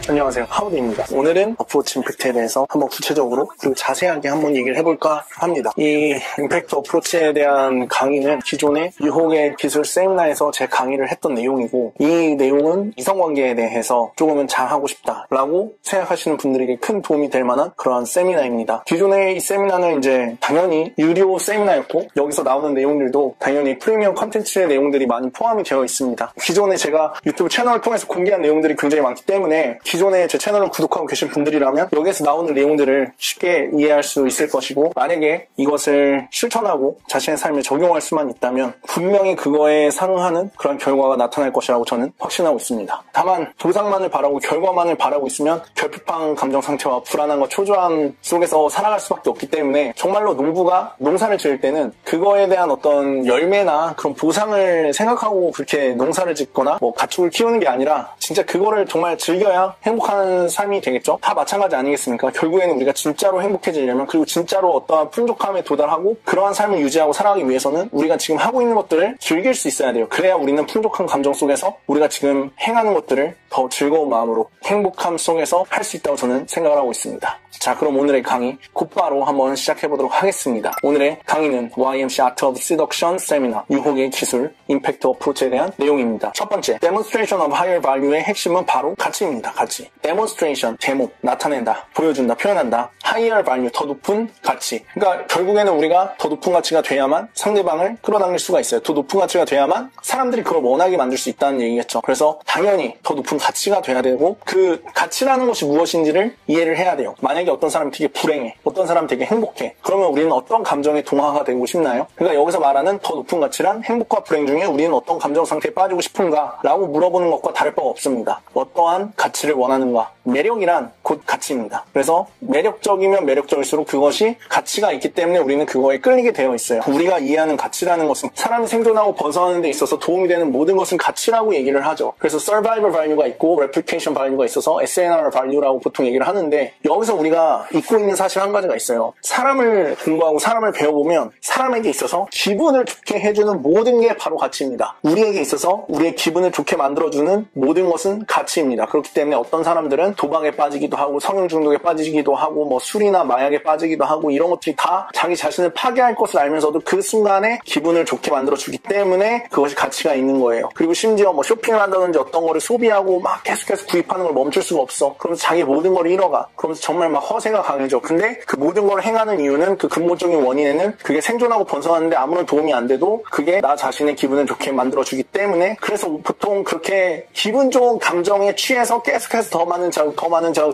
안녕하세요, 하우드입니다. 오늘은 어프로치 임팩트에 대해서 한번 구체적으로 그리고 자세하게 한번 얘기를 해볼까 합니다. 이 임팩트 어프로치에 대한 강의는 기존의 유혹의 기술 세미나에서 제 강의를 했던 내용이고, 이 내용은 이성관계에 대해서 조금은 잘하고 싶다라고 생각하시는 분들에게 큰 도움이 될 만한 그러한 세미나입니다. 기존의 이 세미나는 이제 당연히 유료 세미나였고, 여기서 나오는 내용들도 당연히 프리미엄 컨텐츠의 내용들이 많이 포함이 되어 있습니다. 기존에 제가 유튜브 채널을 통해서 공개한 내용들이 굉장히 많기 때문에 기존에 제 채널을 구독하고 계신 분들이라면 여기에서 나오는 내용들을 쉽게 이해할 수 있을 것이고, 만약에 이것을 실천하고 자신의 삶에 적용할 수만 있다면 분명히 그거에 상응하는 그런 결과가 나타날 것이라고 저는 확신하고 있습니다. 다만 보상만을 바라고 결과만을 바라고 있으면 결핍한 감정 상태와 불안함과 초조함 속에서 살아갈 수밖에 없기 때문에, 정말로 농부가 농사를 지을 때는 그거에 대한 어떤 열매나 그런 보상을 생각하고 그렇게 농사를 짓거나 가축을 키우는 게 아니라 진짜 그거를 정말 즐겨야 행복한 삶이 되겠죠. 다 마찬가지 아니겠습니까? 결국에는 우리가 진짜로 행복해지려면, 그리고 진짜로 어떠한 풍족함에 도달하고 그러한 삶을 유지하고 살아가기 위해서는 우리가 지금 하고 있는 것들을 즐길 수 있어야 돼요. 그래야 우리는 풍족한 감정 속에서 우리가 지금 행하는 것들을 더 즐거운 마음으로 행복함 속에서 할 수 있다고 저는 생각을 하고 있습니다. 자, 그럼 오늘의 강의 곧바로 한번 시작해보도록 하겠습니다. 오늘의 강의는 YMC Art of Seduction 세미나 유혹의 기술 임팩트 어프로치에 대한 내용입니다. 첫 번째, Demonstration of Higher Value의 핵심은 바로 가치입니다. 가치. Demonstration, 제목, 나타낸다, 보여준다, 표현한다. Higher Value, 더 높은 가치. 그러니까 결국에는 우리가 더 높은 가치가 돼야만 상대방을 끌어당길 수가 있어요. 더 높은 가치가 돼야만 사람들이 그걸 원하게 만들 수 있다는 얘기겠죠. 그래서 당연히 더 높은 가치가 돼야 되고, 그 가치라는 것이 무엇인지를 이해를 해야 돼요. 만약에 어떤 사람이 되게 불행해, 어떤 사람이 되게 행복해, 그러면 우리는 어떤 감정에 동화가 되고 싶나요? 그러니까 여기서 말하는 더 높은 가치란 행복과 불행 중에 우리는 어떤 감정 상태에 빠지고 싶은가 라고 물어보는 것과 다를 바가 없습니다. 어떠한 가치를 원하는가. 매력이란 곧 가치입니다. 그래서 매력적이면 매력적일수록 그것이 가치가 있기 때문에 우리는 그거에 끌리게 되어 있어요. 우리가 이해하는 가치라는 것은 사람이 생존하고 벗어나는 데 있어서 도움이 되는 모든 것은 가치라고 얘기를 하죠. 그래서 Survival Value가 있고 Replication Value가 있어서 SNR Value라고 보통 얘기를 하는데, 여기서 우리가 잊고 있는 사실 한 가지가 있어요. 사람을 공부하고 사람을 배워보면 사람에게 있어서 기분을 좋게 해주는 모든 게 바로 가치입니다. 우리에게 있어서 우리의 기분을 좋게 만들어주는 모든 것은 가치입니다. 그렇기 때문에 어떤 사람들은 도박에 빠지기도 하고 성형 중독에 빠지기도 하고 술이나 마약에 빠지기도 하고, 이런 것들이 다 자기 자신을 파괴할 것을 알면서도 그 순간에 기분을 좋게 만들어주기 때문에 그것이 가치가 있는 거예요. 그리고 심지어 쇼핑을 한다든지 어떤 거를 소비하고 막 계속해서 구입하는 걸 멈출 수가 없어. 그러면서 자기 모든 걸 잃어가. 그러면서 정말 막 허세가 강해져. 근데 그 모든 걸 행하는 이유는, 그 근본적인 원인에는 그게 생존하고 번성하는데 아무런 도움이 안 돼도 그게 나 자신의 기분을 좋게 만들어주기 때문에, 그래서 보통 그렇게 기분 좋은 감정에 취해서 계속해서 더 많은 자극,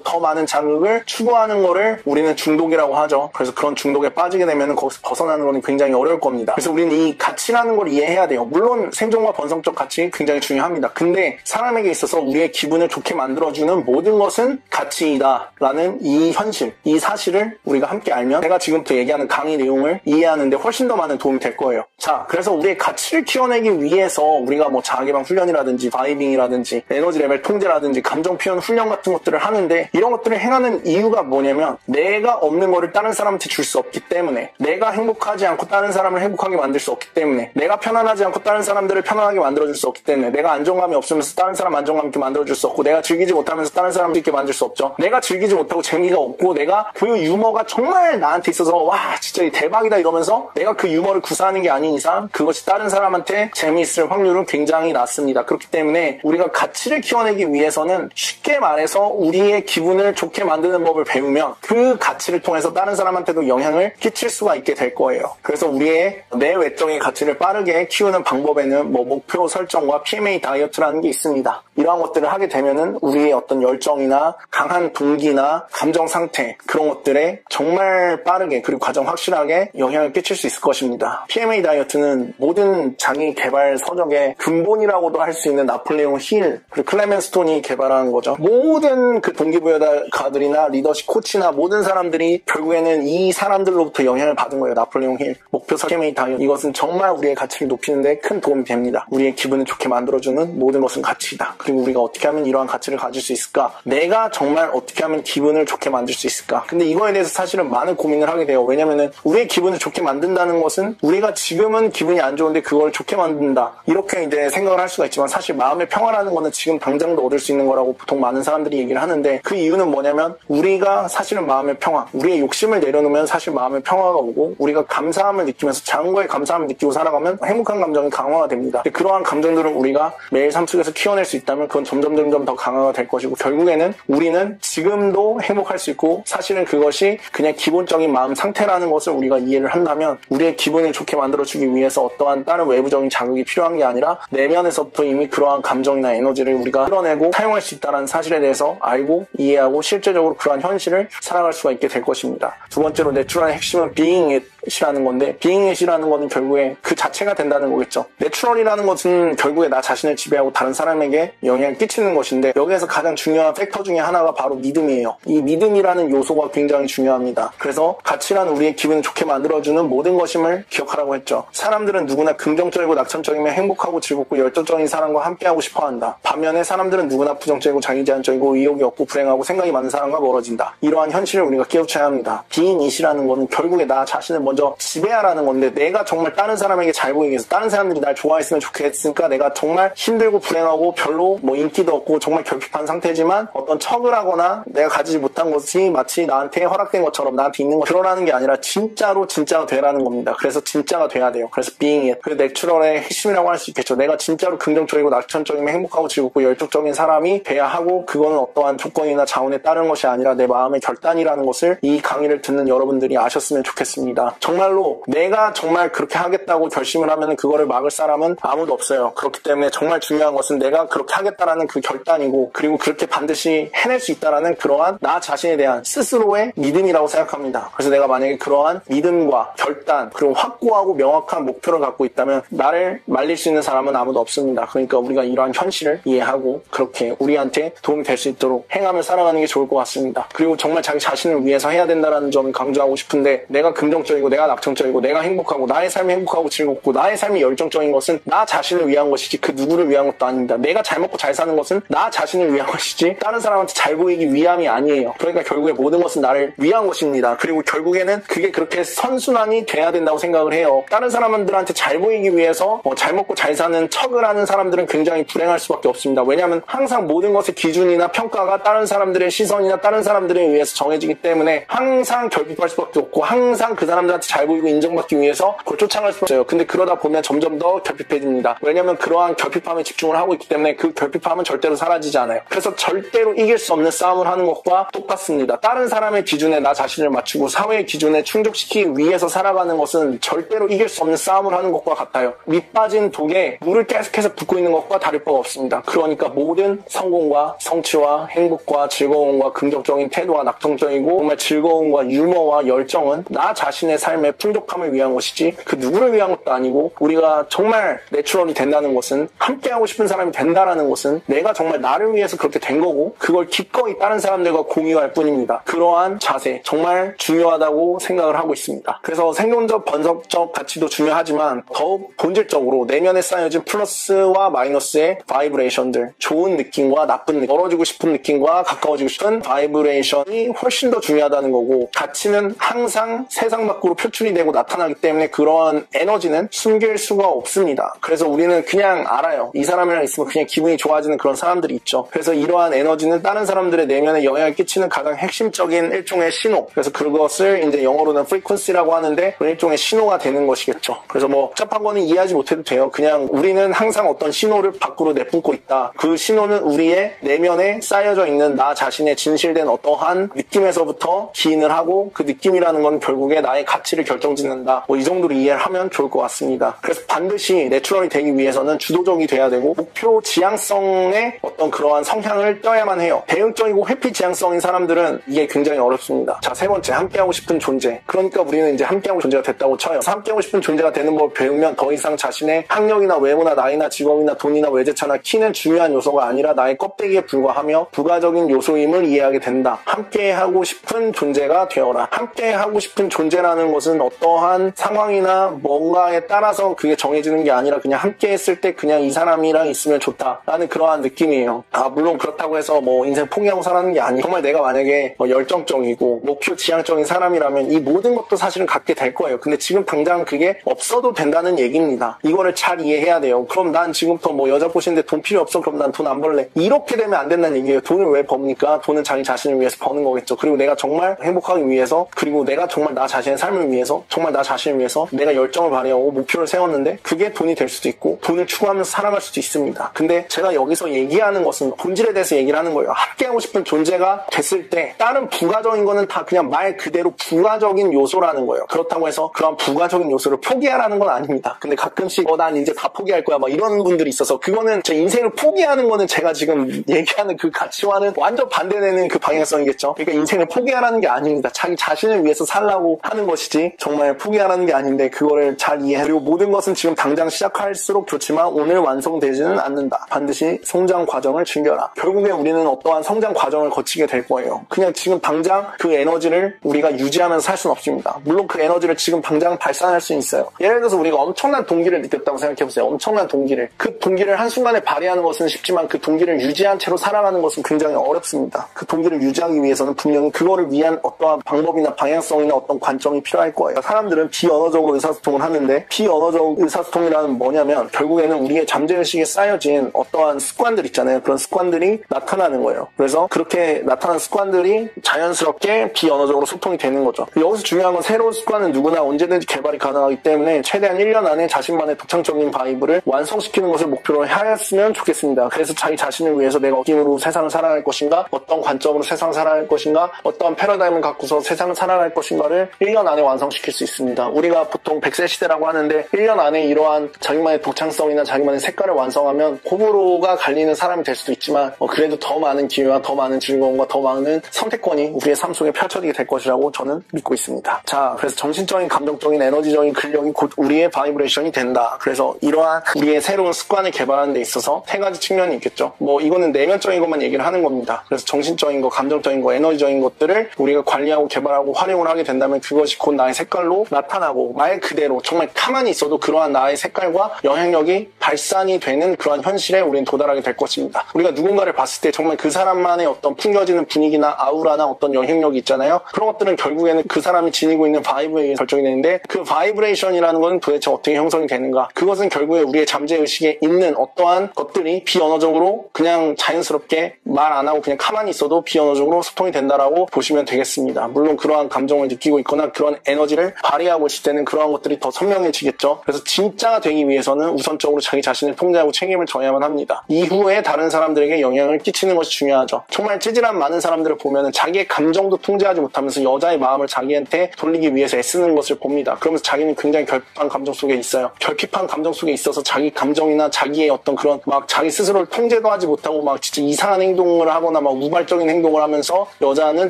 더 많은 자극을 추구하는 거를 우리는 중독이라고 하죠. 그래서 그런 중독에 빠지게 되면 거기서 벗어나는 건 굉장히 어려울 겁니다. 그래서 우리는 이 가치라는 걸 이해해야 돼요. 물론 생존과 번성적 가치 굉장히 중요합니다. 근데 사람에게 있어서 우리의 기분을 좋게 만들어주는 모든 것은 가치이다라는 이 현실, 이 사실을 우리가 함께 알면 제가 지금부터 얘기하는 강의 내용을 이해하는데 훨씬 더 많은 도움이 될 거예요. 자, 그래서 우리의 가치를 키워내기 위해서 우리가 자기개방 훈련이라든지 바이빙이라든지 에너지 레벨 통제라든지 감정 표현 훈련 같은 것들을 하는데, 이런 것들을 행하는 이유가 뭐냐면, 내가 없는 거를 다른 사람한테 줄 수 없기 때문에, 내가 행복하지 않고 다른 사람을 행복하게 만들 수 없기 때문에, 내가 편안하지 않고 다른 사람들을 편안하게 만들어줄 수 없기 때문에, 내가 안정감이 없으면서 다른 사람 안정감 있게 만들어줄 수 없고, 내가 즐기지 못하면서 다른 사람 있게 만들 수 없죠. 내가 즐기지 못하고 재미가 없고, 내가 그 유머가 정말 나한테 있어서 와 진짜 대박이다 이러면서 내가 그 유머를 구사하는 게 아닌 이상 그것이 다른 사람한테 재미있을 확률은 굉장히 낮습니다. 그렇기 때문에 우리가 가치를 키워내기 위해서는 쉽게 말해서 우리의 기분을 좋게 만드는 법을 배우면 그 가치를 통해서 다른 사람한테도 영향을 끼칠 수가 있게 될 거예요. 그래서 우리의 내외적인 가치를 빠르게 키우는 방법에는 목표 설정과 PMA 다이어트라는 게 있습니다. 이러한 것들을 하게 되면은 우리의 어떤 열정이나 강한 동기나 감정 상태, 그런 것들에 정말 빠르게 그리고 가장 확실하게 영향을 끼칠 수 있을 것입니다. PMA 다이어트는 모든 자기 개발 서적의 근본이라고도 할 수 있는 나폴레옹 힐 그리고 클레멘 스톤이 개발한 거죠. 모든 그 동기부여가들이나 리더십 코치나 모든 모든 사람들이 결국에는 이 사람들로부터 영향을 받은 거예요. 나폴레옹 힐, 목표 설계메이 다이언. 이것은 정말 우리의 가치를 높이는 데 큰 도움이 됩니다. 우리의 기분을 좋게 만들어주는 모든 것은 가치이다. 그리고 우리가 어떻게 하면 이러한 가치를 가질 수 있을까? 내가 정말 어떻게 하면 기분을 좋게 만들 수 있을까? 근데 이거에 대해서 사실은 많은 고민을 하게 돼요. 왜냐면은 우리의 기분을 좋게 만든다는 것은 우리가 지금은 기분이 안 좋은데 그걸 좋게 만든다. 이렇게 이제 생각을 할 수가 있지만 사실 마음의 평화라는 거는 지금 당장도 얻을 수 있는 거라고 보통 많은 사람들이 얘기를 하는데 그 이유는 뭐냐면 우리가 사실은 마음의 평화, 우리의 욕심을 내려놓으면 사실 마음의 평화가 오고 우리가 감사함을 느끼면서 작은 거에 감사함을 느끼고 살아가면 행복한 감정이 강화가 됩니다. 그러한 감정들은 우리가 매일 삶 속에서 키워낼 수 있다면 그건 점점 더 강화가 될 것이고 결국에는 우리는 지금도 행복할 수 있고 사실은 그것이 그냥 기본적인 마음 상태라는 것을 우리가 이해를 한다면 우리의 기분을 좋게 만들어주기 위해서 어떠한 다른 외부적인 자극이 필요한 게 아니라 내면에서부터 이미 그러한 감정이나 에너지를 우리가 끌어내고 사용할 수 있다는 사실에 대해서 알고 이해하고 실제적으로 그러한 현실을 살아갈 수가 있게 될 것입니다. 두 번째로 내추럴의 핵심은 being it이라는 건데 being it이라는 것은 결국에 그 자체가 된다는 거겠죠. 내추럴이라는 것은 결국에 나 자신을 지배하고 다른 사람에게 영향을 끼치는 것인데 여기에서 가장 중요한 팩터 중에 하나가 바로 믿음이에요. 이 믿음이라는 요소가 굉장히 중요합니다. 그래서 가치라는 우리의 기분을 좋게 만들어주는 모든 것임을 기억하라고 했죠. 사람들은 누구나 긍정적이고 낙천적이면 행복하고 즐겁고 열정적인 사람과 함께하고 싶어한다. 반면에 사람들은 누구나 부정적이고 자기제한적이고 의욕이 없고 불행하고 생각이 많은 사람과 멀어진다. 이러한 현실을 우리가 깨우쳐야 합니다. being it이라는 것은 결국에 나 자신을 먼저 지배하라는 건데 내가 정말 다른 사람에게 잘 보이기 위해서 다른 사람들이 날 좋아했으면 좋겠으니까 내가 정말 힘들고 불행하고 별로 인기도 없고 정말 결핍한 상태지만 어떤 척을 하거나 내가 가지지 못한 것이 마치 나한테 허락된 것처럼 나한테 있는 것 드러나는 게 아니라 진짜가 되라는 겁니다. 그래서 진짜가 돼야 돼요. 그래서 being it. 그 내추럴의 핵심이라고 할 수 있겠죠. 내가 진짜로 긍정적이고 낙천적이면 행복하고 즐겁고 열정적인 사람이 돼야 하고 그거는 어떠한 조건이나 자원에 따른 것이 아니라 내 마음의 결단이라는 것을 이 강의를 듣는 여러분들이 아셨으면 좋겠습니다. 정말로 내가 정말 그렇게 하겠다고 결심을 하면 그거를 막을 사람은 아무도 없어요. 그렇기 때문에 정말 중요한 것은 내가 그렇게 하겠다라는 그 결단이고 그리고 그렇게 반드시 해낼 수 있다라는 그러한 나 자신에 대한 스스로의 믿음이라고 생각합니다. 그래서 내가 만약에 그러한 믿음과 결단 그리고 확고하고 명확한 목표를 갖고 있다면 나를 말릴 수 있는 사람은 아무도 없습니다. 그러니까 우리가 이러한 현실을 이해하고 그렇게 우리한테 도움이 될 수 있도록 행하며 살아가는 게 좋을 것 같습니다. 그리고 정말 자기 자신을 위해서 해야 된다는 점을 강조하고 싶은데 내가 긍정적이고 내가 낙천적이고 내가 행복하고 나의 삶이 행복하고 즐겁고 나의 삶이 열정적인 것은 나 자신을 위한 것이지 그 누구를 위한 것도 아닙니다. 내가 잘 먹고 잘 사는 것은 나 자신을 위한 것이지 다른 사람한테 잘 보이기 위함이 아니에요. 그러니까 결국에 모든 것은 나를 위한 것입니다. 그리고 결국에는 그게 그렇게 선순환이 돼야 된다고 생각을 해요. 다른 사람들한테 잘 보이기 위해서 잘 먹고 잘 사는 척을 하는 사람들은 굉장히 불행할 수밖에 없습니다. 왜냐하면 항상 모든 것의 기준이나 평가가 다른 사람들의 시선이나 다른 사람들에 의해서 정해지기 때문에 항상 결핍할 수밖에 없고 항상 그 사람들한테 잘 보이고 인정받기 위해서 그걸 쫓아갈 수밖에 없어요. 근데 그러다 보면 점점 더 결핍해집니다. 왜냐하면 그러한 결핍함에 집중을 하고 있기 때문에 그 결핍함은 절대로 사라지지 않아요. 그래서 절대로 이길 수 없는 싸움을 하는 것과 똑같습니다. 다른 사람의 기준에 나 자신을 맞추고 사회의 기준에 충족시키기 위해서 살아가는 것은 절대로 이길 수 없는 싸움을 하는 것과 같아요. 밑빠진 독에 물을 계속해서 붓고 있는 것과 다를 바가 없습니다. 그러니까 모든 성공과 성취와 행복과 즐거움과 긍정적인 태도와 낙천적이고 정말 즐거움과 유머와 열정은 나 자신의 삶의 풍족함을 위한 것이지 그 누구를 위한 것도 아니고 우리가 정말 내추럴이 된다는 것은 함께하고 싶은 사람이 된다는 것은 내가 정말 나를 위해서 그렇게 된 거고 그걸 기꺼이 다른 사람들과 공유할 뿐입니다. 그러한 자세 정말 중요하다고 생각을 하고 있습니다. 그래서 생존적 번성적 가치도 중요하지만 더욱 본질적으로 내면에 쌓여진 플러스와 마이너스의 바이브레이션들 좋은 느낌과 나쁜 느낌 멀어지고 싶은 느낌과 가까워지고 싶은 바이브레이션이 훨씬 더 중요하다는 거고 가치는 항상 세상 밖으로 표출이 되고 나타나기 때문에 그러한 에너지는 숨길 수가 없습니다. 그래서 우리는 그냥 알아요. 이 사람이랑 있으면 그냥 기분이 좋아지는 그런 사람들이 있죠. 그래서 이러한 에너지는 다른 사람들의 내면에 영향을 끼치는 가장 핵심적인 일종의 신호 그래서 그것을 이제 영어로는 frequency라고 하는데 그런 일종의 신호가 되는 것이겠죠. 그래서 복잡한 거는 이해하지 못해도 돼요. 그냥 우리는 항상 어떤 신호를 밖으로 내뿜고 있다. 그 신호는 우리의 내면에 쌓여져 있는 나 자신의 진실된 어떠한 느낌에서부터 기인을 하고 그 느낌이라는 건 결국에 나의 가치 가치를 결정짓는다. 뭐 이 정도로 이해를 하면 좋을 것 같습니다. 그래서 반드시 내추럴이 되기 위해서는 주도적이 돼야 되고 목표 지향성의 어떤 그러한 성향을 떼야만 해요. 대응적이고 회피 지향성인 사람들은 이게 굉장히 어렵습니다. 자, 세 번째, 함께하고 싶은 존재. 그러니까 우리는 이제 함께하고 존재가 됐다고 쳐요. 함께하고 싶은 존재가 되는 걸 배우면 더 이상 자신의 학력이나 외모나 나이나 직업이나 돈이나 외제차나 키는 중요한 요소가 아니라 나의 껍데기에 불과하며 부가적인 요소임을 이해하게 된다. 함께하고 싶은 존재가 되어라. 함께하고 싶은 존재라는 것은 어떠한 상황이나 뭔가에 따라서 그게 정해지는 게 아니라 그냥 함께했을 때 그냥 이 사람이랑 있으면 좋다라는 그러한 느낌이에요. 물론 그렇다고 해서 뭐 인생 포기하고 살아는 게 아니고 정말 내가 만약에 열정적이고 목표 지향적인 사람이라면 이 모든 것도 사실은 갖게 될 거예요. 근데 지금 당장 그게 없어도 된다는 얘기입니다. 이거를 잘 이해해야 돼요. 그럼 난 지금부터 뭐 여자 꼬시는데 돈 필요 없어? 그럼 난 돈 안 벌래. 이렇게 되면 안 된다는 얘기예요. 돈을 왜 법니까? 돈은 자기 자신을 위해서 버는 거겠죠. 그리고 내가 정말 행복하기 위해서, 그리고 내가 정말 나 자신의 삶을 위해서, 정말 나 자신을 위해서 내가 열정을 발휘하고 목표를 세웠는데 그게 돈이 될 수도 있고 돈을 추구하면서 살아갈 수도 있습니다. 근데 제가 여기서 얘기하는 것은 본질에 대해서 얘기를 하는 거예요. 함께하고 싶은 존재가 됐을 때 다른 부가적인 거는 다 그냥 말 그대로 부가적인 요소라는 거예요. 그렇다고 해서 그런 부가적인 요소를 포기하라는 건 아닙니다. 근데 가끔씩 난 이제 다 포기할 거야 막 이런 분들이 있어서, 그거는 제 인생을 포기하는 거는 제가 지금 얘기하는 그 가치와는 완전 반대되는 그 방향성이겠죠. 그러니까 인생을 포기하라는 게 아닙니다. 자기 자신을 위해서 살라고 하는 것이지 정말 포기하라는 게 아닌데 그거를 잘 이해해. 그리고 모든 것은 지금 당장 시작할수록 좋지만 오늘 완성되지는 않는다. 반드시 성장 과정을 즐겨라. 결국에 우리는 어떠한 성장 과정을 거치게 될 거예요. 그냥 지금 당장 그 에너지를 우리가 유지하면서 살 수는 없습니다. 물론 그 에너지를 지금 당장 발산할 수 있어요. 예를 들어서 우리가 엄청난 동기를 느꼈다고 생각해보세요. 엄청난 동기를. 그 동기를 한순간에 발휘하는 것은 쉽지만 그 동기를 유지한 채로 살아가는 것은 굉장히 어렵습니다. 그 동기를 유지하기 위해서는 분명히 그거를 위한 어떠한 방법이나 방향성이나 어떤 관점이 필요할 거예요. 사람들은 비언어적으로 의사소통을 하는데 비언어적 의사소통이라는 뭐냐면 결국에는 우리의 잠재의식에 쌓여진 어떠한 습관들 있잖아요. 그런 습관들이 나타나는 거예요. 그래서 그렇게 나타난 습관들이 자연스럽게 비언어적으로 소통이 되는 거죠. 여기서 중요한 건 새로운 습관은 누구나 언제든지 개발이 가능하기 때문에 최대한 1년 안에 자신만의 독창적인 바이브를 완성시키는 것을 목표로 하였으면 좋겠습니다. 그래서 자기 자신을 위해서 내가 어떤 힘으로 세상을 살아갈 것인가, 어떤 관점으로 세상을 살아갈 것인가, 어떤 패러다임을 갖고서 세상을 살아갈 것인가를 1년 안에 완성시킬 수 있습니다. 우리가 보통 100세 시대라고 하는데 1년 안에 이러한 자기만의 독창성이나 자기만의 색깔을 완성하면 호불호가 갈리는 사람이 될 수도 있지만 그래도 더 많은 기회와 더 많은 즐거움과 더 많은 선택권이 우리의 삶 속에 펼쳐지게 될 것이라고 저는 믿고 있습니다. 자, 그래서 정신적인, 감정적인, 에너지적인 근력이 곧 우리의 바이브레이션이 된다. 그래서 이러한 우리의 새로운 습관을 개발하는 데 있어서 세 가지 측면이 있겠죠. 이거는 내면적인 것만 얘기를 하는 겁니다. 그래서 정신적인 거, 감정적인 거, 에너지적인 것들을 우리가 관리하고 개발하고 활용을 하게 된다면 그것이 곧 나의 색깔로 나타나고 말 그대로 정말 가만히 있어도 그러한 나의 색깔과 영향력이 발산이 되는 그러한 현실에 우리는 도달하게 될 것입니다. 우리가 누군가를 봤을 때 정말 그 사람만의 어떤 풍겨지는 분위기나 아우라나 어떤 영향력이 있잖아요. 그런 것들은 결국에는 그 사람이 지니고 있는 바이브에 의해 결정이 되는데 그 바이브레이션이라는 건 도대체 어떻게 형성이 되는가? 그것은 결국에 우리의 잠재의식에 있는 어떠한 것들이 비언어적으로 그냥 자연스럽게 말 안 하고 그냥 가만히 있어도 비언어적으로 소통이 된다라고 보시면 되겠습니다. 물론 그러한 감정을 느끼고 있거나 그런 에너지를 발휘하고 있을 때는 그러한 것들이 더 선명해지겠죠. 그래서 진짜가 되기 위해서는 우선적으로 자기 자신을 통제하고 책임을 져야만 합니다. 이후에 다른 사람들에게 영향을 끼치는 것이 중요하죠. 정말 찌질한 많은 사람들을 보면 자기의 감정도 통제하지 못하면서 여자의 마음을 자기한테 돌리기 위해서 애쓰는 것을 봅니다. 그러면서 자기는 굉장히 결핍한 감정 속에 있어요. 결핍한 감정 속에 있어서 자기 감정이나 자기의 어떤 그런 막 자기 스스로를 통제도 하지 못하고 막 진짜 이상한 행동을 하거나 막 우발적인 행동을 하면서 여자는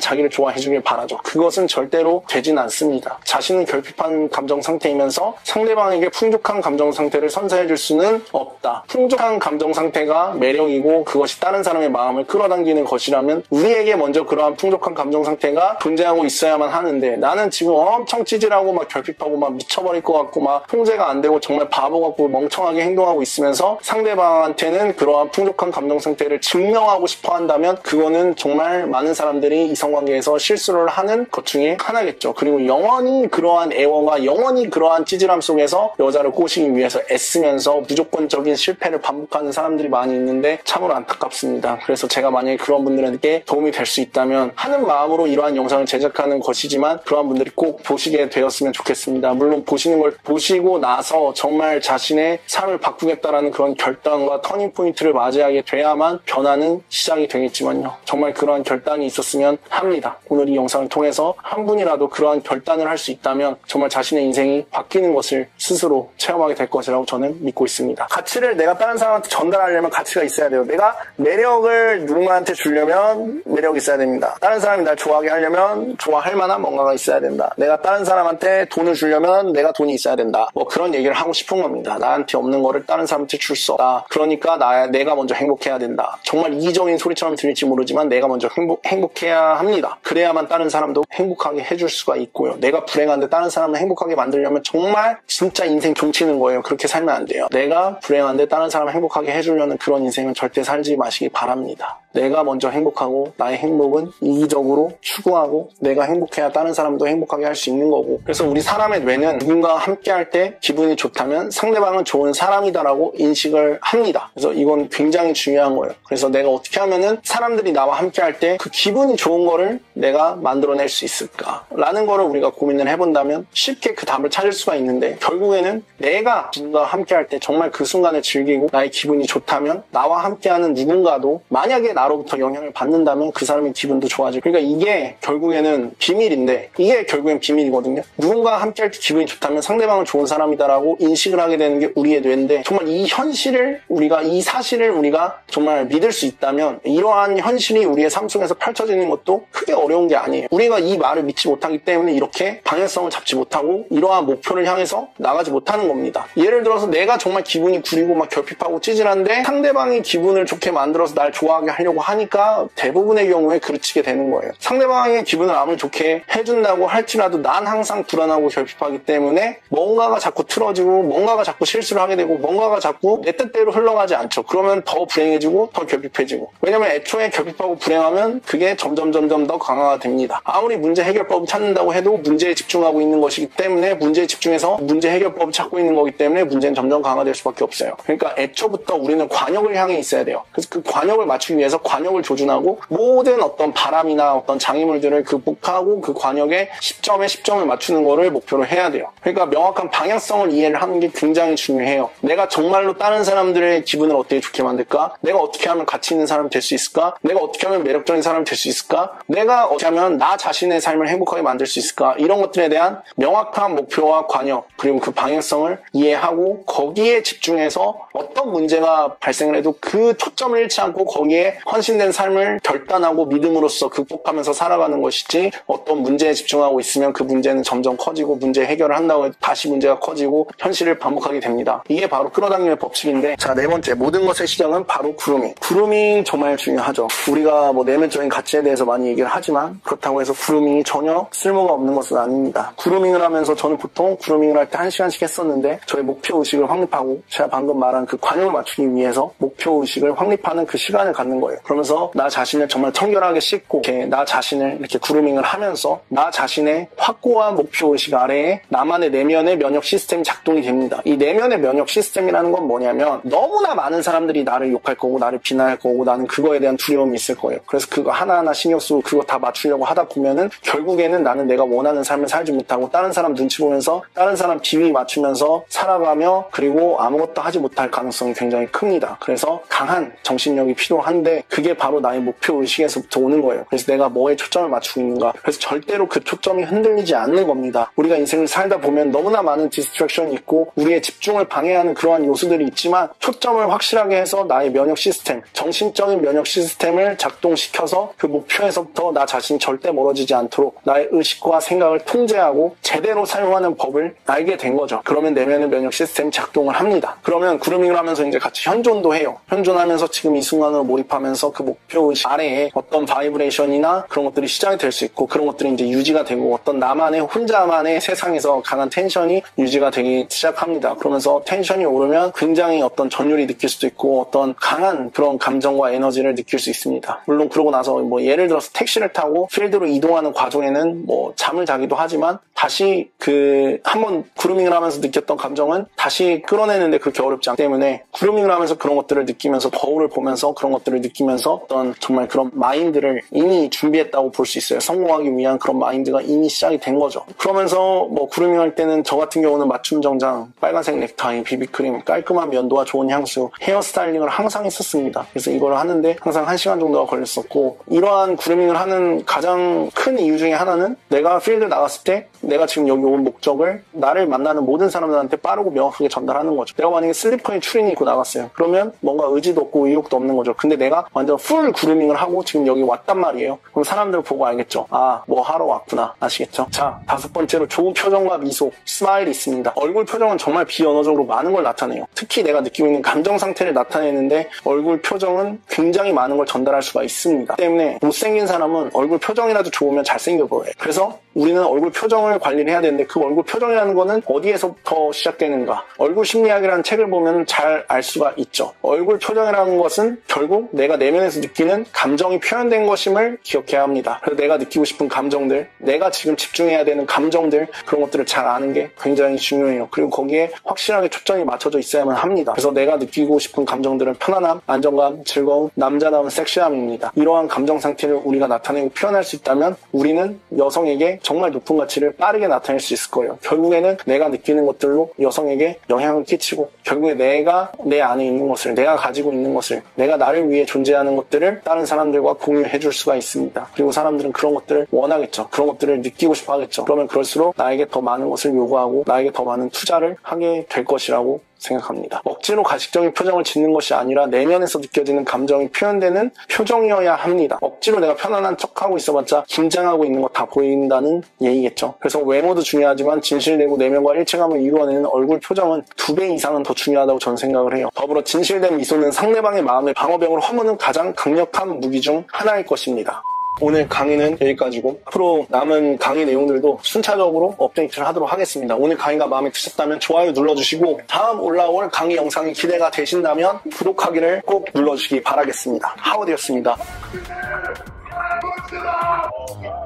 자기를 좋아해 주길 바라죠. 그것은 절대로 되진 않습니다. 자신은 결핍한 감정 상태이면서 상대방에게 풍족한 감정 상태를 선사해 줄 수는 없다. 풍족한 감정 상태가 매력이고 그것이 다른 사람의 마음을 끌어당기는 것이라면 우리에게 먼저 그러한 풍족한 감정 상태가 존재하고 있어야만 하는데, 나는 지금 엄청 찌질하고 막 결핍하고 막 미쳐버릴 것 같고 막 통제가 안 되고 정말 바보 같고 멍청하게 행동하고 있으면서 상대방한테는 그러한 풍족한 감정 상태를 증명하고 싶어 한다면 그거는 정말 많은 사람들이 이성관계에서 실수를 하는 것 중에 하나겠죠. 그리고 영원히 그러한 애원과 영원히 그러한 찌질함 속에서 여자를 꼬시기 위해서 애쓰면서 무조건적인 실패를 반복하는 사람들이 많이 있는데 참으로 안타깝습니다. 그래서 제가 만약에 그런 분들에게 도움이 될 수 있다면 하는 마음으로 이러한 영상을 제작하는 것이지만 그러한 분들이 꼭 보시게 되었으면 좋겠습니다. 물론 보시는 걸 보시고 나서 정말 자신의 삶을 바꾸겠다라는 그런 결단과 터닝포인트를 맞이하게 돼야만 변화는 시작이 되겠지만요. 정말 그러한 결단이 있었으면 합니다. 오늘 이 영상을 통해서 한 분이라도 그러한 결단을 구현을 할 수 있다면 정말 자신의 인생이 바뀌는 것을 스스로 체험하게 될 것이라고 저는 믿고 있습니다. 가치를 내가 다른 사람한테 전달하려면 가치가 있어야 돼요. 내가 매력을 누군가한테 주려면 매력이 있어야 됩니다. 다른 사람이 날 좋아하게 하려면 좋아할 만한 뭔가가 있어야 된다. 내가 다른 사람한테 돈을 주려면 내가 돈이 있어야 된다. 뭐 그런 얘기를 하고 싶은 겁니다. 나한테 없는 거를 다른 사람한테 줄 수 없다. 그러니까 내가 먼저 행복해야 된다. 정말 이기적인 소리처럼 들릴지 모르지만 내가 먼저 행복해야 합니다. 그래야만 다른 사람도 행복하게 해줄 수가 있고요. 내가 불행한데 다른 사람을 행복하게 만들려면 정말 진짜 인생 종치는 거예요. 그렇게 살면 안 돼요. 내가 불행한데 다른 사람을 행복하게 해주려는 그런 인생은 절대 살지 마시기 바랍니다. 내가 먼저 행복하고 나의 행복은 이기적으로 추구하고 내가 행복해야 다른 사람도 행복하게 할 수 있는 거고, 그래서 우리 사람의 뇌는 누군가와 함께 할 때 기분이 좋다면 상대방은 좋은 사람이다라고 인식을 합니다. 그래서 이건 굉장히 중요한 거예요. 그래서 내가 어떻게 하면은 사람들이 나와 함께 할 때 그 기분이 좋은 거를 내가 만들어낼 수 있을까라는 거를 우리가 고민을 해본다면 쉽게 그 답을 찾을 수가 있는데, 결국에는 내가 누군가와 함께 할 때 정말 그 순간을 즐기고 나의 기분이 좋다면 나와 함께하는 누군가도 만약에 나로부터 영향을 받는다면 그 사람의 기분도 좋아지고, 그러니까 이게 결국에는 비밀인데, 이게 결국엔 비밀이거든요. 누군가와 함께할 때 기분이 좋다면 상대방은 좋은 사람이다라고 인식을 하게 되는 게 우리의 뇌인데, 정말 이 현실을 이 사실을 우리가 정말 믿을 수 있다면 이러한 현실이 우리의 삶 속에서 펼쳐지는 것도 크게 어려운 게 아니에요. 우리가 이 말을 믿지 못하기 때문에 이렇게 방향성을 잡지 못하고 이러한 목표를 향해서 나가지 못하는 겁니다. 예를 들어서 내가 정말 기분이 구리고 막 결핍하고 찌질한데 상대방이 기분을 좋게 만들어서 날 좋아하게 하려고 하니까 대부분의 경우에 그르치게 되는 거예요. 상대방의 기분을 아무리 좋게 해준다고 할지라도 난 항상 불안하고 결핍하기 때문에 뭔가가 자꾸 틀어지고 뭔가가 자꾸 실수를 하게 되고 뭔가가 자꾸 내 뜻대로 흘러가지 않죠. 그러면 더 불행해지고 더 결핍해지고, 왜냐면 애초에 결핍하고 불행하면 그게 점점 더 강화가 됩니다. 아무리 문제 해결법을 찾는다고 해도 문제에 집중하고 있는 것이기 때문에, 문제에 집중해서 문제 해결법을 찾고 있는 거기 때문에 문제는 점점 강화될 수밖에 없어요. 그러니까 애초부터 우리는 관역을 향해 있어야 돼요. 그래서 그 관역을 맞추기 위해서 관역을 조준하고 모든 어떤 바람이나 어떤 장애물들을 극복하고 그 관역에 10점에 10점을 맞추는 거를 목표로 해야 돼요. 그러니까 명확한 방향성을 이해를 하는 게 굉장히 중요해요. 내가 정말로 다른 사람들의 기분을 어떻게 좋게 만들까? 내가 어떻게 하면 가치 있는 사람이 될 수 있을까? 내가 어떻게 하면 매력적인 사람이 될 수 있을까? 내가 어떻게 하면 나 자신의 삶을 행복하게 만들 수 있을까? 이런 것들에 대한 명확한 목표와 관역, 그리고 그 방향성을 이해하고 거기에 집중해서 어떤 문제가 발생을 해도 그 초점을 잃지 않고 거기에 헌신된 삶을 결단하고 믿음으로써 극복하면서 살아가는 것이지, 어떤 문제에 집중하고 있으면 그 문제는 점점 커지고 문제 해결을 한다고 해도 다시 문제가 커지고 현실을 반복하게 됩니다. 이게 바로 끌어당김의 법칙인데, 자, 네 번째, 모든 것의 시작은 바로 그루밍. 그루밍 정말 중요하죠. 우리가 뭐 내면적인 가치에 대해서 많이 얘기를 하지만 그렇다고 해서 그루밍이 전혀 쓸모가 없는 것은 아닙니다. 그루밍을 하면서 저는 보통 그루밍을 할 때 1시간씩 했었는데, 저의 목표의식을 확립하고 제가 방금 말한 그 관용을 맞추기 위해서 목표의식을 확립하는 그 시간을 갖는 거예요. 그러면서 나 자신을 정말 청결하게 씻고 이렇게 나 자신을 이렇게 그루밍을 하면서 나 자신의 확고한 목표의식 아래에 나만의 내면의 면역 시스템이 작동이 됩니다. 이 내면의 면역 시스템이라는 건 뭐냐면, 너무나 많은 사람들이 나를 욕할 거고 나를 비난할 거고 나는 그거에 대한 두려움이 있을 거예요. 그래서 그거 하나하나 신경 쓰고 그거 다 맞추려고 하다 보면은 결국에는 나는 내가 원하는 삶을 살지 못하고 다른 사람 눈치 보면서 다른 사람 비위 맞추면서 살아가며, 그리고 아무것도 하지 못할 가능성이 굉장히 큽니다. 그래서 강한 정신력이 필요한데 그게 바로 나의 목표의식에서부터 오는 거예요. 그래서 내가 뭐에 초점을 맞추고 있는가, 그래서 절대로 그 초점이 흔들리지 않는 겁니다. 우리가 인생을 살다 보면 너무나 많은 디스트랙션이 있고 우리의 집중을 방해하는 그러한 요소들이 있지만, 초점을 확실하게 해서 나의 면역 시스템, 정신적인 면역 시스템을 작동시켜서 그 목표에서부터 나 자신이 절대 멀어지지 않도록 나의 의식과 생각을 통제하고 제대로 사용하는 법을 알게 된 거죠. 그러면 내면의 면역 시스템이 작동을 합니다. 그러면 그루밍을 하면서 이제 같이 현존도 해요. 현존하면서 지금 이 순간으로 몰입하면서 그 목표의식 아래에 어떤 바이브레이션이나 그런 것들이 시작이 될 수 있고, 그런 것들이 이제 유지가 되고 어떤 나만의 혼자만의 세상에서 강한 텐션이 유지가 되기 시작합니다. 그러면서 텐션이 오르면 굉장히 어떤 전율이 느낄 수도 있고 어떤 강한 그런 감정과 에너지를 느낄 수 있습니다. 물론 그러고 나서 뭐 예를 들어서 택시를 타고 필드로 이동하는 과정에는 뭐 잠을 자기도 하지만 다시 그 한번 그루밍을 하면서 느꼈던 감정은 다시 끌어내는데 그렇게 어렵지 않기 때문에 그루밍을 하면서 그런 것들을 느끼면서 거울을 보면서 그런 것들을 느끼면서 느끼면서 어떤 정말 그런 마인드를 이미 준비했다고 볼 수 있어요. 성공하기 위한 그런 마인드가 이미 시작이 된 거죠. 그러면서 뭐 그루밍 할 때는 저 같은 경우는 맞춤 정장, 빨간색 넥타이, 비비크림, 깔끔한 면도와 좋은 향수, 헤어 스타일링을 항상 했었습니다. 그래서 이걸 하는데 항상 1시간 정도가 걸렸었고, 이러한 그루밍을 하는 가장 큰 이유 중에 하나는 내가 필드 나갔을 때 내가 지금 여기 온 목적을 나를 만나는 모든 사람들한테 빠르고 명확하게 전달하는 거죠. 내가 만약에 슬리퍼에 추리닝 입고 나갔어요. 그러면 뭔가 의지도 없고 의욕도 없는 거죠. 근데 내가 완전 풀 그루밍을 하고 지금 여기 왔단 말이에요. 그럼 사람들 보고 알겠죠. 아, 뭐 하러 왔구나. 아시겠죠? 자, 5번째로 좋은 표정과 미소, 스마일이 있습니다. 얼굴 표정은 정말 비언어적으로 많은 걸 나타내요. 특히 내가 느끼고 있는 감정 상태를 나타내는데 얼굴 표정은 굉장히 많은 걸 전달할 수가 있습니다. 때문에 못생긴 사람은 얼굴 표정이라도 좋으면 잘생겨 보여요. 그래서 우리는 얼굴 표정을 관리를 해야 되는데, 그 얼굴 표정이라는 거는 어디에서부터 시작되는가? 얼굴 심리학이라는 책을 보면 잘 알 수가 있죠. 얼굴 표정이라는 것은 결국 내가 내면에서 느끼는 감정이 표현된 것임을 기억해야 합니다. 그래서 내가 느끼고 싶은 감정들, 내가 지금 집중해야 되는 감정들, 그런 것들을 잘 아는 게 굉장히 중요해요. 그리고 거기에 확실하게 초점이 맞춰져 있어야만 합니다. 그래서 내가 느끼고 싶은 감정들은 편안함, 안정감, 즐거움, 남자다운 섹시함입니다. 이러한 감정 상태를 우리가 나타내고 표현할 수 있다면 우리는 여성에게 정말 높은 가치를 빠르게 나타낼 수 있을 거예요. 결국에는 내가 느끼는 것들로 여성에게 영향을 끼치고, 결국에 내가 내 안에 있는 것을, 내가 가지고 있는 것을, 내가 나를 위해 존재하는 것들을 다른 사람들과 공유해 줄 수가 있습니다. 그리고 사람들은 그런 것들을 원하겠죠. 그런 것들을 느끼고 싶어 하겠죠. 그러면 그럴수록 나에게 더 많은 것을 요구하고 나에게 더 많은 투자를 하게 될 것이라고 생각합니다. 억지로 가식적인 표정을 짓는 것이 아니라 내면에서 느껴지는 감정이 표현되는 표정이어야 합니다. 억지로 내가 편안한 척하고 있어봤자 긴장하고 있는 거 다 보인다는 얘기겠죠. 그래서 외모도 중요하지만 진실되고 내면과 일체감을 이루어내는 얼굴 표정은 2배 이상은 더 중요하다고 저는 생각을 해요. 더불어 진실된 미소는 상대방의 마음을 방어벽으로 허무는 가장 강력한 무기 중 하나일 것입니다. 오늘 강의는 여기까지고, 앞으로 남은 강의 내용들도 순차적으로 업데이트를 하도록 하겠습니다. 오늘 강의가 마음에 드셨다면 좋아요 눌러주시고, 다음 올라올 강의 영상이 기대가 되신다면 구독하기를 꼭 눌러주시기 바라겠습니다. 하우드였습니다.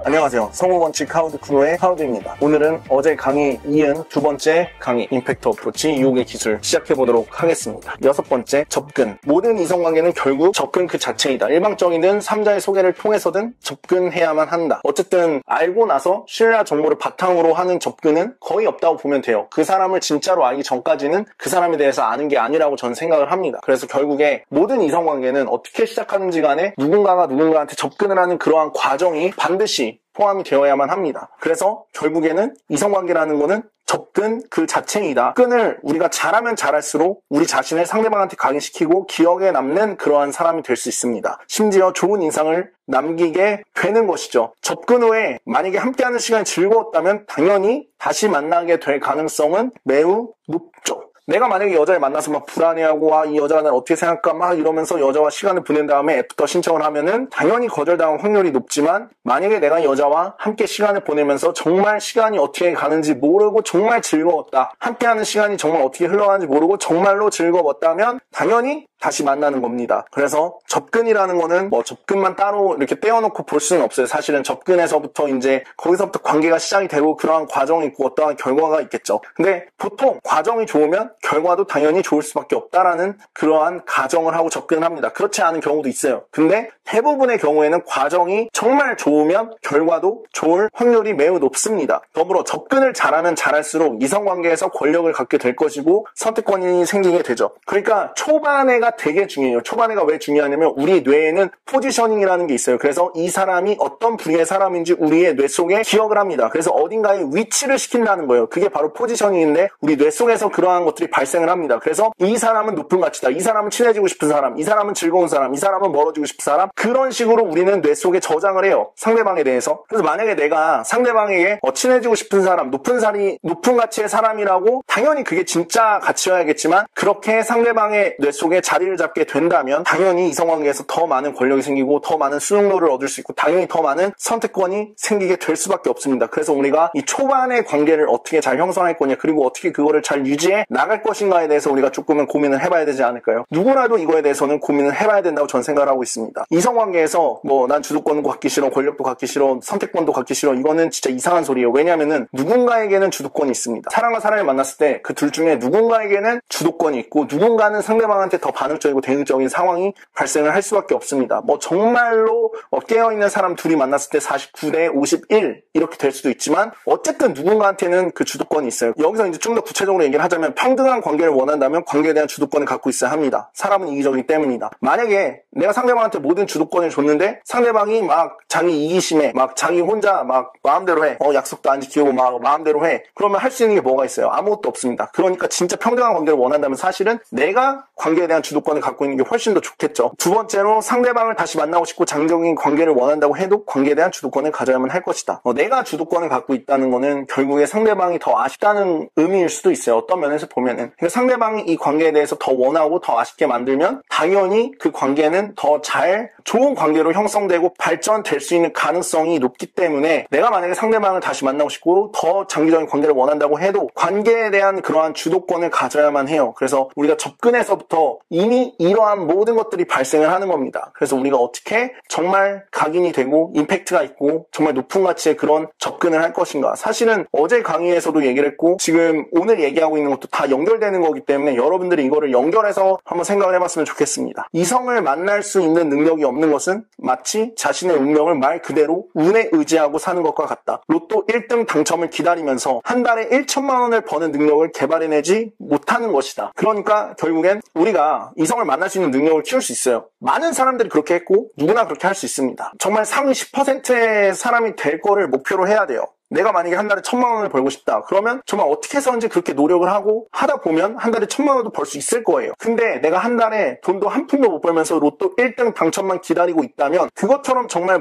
안녕하세요. 성우원칙 하우드 크루의 하우드입니다. 오늘은 어제 강의 이은 2번째 강의 임팩트 어프로치 유혹의 기술 시작해보도록 하겠습니다. 6번째, 접근. 모든 이성관계는 결국 접근 그 자체이다. 일방적이든 3자의 소개를 통해서든 접근해야만 한다. 어쨌든 알고 나서 신뢰와 정보를 바탕으로 하는 접근은 거의 없다고 보면 돼요. 그 사람을 진짜로 알기 전까지는 그 사람에 대해서 아는 게 아니라고 저는 생각을 합니다. 그래서 결국에 모든 이성관계는 어떻게 시작하는지 간에 누군가가 누군가한테 접근을 하는 그러한 과정이 반드시 포함이 되어야만 합니다. 그래서 결국에는 이성관계라는 거는 접근 그 자체이다. 접근을 우리가 잘하면 잘할수록 우리 자신을 상대방한테 각인시키고 기억에 남는 그러한 사람이 될 수 있습니다. 심지어 좋은 인상을 남기게 되는 것이죠. 접근 후에 만약에 함께하는 시간이 즐거웠다면 당연히 다시 만나게 될 가능성은 매우 높죠. 내가 만약에 여자를 만나서 막 불안해하고, 이 여자가 날 어떻게 생각할까 막 이러면서 여자와 시간을 보낸 다음에 애프터 신청을 하면은 당연히 거절당할 확률이 높지만, 만약에 내가 여자와 함께 시간을 보내면서 정말 시간이 어떻게 가는지 모르고 정말 즐거웠다, 함께하는 시간이 정말 어떻게 흘러가는지 모르고 정말로 즐거웠다면 당연히 다시 만나는 겁니다. 그래서 접근이라는 거는 뭐 접근만 따로 이렇게 떼어놓고 볼 수는 없어요. 사실은 접근에서부터 이제 거기서부터 관계가 시작이 되고 그러한 과정이 있고 어떠한 결과가 있겠죠. 근데 보통 과정이 좋으면 결과도 당연히 좋을 수밖에 없다라는 그러한 가정을 하고 접근을 합니다. 그렇지 않은 경우도 있어요. 근데 대부분의 경우에는 과정이 정말 좋으면 결과도 좋을 확률이 매우 높습니다. 더불어 접근을 잘하면 잘할수록 이성관계에서 권력을 갖게 될 것이고 선택권이 생기게 되죠. 그러니까 초반에가 되게 중요해요. 초반에가 왜 중요하냐면 우리 뇌에는 포지셔닝이라는 게 있어요. 그래서 이 사람이 어떤 분야의 사람인지 우리의 뇌 속에 기억을 합니다. 그래서 어딘가에 위치를 시킨다는 거예요. 그게 바로 포지셔닝인데 우리 뇌 속에서 그러한 것들이 발생을 합니다. 그래서 이 사람은 높은 가치다, 이 사람은 친해지고 싶은 사람, 이 사람은 즐거운 사람, 이 사람은 멀어지고 싶은 사람, 그런 식으로 우리는 뇌 속에 저장을 해요. 상대방에 대해서. 그래서 만약에 내가 상대방에게 친해지고 싶은 사람, 높은 가치의 사람이라고, 당연히 그게 진짜 가치여야겠지만 그렇게 상대방의 뇌 속에 자리를 잡게 된다면 당연히 이성관계에서 더 많은 권력이 생기고 더 많은 수용료를 얻을 수 있고 당연히 더 많은 선택권이 생기게 될 수밖에 없습니다. 그래서 우리가 이 초반의 관계를 어떻게 잘 형성할 거냐, 그리고 어떻게 그거를 잘 유지해 나갈 것인가에 대해서 우리가 조금은 고민을 해봐야 되지 않을까요? 누구라도 이거에 대해서는 고민을 해봐야 된다고 저는 생각을 하고 있습니다. 이성관계에서 난 주도권도 갖기 싫어, 권력도 갖기 싫어, 선택권도 갖기 싫어, 이거는 진짜 이상한 소리예요. 왜냐하면은 누군가에게는 주도권이 있습니다. 사람과 사람을 만났을 때 그 둘 중에 누군가에게는 주도권이 있고 누군가는 상대방한테 더 반응적이고 대응적인 상황이 발생을 할 수밖에 없습니다. 뭐 정말로 깨어있는 사람 둘이 만났을 때 49대 51 이렇게 될 수도 있지만 어쨌든 누군가한테는 그 주도권이 있어요. 여기서 이제 좀 더 구체적으로 얘기를 하자면 평등한 관계를 원한다면 관계에 대한 주도권을 갖고 있어야 합니다. 사람은 이기적이기 때문이다. 만약에 내가 상대방한테 모든 주도권을 줬는데 상대방이 막 자기 이기심에 막 자기 혼자 막 마음대로 해. 약속도 안 지키고 막 마음대로 해. 그러면 할 수 있는 게 뭐가 있어요? 아무것도 없습니다. 그러니까 진짜 평등한 관계를 원한다면 사실은 내가 관계에 대한 주도권을 갖고 있는 게 훨씬 더 좋겠죠. 두 번째로 상대방을 다시 만나고 싶고 장기적인 관계를 원한다고 해도 관계에 대한 주도권을 가져야만 할 것이다. 내가 주도권을 갖고 있다는 거는 결국에 상대방이 더 아쉽다는 의미일 수도 있어요. 어떤 면에서 보면은. 그러니까 상대방이 이 관계에 대해서 더 원하고 더 아쉽게 만들면 당연히 그 관계는 더 잘 좋은 관계로 형성되고 발전될 수 있는 가능성이 높기 때문에 내가 만약에 상대방을 다시 만나고 싶고 더 장기적인 관계를 원한다고 해도 관계에 대한 그러한 주도권을 가져야만 해요. 그래서 우리가 접근에서부터 이미 이러한 모든 것들이 발생을 하는 겁니다. 그래서 우리가 어떻게 정말 각인이 되고 임팩트가 있고 정말 높은 가치의 그런 접근을 할 것인가. 사실은 어제 강의에서도 얘기를 했고 지금 오늘 얘기하고 있는 것도 다 연결되는 거기 때문에 여러분들이 이거를 연결해서 한번 생각을 해봤으면 좋겠습니다. 이성을 만날 수 있는 능력이 없는 것은 마치 자신의 운명을 말 그대로 운에 의지하고 사는 것과 같다. 로또 1등 당첨을 기다리면서 한 달에 1천만 원을 버는 능력을 개발해내지 못하는 것이다. 그러니까 결국엔 우리가 이성을 만날 수 있는 능력을 키울 수 있어요. 많은 사람들이 그렇게 했고 누구나 그렇게 할 수 있습니다. 정말 상위 10%의 사람이 될 거를 목표로 해야 돼요. 내가 만약에 한 달에 1,000만 원을 벌고 싶다. 그러면 정말 어떻게 해서든지 그렇게 노력을 하고 하다 보면 한 달에 1,000만 원도 벌 수 있을 거예요. 근데 내가 한 달에 돈도 한 푼도 못 벌면서 로또 1등 당첨만 기다리고 있다면 그것처럼 정말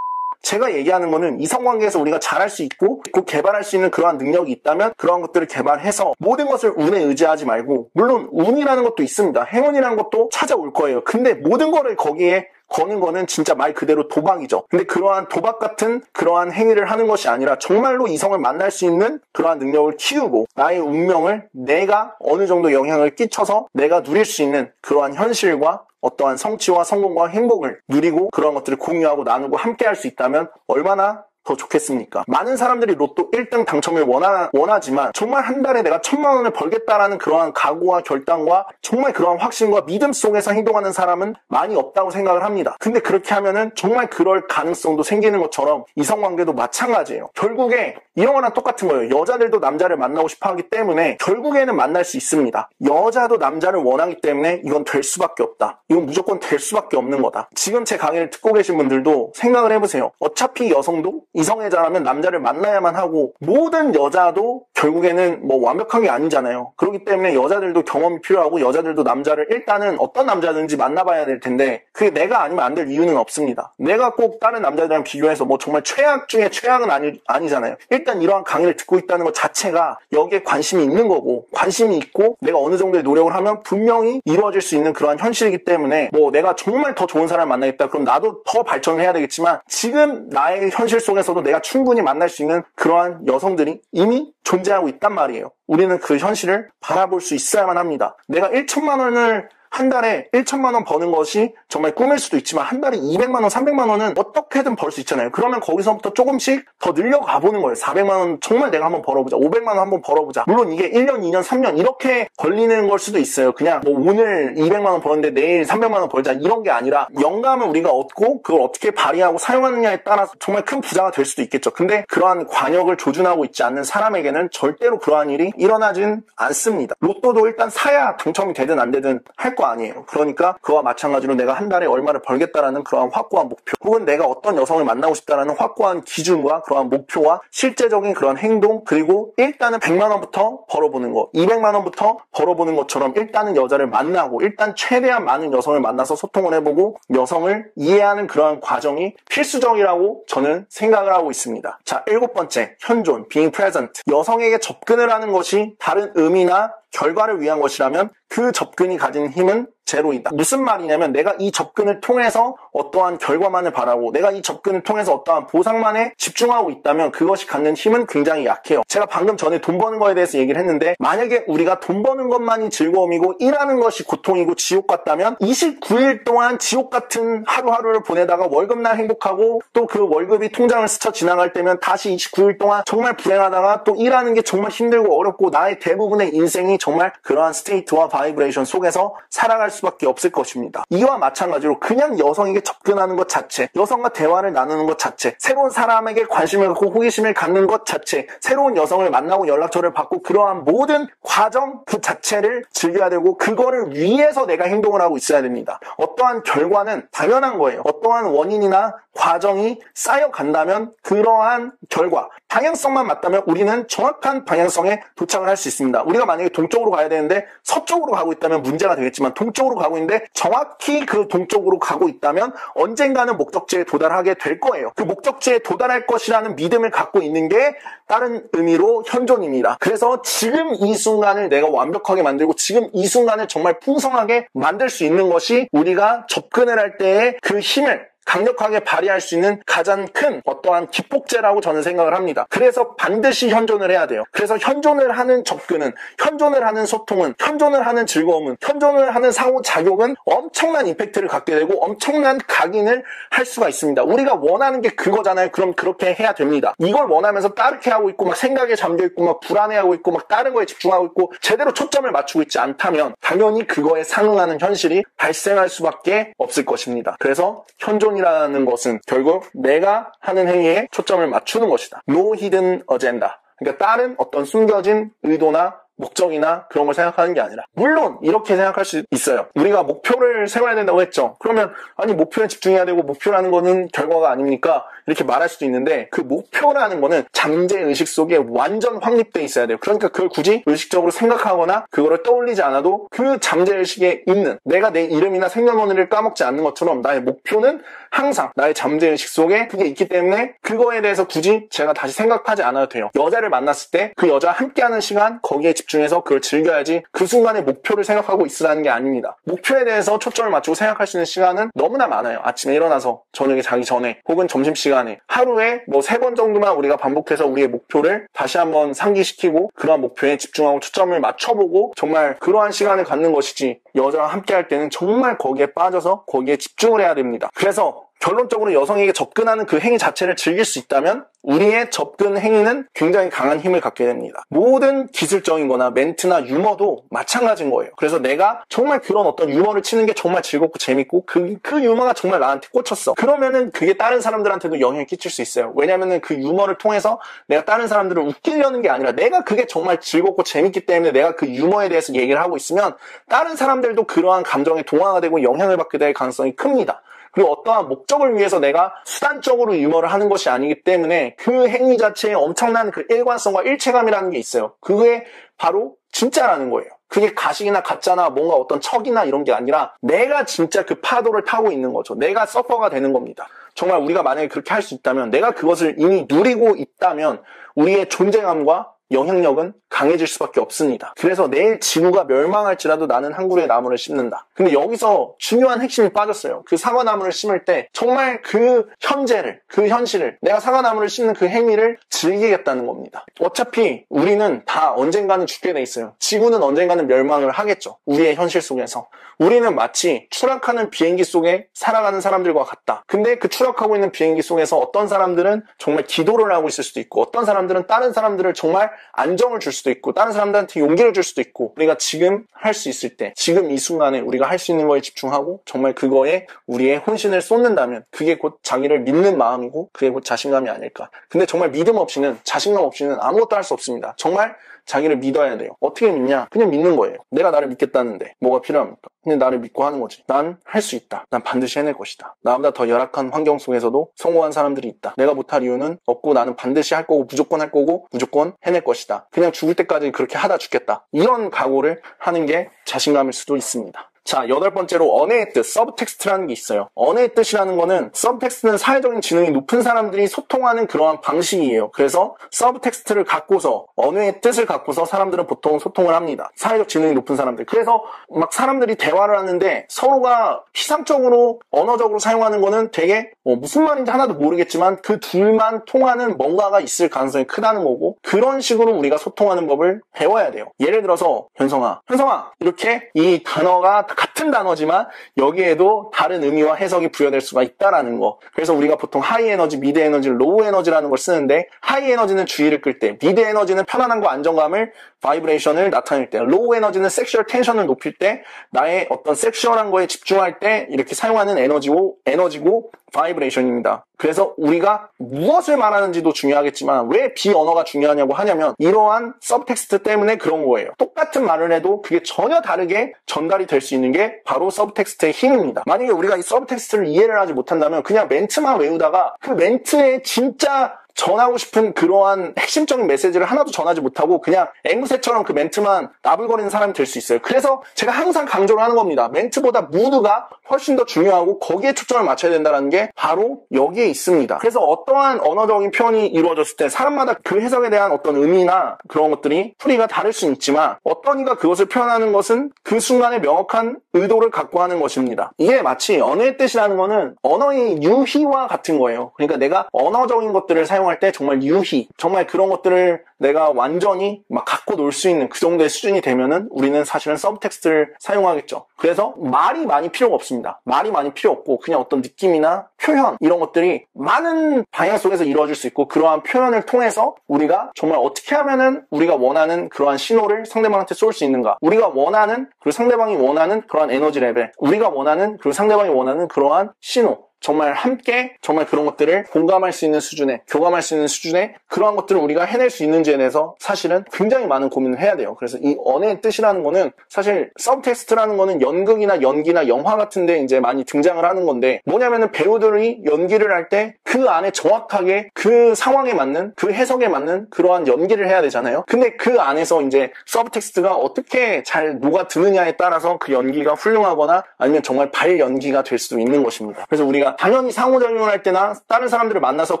제가 얘기하는 거는 이성관계에서 우리가 잘할 수 있고 곧 개발할 수 있는 그러한 능력이 있다면 그러한 것들을 개발해서 모든 것을 운에 의지하지 말고 물론 운이라는 것도 있습니다. 행운이라는 것도 찾아올 거예요. 근데 모든 거를 거기에 거는 거는 진짜 말 그대로 도박이죠. 근데 그러한 도박 같은 그러한 행위를 하는 것이 아니라 정말로 이성을 만날 수 있는 그러한 능력을 키우고 나의 운명을 내가 어느 정도 영향을 끼쳐서 내가 누릴 수 있는 그러한 현실과 어떠한 성취와 성공과 행복을 누리고 그런 것들을 공유하고 나누고 함께 할 수 있다면 얼마나 더 좋겠습니까? 많은 사람들이 로또 1등 당첨을 원하지만 정말 한 달에 내가 1,000만 원을 벌겠다라는 그러한 각오와 결단과 정말 그러한 확신과 믿음 속에서 행동하는 사람은 많이 없다고 생각을 합니다. 근데 그렇게 하면은 정말 그럴 가능성도 생기는 것처럼 이성관계도 마찬가지예요. 결국에 이런 거랑 똑같은 거예요. 여자들도 남자를 만나고 싶어 하기 때문에 결국에는 만날 수 있습니다. 여자도 남자를 원하기 때문에 이건 될 수밖에 없다. 이건 무조건 될 수밖에 없는 거다. 지금 제 강의를 듣고 계신 분들도 생각을 해보세요. 어차피 여성도 이성애자라면 남자를 만나야만 하고 모든 여자도 결국에는 뭐 완벽한 게 아니잖아요. 그렇기 때문에 여자들도 경험이 필요하고 여자들도 남자를 일단은 어떤 남자든지 만나봐야 될 텐데 그게 내가 아니면 안 될 이유는 없습니다. 내가 꼭 다른 남자들이랑 비교해서 뭐 정말 최악 중에 최악은 아니잖아요. 일단 이러한 강의를 듣고 있다는 것 자체가 여기에 관심이 있는 거고 관심이 있고 내가 어느 정도의 노력을 하면 분명히 이루어질 수 있는 그러한 현실이기 때문에 뭐 내가 정말 더 좋은 사람을 만나겠다 그럼 나도 더 발전을 해야 되겠지만 지금 나의 현실 속에서도 내가 충분히 만날 수 있는 그러한 여성들이 이미 존재하고 있단 말이에요. 우리는 그 현실을 바라볼 수 있어야만 합니다. 내가 1,000만 원을 한 달에 1,000만 원 버는 것이 정말 꿈일 수도 있지만 한 달에 200만 원, 300만 원은 어떻게든 벌 수 있잖아요. 그러면 거기서부터 조금씩 더 늘려가 보는 거예요. 400만 원 정말 내가 한번 벌어보자. 500만 원 한번 벌어보자. 물론 이게 1년, 2년, 3년 이렇게 걸리는 걸 수도 있어요. 그냥 뭐 오늘 200만 원 벌었는데 내일 300만 원 벌자 이런 게 아니라 영감을 우리가 얻고 그걸 어떻게 발휘하고 사용하느냐에 따라서 정말 큰 부자가 될 수도 있겠죠. 근데 그러한 관역을 조준하고 있지 않는 사람에게는 절대로 그러한 일이 일어나진 않습니다. 로또도 일단 사야 당첨이 되든 안 되든 할 거 아니에요. 그러니까 그와 마찬가지로 내가 한 달에 얼마를 벌겠다라는 그러한 확고한 목표 혹은 내가 어떤 여성을 만나고 싶다라는 확고한 기준과 그러한 목표와 실제적인 그런 행동 그리고 일단은 100만 원부터 벌어보는 거 200만 원부터 벌어보는 것처럼 일단은 여자를 만나고 일단 최대한 많은 여성을 만나서 소통을 해보고 여성을 이해하는 그러한 과정이 필수적이라고 저는 생각을 하고 있습니다. 자, 7번째 현존 being present 여성에게 접근을 하는 것이 다른 의미나 결과를 위한 것이라면 그 접근이 가진 힘은 제로이다. 무슨 말이냐면 내가 이 접근을 통해서 어떠한 결과만을 바라고 내가 이 접근을 통해서 어떠한 보상만에 집중하고 있다면 그것이 갖는 힘은 굉장히 약해요. 제가 방금 전에 돈 버는 거에 대해서 얘기를 했는데 만약에 우리가 돈 버는 것만이 즐거움이고 일하는 것이 고통이고 지옥 같다면 29일 동안 지옥 같은 하루하루를 보내다가 월급날 행복하고 또 그 월급이 통장을 스쳐 지나갈 때면 다시 29일 동안 정말 불행하다가 또 일하는 게 정말 힘들고 어렵고 나의 대부분의 인생이 정말 그러한 스테이트와 바이브레이션 속에서 살아갈 수밖에 없을 것입니다. 이와 마찬가지로 그냥 여성에게 접근하는 것 자체, 여성과 대화를 나누는 것 자체, 새로운 사람에게 관심을 갖고 호기심을 갖는 것 자체, 새로운 여성을 만나고 연락처를 받고 그러한 모든 과정 그 자체를 즐겨야 되고 그거를 위해서 내가 행동을 하고 있어야 됩니다. 어떠한 결과는 당연한 거예요. 어떠한 원인이나 과정이 쌓여간다면 그러한 결과, 방향성만 맞다면 우리는 정확한 방향성에 도착을 할 수 있습니다. 우리가 만약에 동쪽으로 가야 되는데 서쪽으로 가고 있다면 문제가 되겠지만 동쪽으로 가고 있는데 정확히 그 동쪽으로 가고 있다면 언젠가는 목적지에 도달하게 될 거예요. 그 목적지에 도달할 것이라는 믿음을 갖고 있는 게 다른 의미로 현존입니다. 그래서 지금 이 순간을 내가 완벽하게 만들고 지금 이 순간을 정말 풍성하게 만들 수 있는 것이 우리가 접근을 할 때의 그 힘을 강력하게 발휘할 수 있는 가장 큰 어떠한 기폭제라고 저는 생각을 합니다. 그래서 반드시 현존을 해야 돼요. 그래서 현존을 하는 접근은, 현존을 하는 소통은, 현존을 하는 즐거움은, 현존을 하는 상호작용은 엄청난 임팩트를 갖게 되고 엄청난 각인을 할 수가 있습니다. 우리가 원하는 게 그거잖아요. 그럼 그렇게 해야 됩니다. 이걸 원하면서 따르게 하고 있고 막 생각에 잠겨있고 막 불안해하고 있고 막 다른 거에 집중하고 있고 제대로 초점을 맞추고 있지 않다면 당연히 그거에 상응하는 현실이 발생할 수밖에 없을 것입니다. 그래서 현존이라는 것은 결국 내가 하는 행위에 초점을 맞추는 것이다. No hidden agenda. 그러니까 다른 어떤 숨겨진 의도나 목적이나 그런 걸 생각하는 게 아니라, 물론 이렇게 생각할 수 있어요. 우리가 목표를 세워야 된다고 했죠. 그러면 아니 목표에 집중해야 되고 목표라는 거는 결과가 아닙니까? 이렇게 말할 수도 있는데 그 목표라는 거는 잠재의식 속에 완전 확립돼 있어야 돼요. 그러니까 그걸 굳이 의식적으로 생각하거나 그거를 떠올리지 않아도 그 잠재의식에 있는, 내가 내 이름이나 생년월일을 까먹지 않는 것처럼 나의 목표는 항상 나의 잠재의식 속에 그게 있기 때문에 그거에 대해서 굳이 제가 다시 생각하지 않아도 돼요. 여자를 만났을 때 그 여자와 함께하는 시간 거기에 집중해서 그걸 즐겨야지 그 순간에 목표를 생각하고 있으라는 게 아닙니다. 목표에 대해서 초점을 맞추고 생각할 수 있는 시간은 너무나 많아요. 아침에 일어나서 저녁에 자기 전에 혹은 점심시간에 하루에 뭐 3번 정도만 우리가 반복해서 우리의 목표를 다시 한번 상기시키고 그러한 목표에 집중하고 초점을 맞춰보고 정말 그러한 시간을 갖는 것이지, 여자와 함께 할 때는 정말 거기에 빠져서 거기에 집중을 해야 됩니다. 그래서 결론적으로 여성에게 접근하는 그 행위 자체를 즐길 수 있다면 우리의 접근 행위는 굉장히 강한 힘을 갖게 됩니다. 모든 기술적인 거나 멘트나 유머도 마찬가지인 거예요. 그래서 내가 정말 그런 어떤 유머를 치는 게 정말 즐겁고 재밌고 그 유머가 정말 나한테 꽂혔어. 그러면은 그게 다른 사람들한테도 영향을 끼칠 수 있어요. 왜냐면은 그 유머를 통해서 내가 다른 사람들을 웃기려는 게 아니라 내가 그게 정말 즐겁고 재밌기 때문에 내가 그 유머에 대해서 얘기를 하고 있으면 다른 사람들도 그러한 감정에 동화가 되고 영향을 받게 될 가능성이 큽니다. 그리고 어떠한 목적을 위해서 내가 수단적으로 유머를 하는 것이 아니기 때문에 그 행위 자체에 엄청난 그 일관성과 일체감이라는 게 있어요. 그게 바로 진짜라는 거예요. 그게 가식이나 가짜나 뭔가 어떤 척이나 이런 게 아니라 내가 진짜 그 파도를 타고 있는 거죠. 내가 서퍼가 되는 겁니다. 정말 우리가 만약에 그렇게 할 수 있다면, 내가 그것을 이미 누리고 있다면 우리의 존재감과 영향력은 강해질 수밖에 없습니다. 그래서 내일 지구가 멸망할지라도 나는 한 그루의 나무를 심는다. 근데 여기서 중요한 핵심이 빠졌어요. 그 사과나무를 심을 때 정말 그 현재를, 그 현실을, 내가 사과나무를 심는 그 행위를 즐기겠다는 겁니다. 어차피 우리는 다 언젠가는 죽게 돼 있어요. 지구는 언젠가는 멸망을 하겠죠. 우리의 현실 속에서. 우리는 마치 추락하는 비행기 속에 살아가는 사람들과 같다. 근데 그 추락하고 있는 비행기 속에서 어떤 사람들은 정말 기도를 하고 있을 수도 있고, 어떤 사람들은 다른 사람들을 정말 안정을 줄 수도 있고, 다른 사람들한테 용기를 줄 수도 있고, 우리가 지금 할 수 있을 때, 지금 이 순간에 우리가 할 수 있는 거에 집중하고 정말 그거에 우리의 혼신을 쏟는다면 그게 곧 자기를 믿는 마음이고 그게 곧 자신감이 아닐까. 근데 정말 믿음 없이는, 자신감 없이는 아무것도 할 수 없습니다. 정말 자기를 믿어야 돼요. 어떻게 믿냐? 그냥 믿는 거예요. 내가 나를 믿겠다는데 뭐가 필요합니까? 그냥 나를 믿고 하는 거지. 난 할 수 있다. 난 반드시 해낼 것이다. 나보다 더 열악한 환경 속에서도 성공한 사람들이 있다. 내가 못할 이유는 없고 나는 반드시 할 거고 무조건 할 거고 무조건 해낼 것이다. 그냥 죽을 때까지 그렇게 하다 죽겠다. 이런 각오를 하는 게 자신감일 수도 있습니다. 자, 8번째로 언어의 뜻, 서브텍스트라는 게 있어요. 언어의 뜻이라는 거는, 서브텍스트는 사회적인 지능이 높은 사람들이 소통하는 그러한 방식이에요. 그래서 서브텍스트를 갖고서, 언어의 뜻을 갖고서 사람들은 보통 소통을 합니다. 사회적 지능이 높은 사람들. 그래서 막 사람들이 대화를 하는데 서로가 피상적으로, 언어적으로 사용하는 거는 되게 무슨 말인지 하나도 모르겠지만 그 둘만 통하는 뭔가가 있을 가능성이 크다는 거고, 그런 식으로 우리가 소통하는 법을 배워야 돼요. 예를 들어서 현성아 이렇게 이 단어가 같은 단어지만 여기에도 다른 의미와 해석이 부여될 수가 있다라는 거. 그래서 우리가 보통 하이 에너지, 미드 에너지, 로우 에너지라는 걸 쓰는데 하이 에너지는 주의를 끌 때, 미드 에너지는 편안함과 안정감을 바이브레이션을 나타낼 때, 로우 에너지는 섹슈얼 텐션을 높일 때, 나의 어떤 섹슈얼한 거에 집중할 때 이렇게 사용하는 에너지고 바이브레이션입니다. 그래서 우리가 무엇을 말하는지도 중요하겠지만 왜 비언어가 중요하냐고 하냐면 이러한 서브텍스트 때문에 그런 거예요. 똑같은 말을 해도 그게 전혀 다르게 전달이 될 수 있는 게 바로 서브텍스트의 힘입니다. 만약에 우리가 이 서브텍스트를 이해를 하지 못한다면 그냥 멘트만 외우다가 그 멘트에 진짜 전하고 싶은 그러한 핵심적인 메시지를 하나도 전하지 못하고 그냥 앵무새처럼 그 멘트만 나불거리는 사람이 될 수 있어요. 그래서 제가 항상 강조를 하는 겁니다. 멘트보다 무드가 훨씬 더 중요하고 거기에 초점을 맞춰야 된다는 게 바로 여기에 있습니다. 그래서 어떠한 언어적인 표현이 이루어졌을 때 사람마다 그 해석에 대한 어떤 의미나 그런 것들이 풀이가 다를 수는 있지만 어떤 이가 그것을 표현하는 것은 그 순간에 명확한 의도를 갖고 하는 것입니다. 이게 마치 언어의 뜻이라는 거는 언어의 유희와 같은 거예요. 그러니까 내가 언어적인 것들을 사용할 때 정말 유희, 정말 그런 것들을 내가 완전히 막 갖고 놀 수 있는 그 정도의 수준이 되면은 우리는 사실은 서브텍스트를 사용하겠죠. 그래서 말이 많이 필요가 없습니다. 말이 많이 필요 없고 그냥 어떤 느낌이나 표현 이런 것들이 많은 방향 속에서 이루어질 수 있고 그러한 표현을 통해서 우리가 정말 어떻게 하면은 우리가 원하는 그러한 신호를 상대방한테 쏠 수 있는가, 우리가 원하는 그리고 상대방이 원하는 그러한 에너지 레벨, 우리가 원하는 그리고 상대방이 원하는 그러한 신호, 정말 함께 정말 그런 것들을 공감할 수 있는 수준에, 교감할 수 있는 수준에 그러한 것들을 우리가 해낼 수 있는지에 대해서 사실은 굉장히 많은 고민을 해야 돼요. 그래서 이 언어의 뜻이라는 거는 사실 서브텍스트라는 거는 연극이나 연기나 영화 같은 데 이제 많이 등장을 하는 건데 뭐냐면은 배우들이 연기를 할 때 그 안에 정확하게 그 상황에 맞는, 그 해석에 맞는 그러한 연기를 해야 되잖아요. 근데 그 안에서 이제 서브텍스트가 어떻게 잘 녹아드느냐에 따라서 그 연기가 훌륭하거나 아니면 정말 발연기가 될 수도 있는 것입니다. 그래서 우리가 당연히 상호작용을 할 때나 다른 사람들을 만나서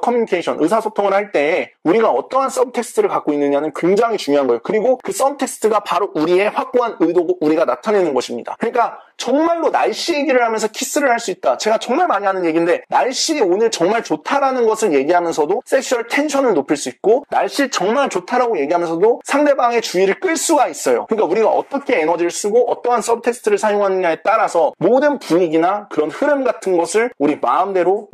커뮤니케이션, 의사소통을 할 때 우리가 어떠한 서브텍스트를 갖고 있느냐는 굉장히 중요한 거예요. 그리고 그 서브텍스트가 바로 우리의 확고한 의도고 우리가 나타내는 것입니다. 그러니까 정말로 날씨 얘기를 하면서 키스를 할 수 있다. 제가 정말 많이 하는 얘기인데 날씨 오늘 정말 좋다라는 것을 얘기하면서도 섹슈얼 텐션을 높일 수 있고 날씨 정말 좋다라고 얘기하면서도 상대방의 주의를 끌 수가 있어요. 그러니까 우리가 어떻게 에너지를 쓰고 어떠한 서브텍스트를 사용하느냐에 따라서 모든 분위기나 그런 흐름 같은 것을 우리 마음대로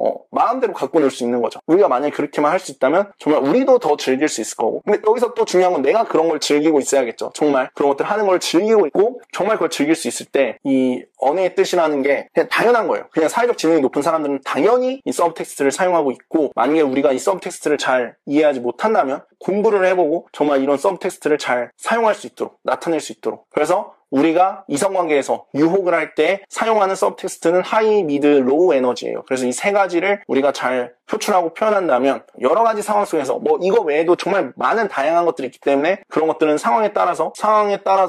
갖고 놀 수 있는 거죠. 우리가 만약에 그렇게만 할 수 있다면 정말 우리도 더 즐길 수 있을 거고. 근데 여기서 또 중요한 건 내가 그런 걸 즐기고 있어야겠죠. 정말 그런 것들 하는 걸 즐기고 있고 정말 그걸 즐길 수 있을 때 이 언어의 뜻이라는 게 그냥 당연한 거예요. 그냥 사회적 지능이 높은 사람들은 당연히 이 서브텍스트를 사용하고 있고 만약에 우리가 이 서브텍스트를 잘 이해하지 못한다면 공부를 해보고 정말 이런 서브텍스트를 잘 사용할 수 있도록 나타낼 수 있도록 그래서 우리가 이성관계에서 유혹을 할 때 사용하는 서브텍스트는 하이, 미드, 로우 에너지예요. 그래서 이 세 가지를 우리가 잘 표출하고 표현한다면 여러 가지 상황 속에서 뭐 이거 외에도 정말 많은 다양한 것들이 있기 때문에 그런 것들은 상황에 따라서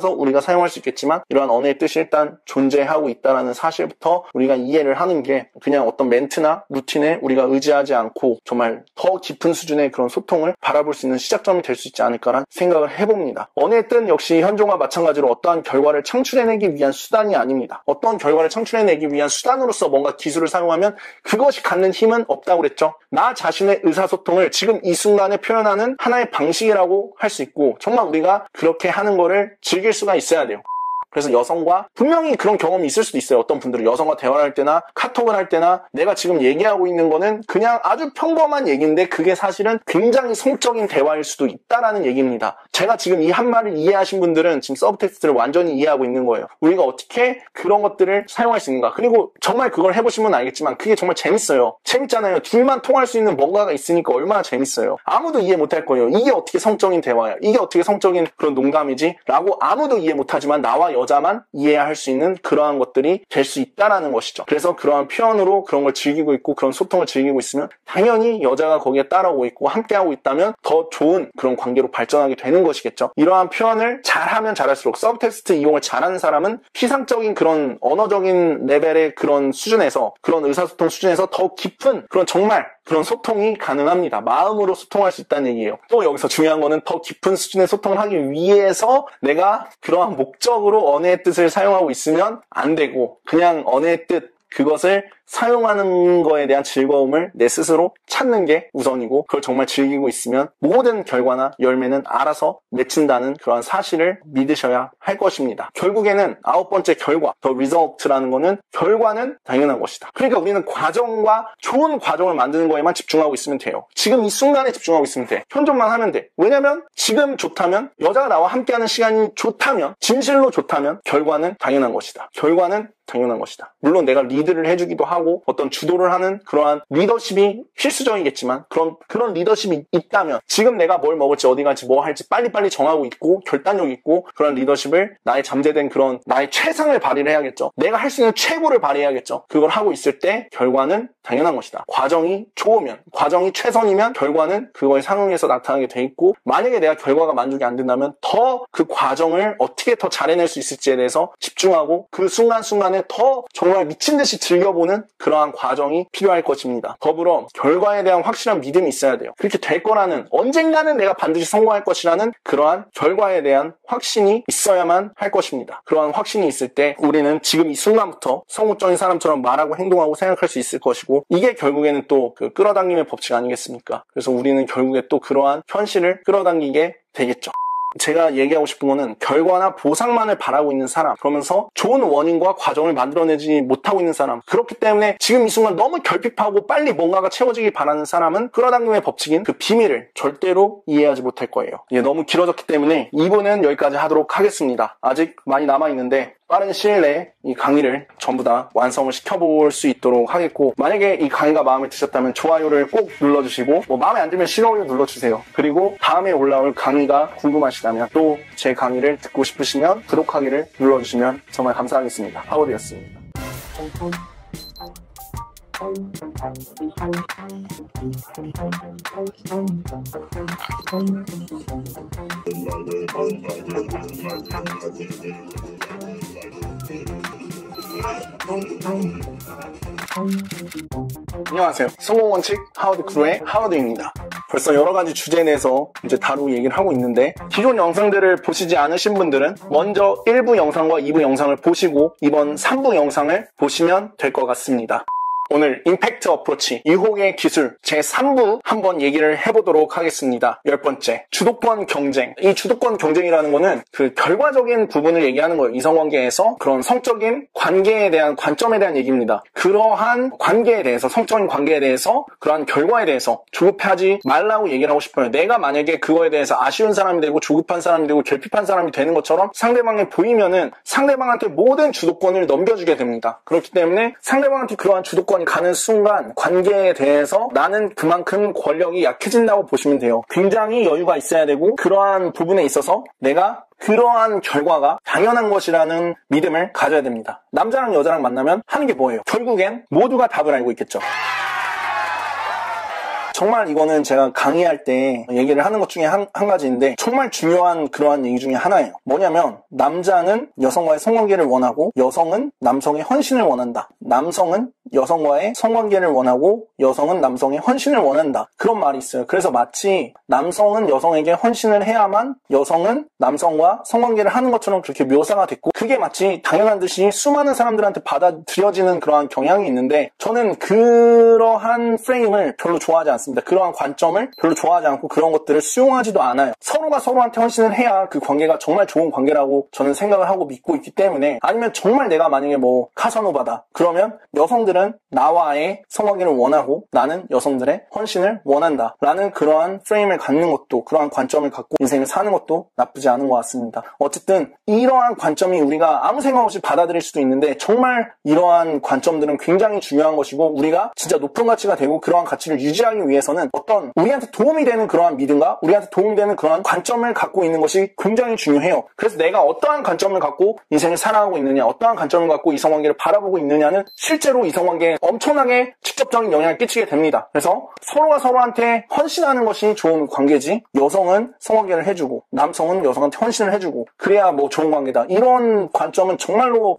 우리가 사용할 수 있겠지만 이러한 언어의 뜻이 일단 존재하고 있다는 사실부터 우리가 이해를 하는 게 그냥 어떤 멘트나 루틴에 우리가 의지하지 않고 정말 더 깊은 수준의 그런 소통을 바라볼 수 있는 시작점이 될 수 있지 않을까라는 생각을 해봅니다. 언어의 뜻 역시 현종과 마찬가지로 어떠한 결과를 창출해내기 위한 수단이 아닙니다. 어떤 결과를 창출해내기 위한 수단으로서 뭔가 기술을 사용하면 그것이 갖는 힘은 없다고 그랬죠. 나 자신의 의사소통을 지금 이 순간에 표현하는 하나의 방식이라고 할 수 있고 정말 우리가 그렇게 하는 거를 즐길 수가 있어야 돼요. 그래서 여성과 분명히 그런 경험이 있을 수도 있어요. 어떤 분들은 여성과 대화를 할 때나 카톡을 할 때나 내가 지금 얘기하고 있는 거는 그냥 아주 평범한 얘기인데 그게 사실은 굉장히 성적인 대화일 수도 있다라는 얘기입니다. 제가 지금 이 한말을 이해하신 분들은 지금 서브텍스트를 완전히 이해하고 있는 거예요. 우리가 어떻게 그런 것들을 사용할 수 있는가. 그리고 정말 그걸 해보시면 알겠지만 그게 정말 재밌어요. 재밌잖아요. 둘만 통할 수 있는 뭔가가 있으니까 얼마나 재밌어요. 아무도 이해 못할 거예요. 이게 어떻게 성적인 대화야. 이게 어떻게 성적인 그런 농담이지? 라고 아무도 이해 못하지만 나와 여자만 이해할 수 있는 그러한 것들이 될 수 있다라는 것이죠. 그래서 그러한 표현으로 그런 걸 즐기고 있고 그런 소통을 즐기고 있으면 당연히 여자가 거기에 따라오고 있고 함께하고 있다면 더 좋은 그런 관계로 발전하게 되는 것이겠죠. 이러한 표현을 잘하면 잘할수록 서브텍스트 이용을 잘하는 사람은 피상적인 그런 언어적인 레벨의 그런 수준에서 그런 의사소통 수준에서 더 깊은 그런 정말 그런 소통이 가능합니다. 마음으로 소통할 수 있다는 얘기예요. 또 여기서 중요한 거는 더 깊은 수준의 소통을 하기 위해서 내가 그러한 목적으로 언어의 뜻을 사용하고 있으면 안 되고 그냥 언어의 뜻 그것을 사용하는 거에 대한 즐거움을 내 스스로 찾는 게 우선이고, 그걸 정말 즐기고 있으면 모든 결과나 열매는 알아서 맺힌다는 그런 사실을 믿으셔야 할 것입니다. 결국에는 9번째 결과, the result라는 거는 결과는 당연한 것이다. 그러니까 우리는 과정과 좋은 과정을 만드는 거에만 집중하고 있으면 돼요. 지금 이 순간에 집중하고 있으면 돼. 현존만 하면 돼. 왜냐면 지금 좋다면, 여자가 나와 함께하는 시간이 좋다면, 진실로 좋다면 결과는 당연한 것이다. 결과는 당연한 것이다. 물론 내가 리드를 해주기도 하고 어떤 주도를 하는 그러한 리더십이 필수적이겠지만, 그런 리더십이 있다면 지금 내가 뭘 먹을지 어디 갈지 뭐 할지 빨리빨리 정하고 있고 결단력 있고, 그런 리더십을 나의 잠재된 그런 나의 최상을 발휘를 해야겠죠. 내가 할 수 있는 최고를 발휘해야겠죠. 그걸 하고 있을 때 결과는 당연한 것이다. 과정이 좋으면, 과정이 최선이면 결과는 그거에 상응해서 나타나게 돼 있고, 만약에 내가 결과가 만족이 안 된다면 더 그 과정을 어떻게 더 잘해낼 수 있을지에 대해서 집중하고 그 순간순간에 더 정말 미친 듯이 즐겨보는 그러한 과정이 필요할 것입니다. 더불어 결과에 대한 확실한 믿음이 있어야 돼요. 그렇게 될 거라는, 언젠가는 내가 반드시 성공할 것이라는 그러한 결과에 대한 확신이 있어야만 할 것입니다. 그러한 확신이 있을 때 우리는 지금 이 순간부터 성공적인 사람처럼 말하고 행동하고 생각할 수 있을 것이고, 이게 결국에는 또 그 끌어당김의 법칙 아니겠습니까? 그래서 우리는 결국에 또 그러한 현실을 끌어당기게 되겠죠. 제가 얘기하고 싶은 거는, 결과나 보상만을 바라고 있는 사람, 그러면서 좋은 원인과 과정을 만들어내지 못하고 있는 사람, 그렇기 때문에 지금 이 순간 너무 결핍하고 빨리 뭔가가 채워지길 바라는 사람은 끌어당김의 법칙인 그 비밀을 절대로 이해하지 못할 거예요. 너무 길어졌기 때문에 2부는 여기까지 하도록 하겠습니다. 아직 많이 남아있는데 빠른 시일 내에 이 강의를 전부 다 완성을 시켜볼 수 있도록 하겠고, 만약에 이 강의가 마음에 드셨다면 좋아요를 꼭 눌러주시고, 마음에 안 들면 싫어요 눌러주세요. 그리고 다음에 올라올 강의가 궁금하시다면, 또 제 강의를 듣고 싶으시면 구독하기를 눌러주시면 정말 감사하겠습니다. 하워드였습니다. 안녕하세요. 성공원칙 하워드 크루의 하워드입니다. 벌써 여러가지 주제에 대해서 이제 다루고 얘기를 하고 있는데, 기존 영상들을 보시지 않으신 분들은 먼저 1부 영상과 2부 영상을 보시고 이번 3부 영상을 보시면 될 것 같습니다. 오늘 임팩트 어프로치, 유혹의 기술 제3부 한번 얘기를 해보도록 하겠습니다. 10번째, 주도권 경쟁. 이 주도권 경쟁이라는 거는 그 결과적인 부분을 얘기하는 거예요. 이성관계에서 그런 성적인 관계에 대한 관점에 대한 얘기입니다. 그러한 관계에 대해서, 성적인 관계에 대해서, 그러한 결과에 대해서 조급해하지 말라고 얘기를 하고 싶어요. 내가 만약에 그거에 대해서 아쉬운 사람이 되고 조급한 사람이 되고 결핍한 사람이 되는 것처럼 상대방에 보이면은 상대방한테 모든 주도권을 넘겨주게 됩니다. 그렇기 때문에 상대방한테 그러한 주도권 가는 순간 관계에 대해서 나는 그만큼 권력이 약해진다고 보시면 돼요. 굉장히 여유가 있어야 되고, 그러한 부분에 있어서 내가 그러한 결과가 당연한 것이라는 믿음을 가져야 됩니다. 남자랑 여자랑 만나면 하는 게 뭐예요? 결국엔 모두가 답을 알고 있겠죠. 정말 이거는 제가 강의할 때 얘기를 하는 것 중에 한 가지인데, 정말 중요한 그러한 얘기 중에 하나예요. 뭐냐면, 남자는 여성과의 성관계를 원하고 여성은 남성의 헌신을 원한다. 남성은 여성과의 성관계를 원하고 여성은 남성의 헌신을 원한다. 그런 말이 있어요. 그래서 마치 남성은 여성에게 헌신을 해야만 여성은 남성과 성관계를 하는 것처럼 그렇게 묘사가 됐고, 그게 마치 당연한 듯이 수많은 사람들한테 받아들여지는 그러한 경향이 있는데, 저는 그러한 프레임을 별로 좋아하지 않습니다. 그러한 관점을 별로 좋아하지 않고 그런 것들을 수용하지도 않아요. 서로가 서로한테 헌신을 해야 그 관계가 정말 좋은 관계라고 저는 생각을 하고 믿고 있기 때문에, 아니면 정말 내가 만약에 카사노바다, 그러면 여성들은 나와의 성관계를 원하고 나는 여성들의 헌신을 원한다 라는 그러한 프레임을 갖는 것도, 그러한 관점을 갖고 인생을 사는 것도 나쁘지 않은 것 같습니다. 어쨌든 이러한 관점이 우리가 아무 생각 없이 받아들일 수도 있는데, 정말 이러한 관점들은 굉장히 중요한 것이고, 우리가 진짜 높은 가치가 되고 그러한 가치를 유지하기 위해서는 어떤 우리한테 도움이 되는 그러한 믿음과 우리한테 도움이 되는 그러한 관점을 갖고 있는 것이 굉장히 중요해요. 그래서 내가 어떠한 관점을 갖고 인생을 살아가고 있느냐, 어떠한 관점을 갖고 이성관계를 바라보고 있느냐는 실제로 이성관계에 엄청나게 직접적인 영향을 끼치게 됩니다. 그래서 서로가 서로한테 헌신하는 것이 좋은 관계지, 여성은 성관계를 해주고 남성은 여성한테 헌신을 해주고 그래야 좋은 관계다, 이런 관점은 정말로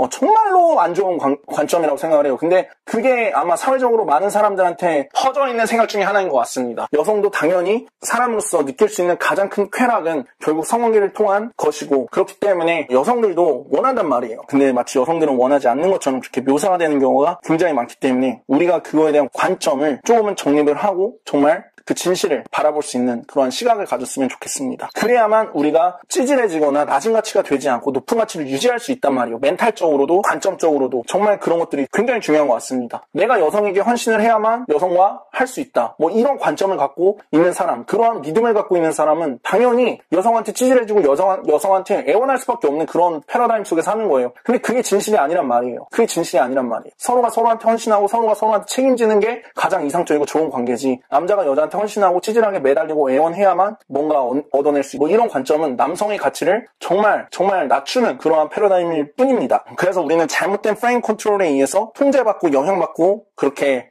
안 좋은 관점이라고 생각을 해요. 근데 그게 아마 사회적으로 많은 사람들한테 퍼져 있는 생각 중에 하나인 것 같습니다. 여성도 당연히 사람으로서 느낄 수 있는 가장 큰 쾌락은 결국 성관계를 통한 것이고, 그렇기 때문에 여성들도 원한단 말이에요. 근데 마치 여성들은 원하지 않는 것처럼 그렇게 묘사가 되는 경우가 굉장히 많기 때문에 우리가 그거에 대한 관점을 조금은 정립을 하고 정말 그 진실을 바라볼 수 있는 그러한 시각을 가졌으면 좋겠습니다. 그래야만 우리가 찌질해지거나 낮은 가치가 되지 않고 높은 가치를 유지할 수 있단 말이에요. 멘탈적으로도 관점적으로도 정말 그런 것들이 굉장히 중요한 것 같습니다. 내가 여성에게 헌신을 해야만 여성과 할 수 있다. 뭐 이런 관점을 갖고 있는 사람, 그러한 믿음을 갖고 있는 사람은 당연히 여성한테 찌질해지고 여성한테 애원할 수밖에 없는 그런 패러다임 속에 사는 거예요. 근데 그게 진실이 아니란 말이에요. 그게 진실이 아니란 말이에요. 서로가 서로한테 헌신하고 서로가 서로한테 책임지는 게 가장 이상적이고 좋은 관계지. 남자가 여자한테 헌신하고 찌질하게 매달리고 애원해야만 뭔가 얻어낼 수 있고, 이런 관점은 남성의 가치를 정말 낮추는 그러한 패러다임일 뿐입니다. 그래서 우리는 잘못된 프레임 컨트롤에 의해서 통제받고 영향받고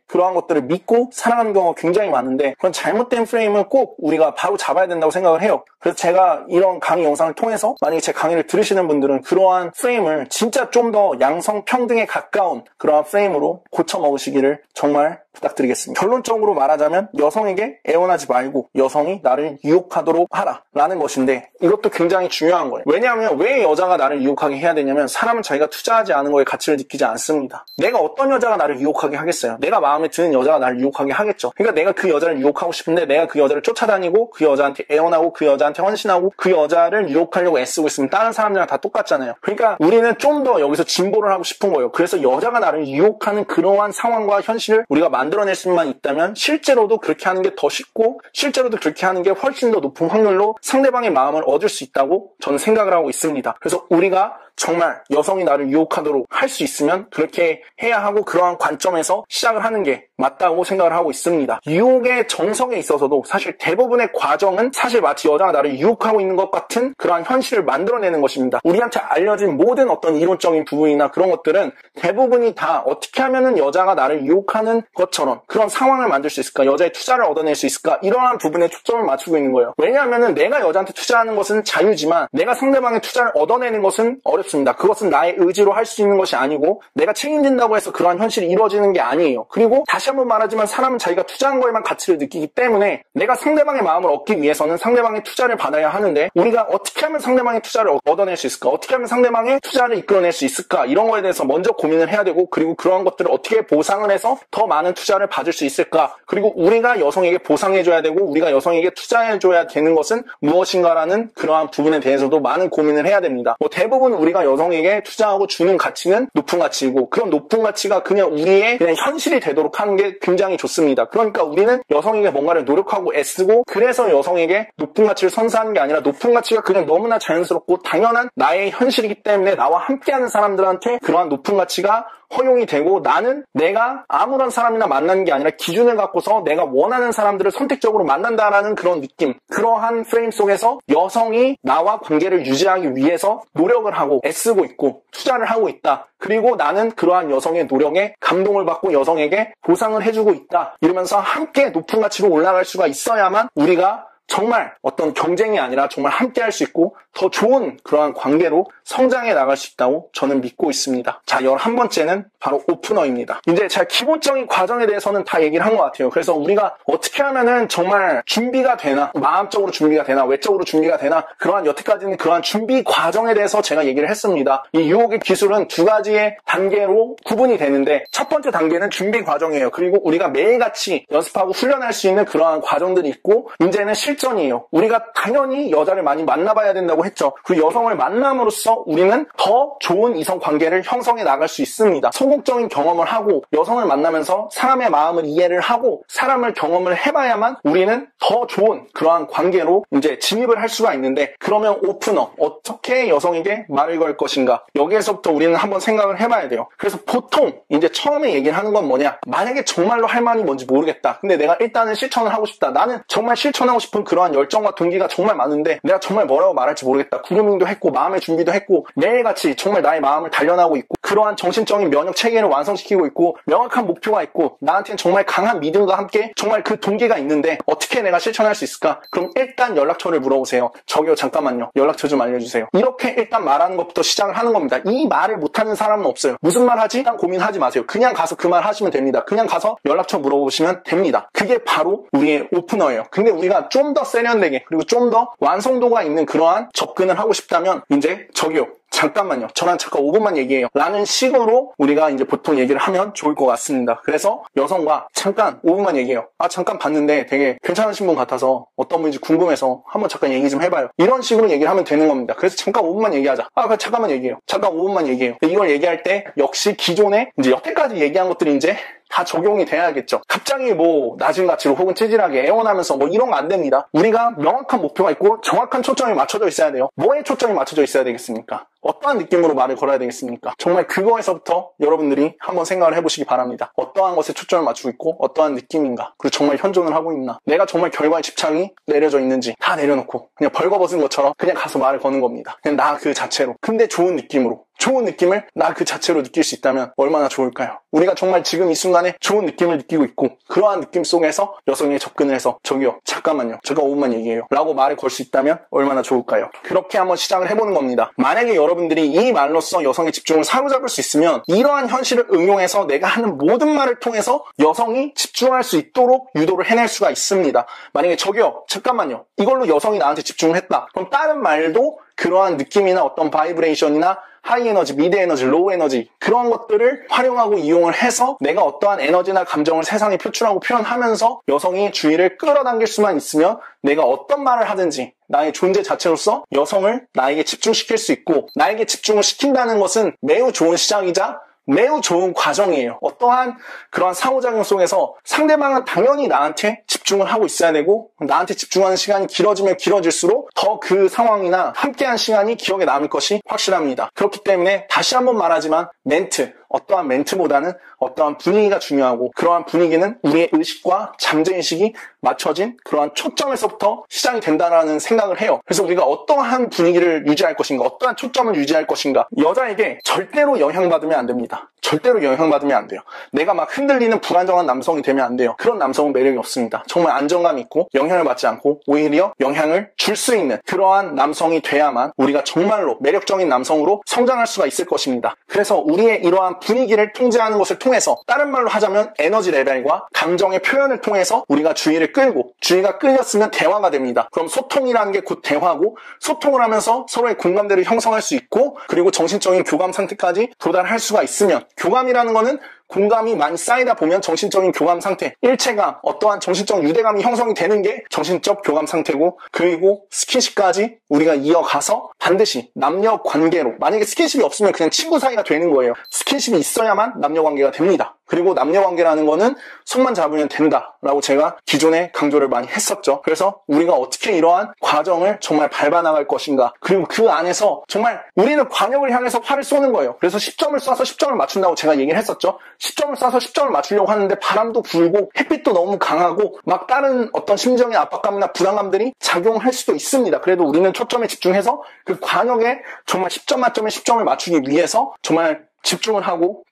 그러한 것들을 믿고 살아가는 경우가 굉장히 많은데, 그런 잘못된 프레임은 꼭 우리가 바로 잡아야 된다고 생각을 해요. 그래서 제가 이런 강의 영상을 통해서 만약에 제 강의를 들으시는 분들은 그러한 프레임을 진짜 좀 더 양성 평등에 가까운 그러한 프레임으로 고쳐 먹으시기를 정말 부탁드리겠습니다. 결론적으로 말하자면 여성에게 애원하지 말고 여성이 나를 유혹하도록 하라 라는 것인데, 이것도 굉장히 중요한 거예요. 왜냐하면 왜 여자가 나를 유혹하게 해야 되냐면, 사람은 자기가 투자하지 않은 거에 가치를 느끼지 않습니다. 내가 어떤 여자가 나를 유혹하게 하겠어요? 내가 마음에 드는 여자가 나를 유혹하게 하겠죠. 그러니까 내가 그 여자를 유혹하고 싶은데 내가 그 여자를 쫓아다니고 그 여자한테 애원하고 그 여자한테 헌신하고 그 여자를 유혹하려고 애쓰고 있으면 다른 사람들이랑 다 똑같잖아요. 그러니까 우리는 좀 더 여기서 진보를 하고 싶은 거예요. 그래서 여자가 나를 유혹하는 그러한 상황과 현실을 우리가 만들어낼 수만 있다면 실제로도 그렇게 하는 게 더 쉽고 실제로도 그렇게 하는 게 훨씬 더 높은 확률로 상대방의 마음을 얻을 수 있다고 저는 생각을 하고 있습니다. 그래서 우리가 정말 여성이 나를 유혹하도록 할 수 있으면 그렇게 해야 하고, 그러한 관점에서 시작을 하는 게 맞다고 생각을 하고 있습니다. 유혹의 정성에 있어서도 사실 대부분의 과정은 사실 마치 여자가 나를 유혹하고 있는 것 같은 그러한 현실을 만들어내는 것입니다. 우리한테 알려진 모든 어떤 이론적인 부분이나 그런 것들은 대부분이 다 어떻게 하면은 여자가 나를 유혹하는 것처럼 그런 상황을 만들 수 있을까, 여자의 투자를 얻어낼 수 있을까, 이러한 부분에 초점을 맞추고 있는 거예요. 왜냐하면은 내가 여자한테 투자하는 것은 자유지만 내가 상대방의 투자를 얻어내는 것은 어렵습니다. 그것은 나의 의지로 할 수 있는 것이 아니고 내가 책임진다고 해서 그러한 현실이 이루어지는 게 아니에요. 그리고 다시 한번 말하지만 사람은 자기가 투자한 거에만 가치를 느끼기 때문에 내가 상대방의 마음을 얻기 위해서는 상대방의 투자를 받아야 하는데, 우리가 어떻게 하면 상대방의 투자를 얻어낼 수 있을까, 어떻게 하면 상대방의 투자를 이끌어낼 수 있을까, 이런 거에 대해서 먼저 고민을 해야 되고, 그리고 그러한 것들을 어떻게 보상을 해서 더 많은 투자를 받을 수 있을까, 그리고 우리가 여성에게 보상해줘야 되고 우리가 여성에게 투자해줘야 되는 것은 무엇인가라는 그러한 부분에 대해서도 많은 고민을 해야 됩니다. 대부분 우리가 여성에게 투자하고 주는 가치는 높은 가치이고, 그런 높은 가치가 그냥 우리의 그냥 현실이 되도록 하는 게 굉장히 좋습니다. 그러니까 우리는 여성에게 뭔가를 노력하고 애쓰고, 그래서 여성에게 높은 가치를 선사하는 게 아니라 높은 가치가 그냥 너무나 자연스럽고 당연한 나의 현실이기 때문에 나와 함께하는 사람들한테 그러한 높은 가치가 허용이 되고, 나는 내가 아무런 사람이나 만나는 게 아니라 기준을 갖고서 내가 원하는 사람들을 선택적으로 만난다라는 그런 느낌, 그러한 프레임 속에서 여성이 나와 관계를 유지하기 위해서 노력을 하고 애쓰고 있고 투자를 하고 있다. 그리고 나는 그러한 여성의 노력에 감동을 받고 여성에게 보상을 해주고 있다. 이러면서 함께 높은 가치로 올라갈 수가 있어야만 우리가 정말 어떤 경쟁이 아니라 정말 함께 할 수 있고 더 좋은 그러한 관계로 성장해 나갈 수 있다고 저는 믿고 있습니다. 자, 11번째는 바로 오프너입니다. 이제 제가 기본적인 과정에 대해서는 다 얘기를 한 것 같아요. 그래서 우리가 어떻게 하면은 정말 준비가 되나, 마음적으로 준비가 되나, 외적으로 준비가 되나, 그러한 여태까지는 그러한 준비 과정에 대해서 제가 얘기를 했습니다. 이 유혹의 기술은 두 가지의 단계로 구분이 되는데, 첫 번째 단계는 준비 과정이에요. 그리고 우리가 매일같이 연습하고 훈련할 수 있는 그러한 과정들이 있고, 이제는 실전이에요. 우리가 당연히 여자를 많이 만나봐야 된다고 했죠. 그 여성을 만남으로써 우리는 더 좋은 이성 관계를 형성해 나갈 수 있습니다. 소극적인 경험을 하고 여성을 만나면서 사람의 마음을 이해를 하고 사람을 경험을 해봐야만 우리는 더 좋은 그러한 관계로 이제 진입을 할 수가 있는데, 그러면 오프너, 어떻게 여성에게 말을 걸 것인가, 여기에서부터 우리는 한번 생각을 해봐야 돼요. 그래서 보통 이제 처음에 얘기를 하는 건 뭐냐, 만약에 정말로 할 말이 뭔지 모르겠다, 근데 내가 일단은 실천을 하고 싶다, 나는 정말 실천하고 싶은 그러한 열정과 동기가 정말 많은데 내가 정말 뭐라고 말할지 모르겠다, 그루밍도 했고 마음의 준비도 했고 매일같이 정말 나의 마음을 단련하고 있고 그러한 정신적인 면역 체계를 완성시키고 있고 명확한 목표가 있고 나한테는 정말 강한 믿음과 함께 정말 그 동기가 있는데 어떻게 내가 실천할 수 있을까? 그럼 일단 연락처를 물어보세요. 저기요, 잠깐만요, 연락처 좀 알려주세요. 이렇게 일단 말하는 것부터 시작을 하는 겁니다. 이 말을 못하는 사람은 없어요. 무슨 말 하지? 일단 고민하지 마세요. 그냥 가서 그 말 하시면 됩니다. 그냥 가서 연락처 물어보시면 됩니다. 그게 바로 우리의 오프너예요. 근데 우리가 좀 더 세련되게 그리고 좀 더 완성도가 있는 그러한 접근을 하고 싶다면 이제 저기요, 잠깐만요. 저랑 잠깐 5분만 얘기해요. 라는 식으로 우리가 이제 보통 얘기를 하면 좋을 것 같습니다. 그래서 여성과 잠깐 5분만 얘기해요. 잠깐 봤는데 되게 괜찮으신 분 같아서 어떤 분인지 궁금해서 한번 잠깐 얘기 좀 해봐요. 이런 식으로 얘기를 하면 되는 겁니다. 그래서 잠깐 5분만 얘기하자. 그럼 잠깐만 얘기해요. 잠깐 5분만 얘기해요. 이걸 얘기할 때 역시 기존에 이제 여태까지 얘기한 것들이 이제 다 적용이 돼야겠죠. 갑자기 뭐 낮은 가치로 혹은 찌질하게 애원하면서 뭐 이런 거 안 됩니다. 우리가 명확한 목표가 있고 정확한 초점이 맞춰져 있어야 돼요. 뭐에 초점이 맞춰져 있어야 되겠습니까? 어떠한 느낌으로 말을 걸어야 되겠습니까? 정말 그거에서부터 여러분들이 한번 생각을 해보시기 바랍니다. 어떠한 것에 초점을 맞추고 있고 어떠한 느낌인가, 그리고 정말 현존을 하고 있나, 내가 정말 결과에 집착이 내려져 있는지 다 내려놓고 그냥 벌거벗은 것처럼 그냥 가서 말을 거는 겁니다. 그냥 나 그 자체로. 근데 좋은 느낌으로, 좋은 느낌을 나 그 자체로 느낄 수 있다면 얼마나 좋을까요? 우리가 정말 지금 이 순간에 좋은 느낌을 느끼고 있고 그러한 느낌 속에서 여성에게 접근을 해서 저기요 잠깐만요, 잠깐 5분만 얘기해요 라고 말을 걸 수 있다면 얼마나 좋을까요? 그렇게 한번 시작을 해보는 겁니다. 만약에 여러분들이 이 말로써 여성의 집중을 사로잡을 수 있으면 이러한 현실을 응용해서 내가 하는 모든 말을 통해서 여성이 집중할 수 있도록 유도를 해낼 수가 있습니다. 만약에 저기요 잠깐만요, 이걸로 여성이 나한테 집중을 했다. 그럼 다른 말도 그러한 느낌이나 어떤 바이브레이션이나 하이 에너지, 미드 에너지, 로우 에너지, 그런 것들을 활용하고 이용을 해서 내가 어떠한 에너지나 감정을 세상에 표출하고 표현하면서 여성이 주의를 끌어당길 수만 있으면 내가 어떤 말을 하든지 나의 존재 자체로서 여성을 나에게 집중시킬 수 있고, 나에게 집중을 시킨다는 것은 매우 좋은 시작이자 매우 좋은 과정이에요. 어떠한 그러한 상호작용 속에서 상대방은 당연히 나한테 집중을 하고 있어야 되고, 나한테 집중하는 시간이 길어지면 길어질수록 더 그 상황이나 함께한 시간이 기억에 남을 것이 확실합니다. 그렇기 때문에 다시 한번 말하지만 멘트, 어떠한 멘트보다는 어떠한 분위기가 중요하고, 그러한 분위기는 우리의 의식과 잠재의식이 맞춰진 그러한 초점에서부터 시작이 된다는 생각을 해요. 그래서 우리가 어떠한 분위기를 유지할 것인가, 어떠한 초점을 유지할 것인가, 여자에게 절대로 영향받으면 안 됩니다. 절대로 영향받으면 안 돼요. 내가 막 흔들리는 불안정한 남성이 되면 안 돼요. 그런 남성은 매력이 없습니다. 정말 안정감이 있고 영향을 받지 않고 오히려 영향을 줄 수 있는 그러한 남성이 돼야만 우리가 정말로 매력적인 남성으로 성장할 수가 있을 것입니다. 그래서 우리의 이러한 분위기를 통제하는 것을 통해서, 다른 말로 하자면 에너지 레벨과 감정의 표현을 통해서 우리가 주의를 끌고, 주의가 끌렸으면 대화가 됩니다. 그럼 소통이라는 게 곧 대화고, 소통을 하면서 서로의 공감대를 형성할 수 있고, 그리고 정신적인 교감 상태까지 도달할 수가 있으면, 교감이라는 거는 공감이 많이 쌓이다 보면 정신적인 교감 상태, 일체감, 어떠한 정신적 유대감이 형성이 되는 게 정신적 교감 상태고, 그리고 스킨십까지 우리가 이어가서 반드시 남녀 관계로, 만약에 스킨십이 없으면 그냥 친구 사이가 되는 거예요. 스킨십이 있어야만 남녀 관계가 됩니다. 그리고 남녀 관계라는 거는 손만 잡으면 된다라고 제가 기존에 강조를 많이 했었죠. 그래서 우리가 어떻게 이러한 과정을 정말 밟아나갈 것인가, 그리고 그 안에서 정말 우리는 관역을 향해서 활을 쏘는 거예요. 그래서 10점을 쏴서 10점을 맞춘다고 제가 얘기를 했었죠. 10점을 쏴서 10점을 맞추려고 하는데 바람도 불고 햇빛도 너무 강하고 막 다른 어떤 심정의 압박감이나 부담감들이 작용할 수도 있습니다. 그래도 우리는 초점에 집중해서 그 관역에 정말 10점 만점에 10점을 맞추기 위해서 정말 집중을 하고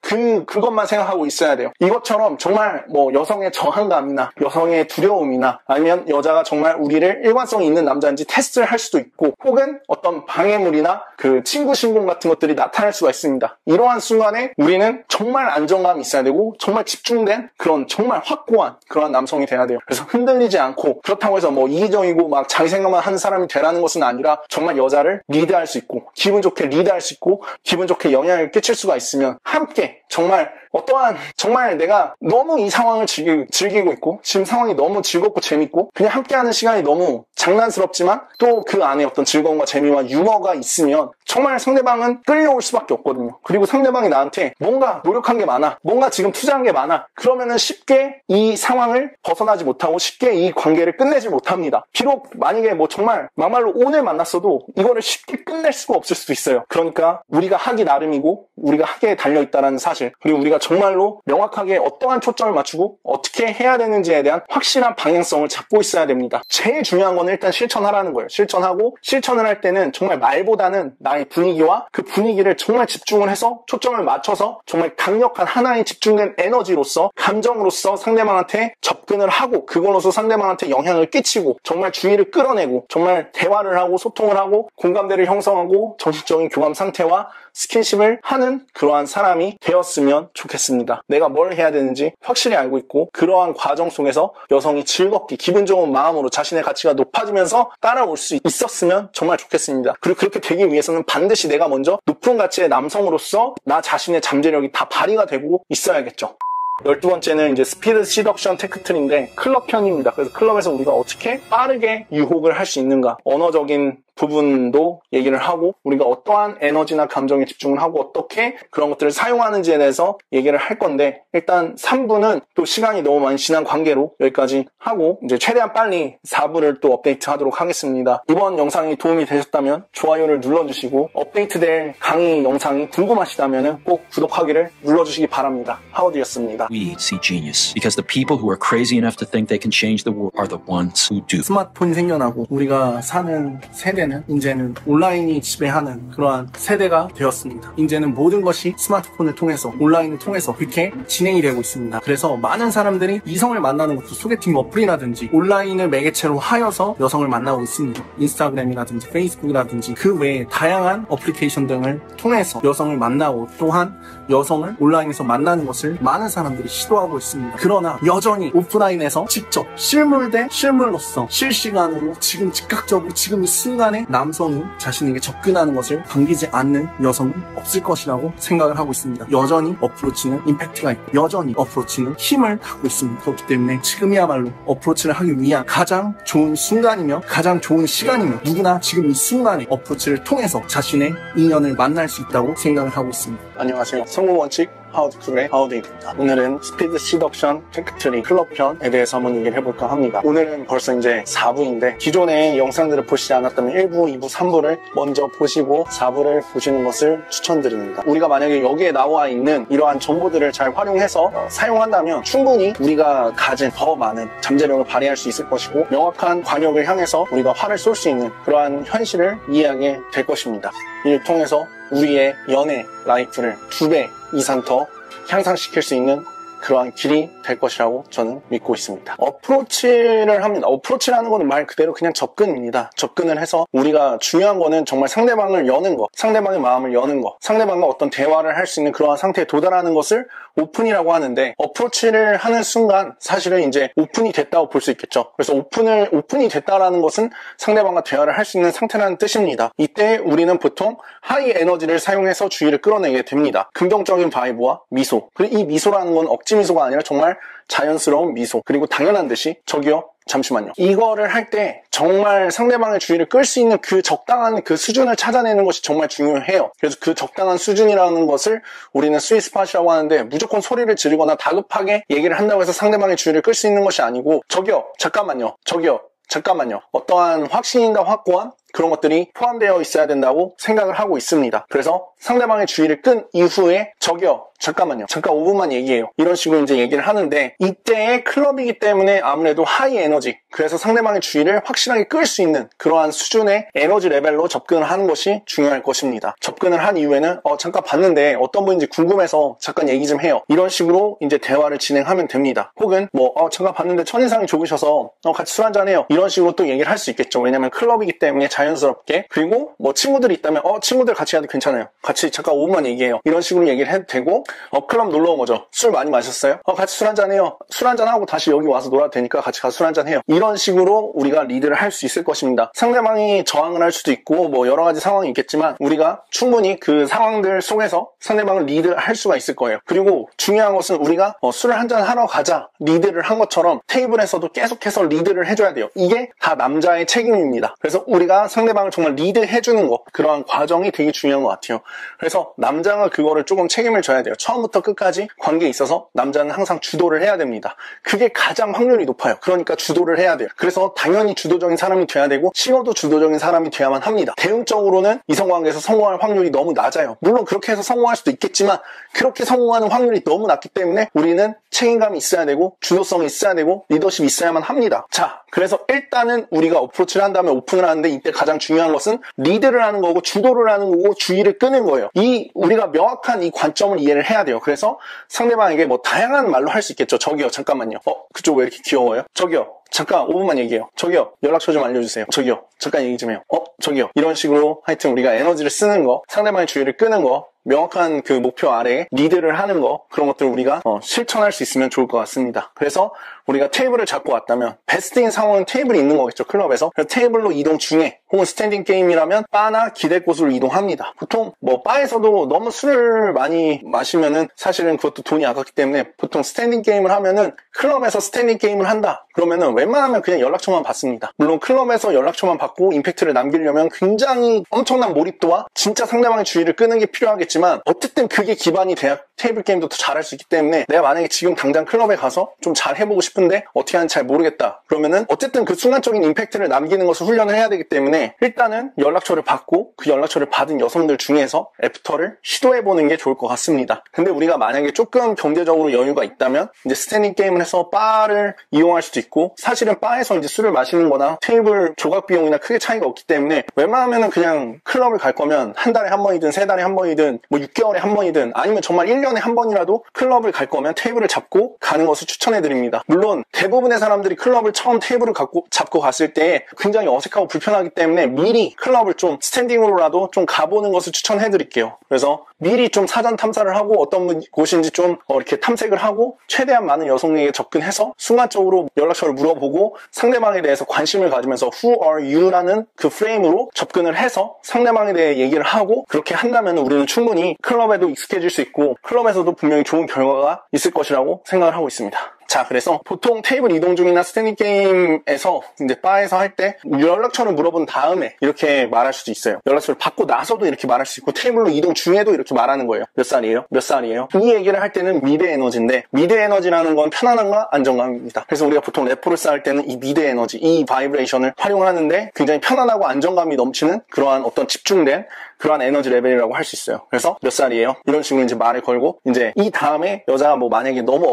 그것만 생각하고 있어야 돼요. 이것처럼 정말 뭐 여성의 저항감이나 여성의 두려움이나 아니면 여자가 정말 우리를 일관성이 있는 남자인지 테스트를 할 수도 있고, 혹은 어떤 방해물이나 그 친구 신공 같은 것들이 나타날 수가 있습니다. 이러한 순간에 우리는 정말 안정감이 있어야 되고 정말 집중된 그런 정말 확고한 그런 남성이 돼야 돼요. 그래서 흔들리지 않고, 그렇다고 해서 뭐 이기적이고 막 자기 생각만 하는 사람이 되라는 것은 아니라 정말 여자를 리드할 수 있고 기분 좋게 리드할 수 있고 기분 좋게 영향을 끼칠 수가 있으면 함께 정말 어떠한, 정말 내가 너무 이 상황을 즐기고 있고 지금 상황이 너무 즐겁고 재밌고 그냥 함께하는 시간이 너무 장난스럽지만 또 그 안에 어떤 즐거움과 재미와 유머가 있으면 정말 상대방은 끌려올 수밖에 없거든요. 그리고 상대방이 나한테 뭔가 노력한 게 많아, 뭔가 지금 투자한 게 많아, 그러면은 쉽게 이 상황을 벗어나지 못하고 쉽게 이 관계를 끝내지 못합니다. 비록 만약에 뭐 정말 막말로 오늘 만났어도 이거를 쉽게 끝낼 수가 없을 수도 있어요. 그러니까 우리가 하기 나름이고 우리가 하기에 달려있다는 사실, 그리고 우리가 정말로 명확하게 어떠한 초점을 맞추고 어떻게 해야 되는지에 대한 확실한 방향성을 잡고 있어야 됩니다. 제일 중요한 건 일단 실천하라는 거예요. 실천하고, 실천을 할 때는 정말 말보다는 나의 분위기와 그 분위기를 정말 집중을 해서 초점을 맞춰서 정말 강력한 하나의 집중된 에너지로서, 감정으로서 상대방한테 접근을 하고 그걸로서 상대방한테 영향을 끼치고 정말 주의를 끌어내고 정말 대화를 하고 소통을 하고 공감대를 형성하고 정신적인 교감 상태와 스킨십을 하는 그러한 사람이 되었으면 좋겠습니다. 좋겠습니다. 내가 뭘 해야 되는지 확실히 알고 있고 그러한 과정 속에서 여성이 즐겁게 기분 좋은 마음으로 자신의 가치가 높아지면서 따라올 수 있었으면 정말 좋겠습니다. 그리고 그렇게 되기 위해서는 반드시 내가 먼저 높은 가치의 남성으로서 나 자신의 잠재력이 다 발휘가 되고 있어야겠죠. 12번째는 이제 스피드 시덕션 테크트리인데 클럽 편입니다. 그래서 클럽에서 우리가 어떻게 빠르게 유혹을 할 수 있는가, 언어적인 부분도 얘기를 하고 우리가 어떠한 에너지나 감정에 집중을 하고 어떻게 그런 것들을 사용하는지에 대해서 얘기를 할 건데, 일단 3부는 또 시간이 너무 많이 지난 관계로 여기까지 하고 이제 최대한 빨리 4부를 또 업데이트 하도록 하겠습니다. 이번 영상이 도움이 되셨다면 좋아요를 눌러주시고 업데이트될 강의 영상이 궁금하시다면 꼭 구독하기를 눌러주시기 바랍니다. 하워드였습니다. We see genius because the people who are crazy enough to think they can change the world are the ones who do. 스마트폰이 생겨나고 우리가 사는 세대는 이제는 온라인이 지배하는 그러한 세대가 되었습니다. 이제는 모든 것이 스마트폰을 통해서 온라인을 통해서 그렇게 진행이 되고 있습니다. 그래서 많은 사람들이 이성을 만나는 것도 소개팅 어플이라든지 온라인을 매개체로 하여서 여성을 만나고 있습니다. 인스타그램이라든지 페이스북이라든지 그 외에 다양한 어플리케이션 등을 통해서 여성을 만나고 또한 여성을 온라인에서 만나는 것을 많은 사람들이 시도하고 있습니다. 그러나 여전히 오프라인에서 직접 실물 대 실물로서 실시간으로 지금 즉각적으로 지금 이 순간에 남성이 자신에게 접근하는 것을 반기지 않는 여성은 없을 것이라고 생각을 하고 있습니다. 여전히 어프로치는 임팩트가 있고 여전히 어프로치는 힘을 갖고 있습니다. 그렇기 때문에 지금이야말로 어프로치를 하기 위한 가장 좋은 순간이며 가장 좋은 시간이며 누구나 지금 이 순간에 어프로치를 통해서 자신의 인연을 만날 수 있다고 생각을 하고 있습니다. 안녕하세요. 성공 원칙 하우드쿨의 하우드입니다. 오늘은 스피드 시덕션 테크트리 클럽 편에 대해서 한번 얘기를 해볼까 합니다. 오늘은 벌써 이제 4부인데 기존의 영상들을 보시지 않았다면 1부, 2부, 3부를 먼저 보시고 4부를 보시는 것을 추천드립니다. 우리가 만약에 여기에 나와 있는 이러한 정보들을 잘 활용해서 사용한다면 충분히 우리가 가진 더 많은 잠재력을 발휘할 수 있을 것이고 명확한 관역을 향해서 우리가 활을 쏠 수 있는 그러한 현실을 이해하게 될 것입니다. 이를 통해서 우리의 연애 라이프를 2배 이상 더 향상시킬 수 있는 그러한 길이 될 것이라고 저는 믿고 있습니다. 어프로치를 합니다. 어프로치라는 거는 말 그대로 그냥 접근입니다. 접근을 해서 우리가 중요한 거는 정말 상대방을 여는 거, 상대방의 마음을 여는 거, 상대방과 어떤 대화를 할 수 있는 그러한 상태에 도달하는 것을 오픈이라고 하는데, 어프로치를 하는 순간 사실은 이제 오픈이 됐다고 볼 수 있겠죠. 그래서 오픈이 됐다라는 것은 상대방과 대화를 할 수 있는 상태라는 뜻입니다. 이때 우리는 보통 하이 에너지를 사용해서 주의를 끌어내게 됩니다. 긍정적인 바이브와 미소, 그리고 이 미소라는 건 억지 미소가 아니라 정말 자연스러운 미소, 그리고 당연한 듯이 저기요 잠시만요, 이거를 할 때 정말 상대방의 주의를 끌 수 있는 그 적당한 그 수준을 찾아내는 것이 정말 중요해요. 그래서 그 적당한 수준이라는 것을 우리는 스윗 스팟이라고 하는데, 무조건 소리를 지르거나 다급하게 얘기를 한다고 해서 상대방의 주의를 끌 수 있는 것이 아니고, 저기요 잠깐만요, 저기요 잠깐만요, 어떠한 확신과 확고한 그런 것들이 포함되어 있어야 된다고 생각을 하고 있습니다. 그래서 상대방의 주의를 끈 이후에 저기요 잠깐만요, 잠깐 5분만 얘기해요, 이런 식으로 이제 얘기를 하는데, 이때의 클럽이기 때문에 아무래도 하이 에너지, 그래서 상대방의 주의를 확실하게 끌 수 있는 그러한 수준의 에너지 레벨로 접근을 하는 것이 중요할 것입니다. 접근을 한 이후에는 잠깐 봤는데 어떤 분인지 궁금해서 잠깐 얘기 좀 해요, 이런 식으로 이제 대화를 진행하면 됩니다. 혹은 잠깐 봤는데 첫인상이 좋으셔서 같이 술 한잔 해요, 이런 식으로 또 얘기를 할 수 있겠죠. 왜냐면 클럽이기 때문에 자연스럽게. 그리고 친구들이 있다면 친구들 같이 가도 괜찮아요, 같이 잠깐 5분만 얘기해요, 이런 식으로 얘기를 해도 되고, 클럽 놀러 온 거죠. 술 많이 마셨어요? 같이 술 한잔 해요. 술 한잔 하고 다시 여기 와서 놀아도 되니까 같이 가서 술 한잔 해요. 이런 식으로 우리가 리드를 할 수 있을 것입니다. 상대방이 저항을 할 수도 있고 여러 가지 상황이 있겠지만 우리가 충분히 그 상황들 속에서 상대방을 리드할 수가 있을 거예요. 그리고 중요한 것은 우리가 술을 한잔 하러 가자 리드를 한 것처럼 테이블에서도 계속해서 리드를 해줘야 돼요. 이게 다 남자의 책임입니다. 그래서 우리가 상대방을 정말 리드해주는 것, 그러한 과정이 되게 중요한 것 같아요. 그래서 남자가 그거를 조금 책임을 져야 돼요. 처음부터 끝까지 관계에 있어서 남자는 항상 주도를 해야 됩니다. 그게 가장 확률이 높아요. 그러니까 주도를 해야 돼요. 그래서 당연히 주도적인 사람이 돼야 되고 신호도 주도적인 사람이 돼야만 합니다. 대응적으로는 이성관계에서 성공할 확률이 너무 낮아요. 물론 그렇게 해서 성공할 수도 있겠지만 그렇게 성공하는 확률이 너무 낮기 때문에 우리는 책임감이 있어야 되고 주도성이 있어야 되고 리더십이 있어야만 합니다. 자, 그래서 일단은 우리가 어프로치를 한 다음에 오픈을 하는데, 이때 가장 중요한 것은 리드를 하는 거고 주도를 하는 거고 주의를 끄는 거예요. 우리가 명확한 이 관점을 이해를 해야 돼요. 그래서 상대방에게 다양한 말로 할 수 있겠죠. 저기요 잠깐만요, 그쪽 왜 이렇게 귀여워요? 저기요 잠깐 5분만 얘기해요. 저기요, 연락처 좀 알려주세요. 저기요, 잠깐 얘기 좀 해요. 저기요. 이런 식으로 하여튼 우리가 에너지를 쓰는 거, 상대방의 주의를 끄는 거, 명확한 그 목표 아래에 리드를 하는 거, 그런 것들을 우리가 실천할 수 있으면 좋을 것 같습니다. 그래서 우리가 테이블을 잡고 왔다면 베스트인 상황은 테이블이 있는 거겠죠, 클럽에서. 그래서 테이블로 이동 중에 혹은 스탠딩 게임이라면 바나 기댈 곳으로 이동합니다. 보통 뭐 바에서도 너무 술을 많이 마시면은 사실은 그것도 돈이 아깝기 때문에 보통 스탠딩 게임을 하면은 클럽에서 스탠딩 게임을 한다 그러면은 웬만하면 그냥 연락처만 받습니다. 물론 클럽에서 연락처만 받고 임팩트를 남기려면 굉장히 엄청난 몰입도와 진짜 상대방의 주의를 끄는 게 필요하겠지만 어쨌든 그게 기반이 돼야 테이블 게임도 더 잘할 수 있기 때문에 내가 만약에 지금 당장 클럽에 가서 좀 잘 해보고 싶은데 어떻게 하는지 잘 모르겠다 그러면은 어쨌든 그 순간적인 임팩트를 남기는 것을 훈련을 해야 되기 때문에 일단은 연락처를 받고 그 연락처를 받은 여성들 중에서 애프터를 시도해보는 게 좋을 것 같습니다. 근데 우리가 만약에 조금 경제적으로 여유가 있다면 이제 스탠딩 게임을 해서 바를 이용할 수도 있고 사실은 바에서 이제 술을 마시는 거나 테이블 조각 비용이나 크게 차이가 없기 때문에 웬만하면은 그냥 클럽을 갈 거면 한 달에 한 번이든 세 달에 한 번이든 뭐 6개월에 한 번이든 아니면 정말 1년에 한 번이라도 클럽을 갈 거면 테이블을 잡고 가는 것을 추천해드립니다. 물론 대부분의 사람들이 클럽을 처음 테이블을 잡고 갔을 때 굉장히 어색하고 불편하기 때문에 미리 클럽을 좀 스탠딩으로라도 좀 가보는 것을 추천해드릴게요. 그래서 미리 좀 사전 탐사를 하고 어떤 곳인지 좀 이렇게 탐색을 하고 최대한 많은 여성에게 접근해서 순간적으로 연락처를 물어보고 상대방에 대해서 관심을 가지면서 Who are you? 라는 그 프레임으로 접근을 해서 상대방에 대해 얘기를 하고 그렇게 한다면 우리는 충분히 클럽에도 익숙해질 수 있고 클럽에서도 분명히 좋은 결과가 있을 것이라고 생각을 하고 있습니다. 자, 그래서 보통 테이블 이동 중이나 스탠딩 게임에서 이제 바에서 할 때 연락처를 물어본 다음에 이렇게 말할 수도 있어요. 연락처를 받고 나서도 이렇게 말할 수 있고 테이블로 이동 중에도 이렇게 말하는 거예요. 몇 살이에요? 몇 살이에요? 이 얘기를 할 때는 미드 에너지인데 미드 에너지라는 건 편안함과 안정감입니다. 그래서 우리가 보통 래퍼를 쌓을 때는 이 미드 에너지, 이 바이브레이션을 활용을 하는데 굉장히 편안하고 안정감이 넘치는 그러한 어떤 집중된 그러한 에너지 레벨이라고 할 수 있어요. 그래서 몇 살이에요? 이런 식으로 이제 말을 걸고 이제 이 다음에 여자가 뭐 만약에 너무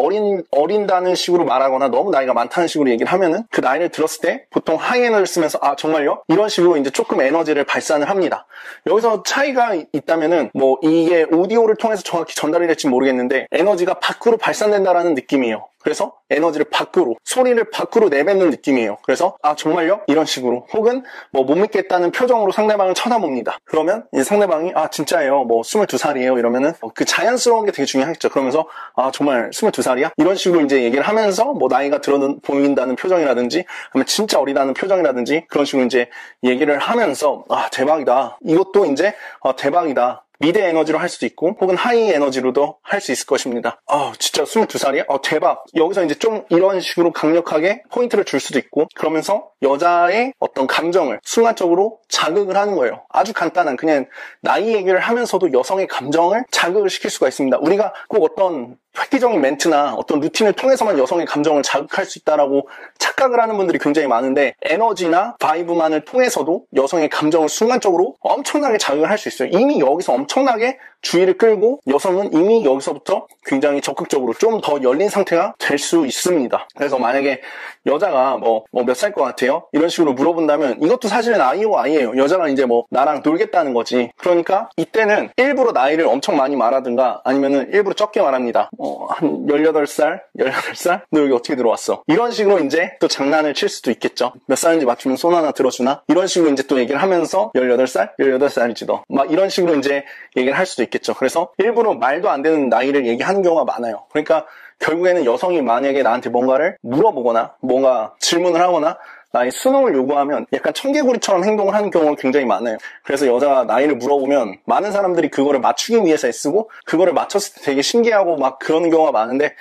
어린다는 식으로 말하거나 너무 나이가 많다는 식으로 얘기를 하면은 그 나이를 들었을 때 보통 하이 에너지를 쓰면서 아 정말요? 이런 식으로 이제 조금 에너지를 발산을 합니다. 여기서 차이가 있다면은 뭐 이게 오디오를 통해서 정확히 전달이 될지 모르겠는데 에너지가 밖으로 발산된다라는 느낌이에요. 그래서 에너지를 밖으로, 소리를 밖으로 내뱉는 느낌이에요. 그래서 아 정말요? 이런 식으로 혹은 뭐 못 믿겠다는 표정으로 상대방을 쳐다봅니다. 그러면 이제 상대방이 아 진짜예요? 뭐 22살이에요? 이러면은 그 자연스러운 게 되게 중요하겠죠. 그러면서 아 정말 22살이야? 이런 식으로 이제 얘기를 하면서 뭐 나이가 보인다는 표정이라든지 아니면 진짜 어리다는 표정이라든지 그런 식으로 이제 얘기를 하면서 아 대박이다. 이것도 이제 대박이다. 미드 에너지로 할 수도 있고 혹은 하이 에너지로도 할 수 있을 것입니다. 진짜 22살이야? 대박. 여기서 이제 좀 이런 식으로 강력하게 포인트를 줄 수도 있고 그러면서 여자의 어떤 감정을 순간적으로 자극을 하는 거예요. 아주 간단한 그냥 나이 얘기를 하면서도 여성의 감정을 자극을 시킬 수가 있습니다. 우리가 꼭 어떤 획기적인 멘트나 어떤 루틴을 통해서만 여성의 감정을 자극할 수 있다라고 착각을 하는 분들이 굉장히 많은데 에너지나 바이브만을 통해서도 여성의 감정을 순간적으로 엄청나게 자극을 할 수 있어요. 이미 여기서 엄청나게 주의를 끌고 여성은 이미 여기서부터 굉장히 적극적으로 좀 더 열린 상태가 될 수 있습니다. 그래서 만약에 여자가 뭐 몇 살 것 같아요? 이런 식으로 물어본다면 이것도 사실은 아이오 아이예요. 여자가 이제 뭐 나랑 놀겠다는 거지. 그러니까 이때는 일부러 나이를 엄청 많이 말하든가 아니면은 일부러 적게 말합니다. 한 18살? 18살? 너 여기 어떻게 들어왔어? 이런 식으로 이제 또 장난을 칠 수도 있겠죠. 몇 살인지 맞추면 손 하나 들어주나? 이런 식으로 이제 또 얘기를 하면서 18살? 18살이지 너. 막 이런 식으로 이제 얘기를 할 수도 있겠죠. 그래서 일부러 말도 안 되는 나이를 얘기하는 경우가 많아요. 그러니까 결국에는 여성이 만약에 나한테 뭔가를 물어보거나 뭔가 질문을 하거나 나의 수능을 요구하면 약간 청개구리처럼 행동을 하는 경우가 굉장히 많아요. 그래서 여자가 나이를 물어보면 많은 사람들이 그거를 맞추기 위해서 애쓰고 그거를 맞췄을 때 되게 신기하고 막 그러는 경우가 많은데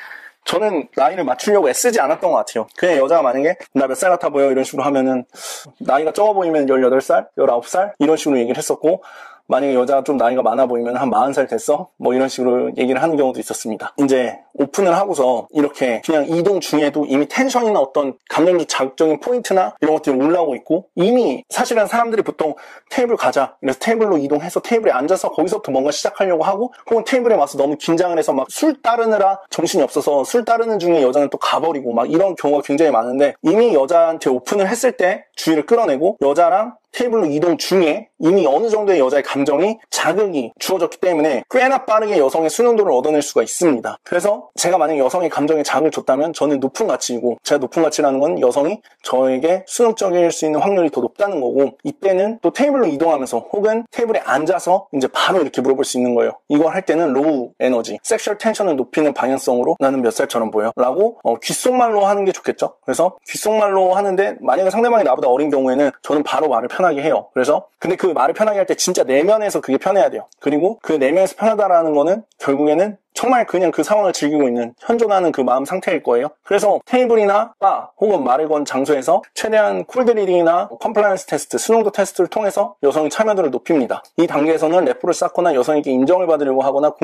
저는 나이를 맞추려고 애쓰지 않았던 것 같아요. 그냥 여자가 만약에 나 몇 살 같아 보여 이런 식으로 하면은 나이가 적어 보이면 18살, 19살 이런 식으로 얘기를 했었고 만약에 여자가 좀 나이가 많아 보이면 한 40살 됐어? 뭐 이런 식으로 얘기를 하는 경우도 있었습니다. 이제 오픈을 하고서 이렇게 그냥 이동 중에도 이미 텐션이나 어떤 감정적 자극적인 포인트나 이런 것들이 올라오고 있고 이미 사실은 사람들이 보통 테이블 가자 그래서 테이블로 이동해서 테이블에 앉아서 거기서부터 뭔가 시작하려고 하고 혹은 테이블에 와서 너무 긴장을 해서 막 술 따르느라 정신이 없어서 술 따르는 중에 여자는 또 가버리고 막 이런 경우가 굉장히 많은데 이미 여자한테 오픈을 했을 때 주의를 끌어내고 여자랑 테이블로 이동 중에 이미 어느 정도의 여자의 감정이 자극이 주어졌기 때문에 꽤나 빠르게 여성의 수능도를 얻어낼 수가 있습니다. 그래서 제가 만약 여성의 감정에 자극을 줬다면 저는 높은 가치이고, 제가 높은 가치라는 건 여성이 저에게 수능적일 수 있는 확률이 더 높다는 거고, 이때는 또 테이블로 이동하면서 혹은 테이블에 앉아서 이제 바로 이렇게 물어볼 수 있는 거예요. 이걸 할 때는 로우 에너지, 섹슈얼 텐션을 높이는 방향성으로 나는 몇 살처럼 보여? 라고 귓속말로 하는 게 좋겠죠. 그래서 귓속말로 하는데 만약에 상대방이 나보다 어린 경우에는 저는 바로 말을 편하게 해요. 그래서 근데 그 말을 편하게 할 때 진짜 내면에서 그게 편해야 돼요. 그리고 그 내면에서 편하다라는 거는 결국에는 정말 그냥 그 상황을 즐기고 있는, 현존하는 그 마음 상태일 거예요. 그래서 테이블이나 바 혹은 말을 건 장소에서 최대한 콜드 리딩이나 컴플라이언스 테스트, 수능도 테스트를 통해서 여성의 참여도를 높입니다. 이 단계에서는 래퍼를 쌓거나 여성에게 인정을 받으려고 하거나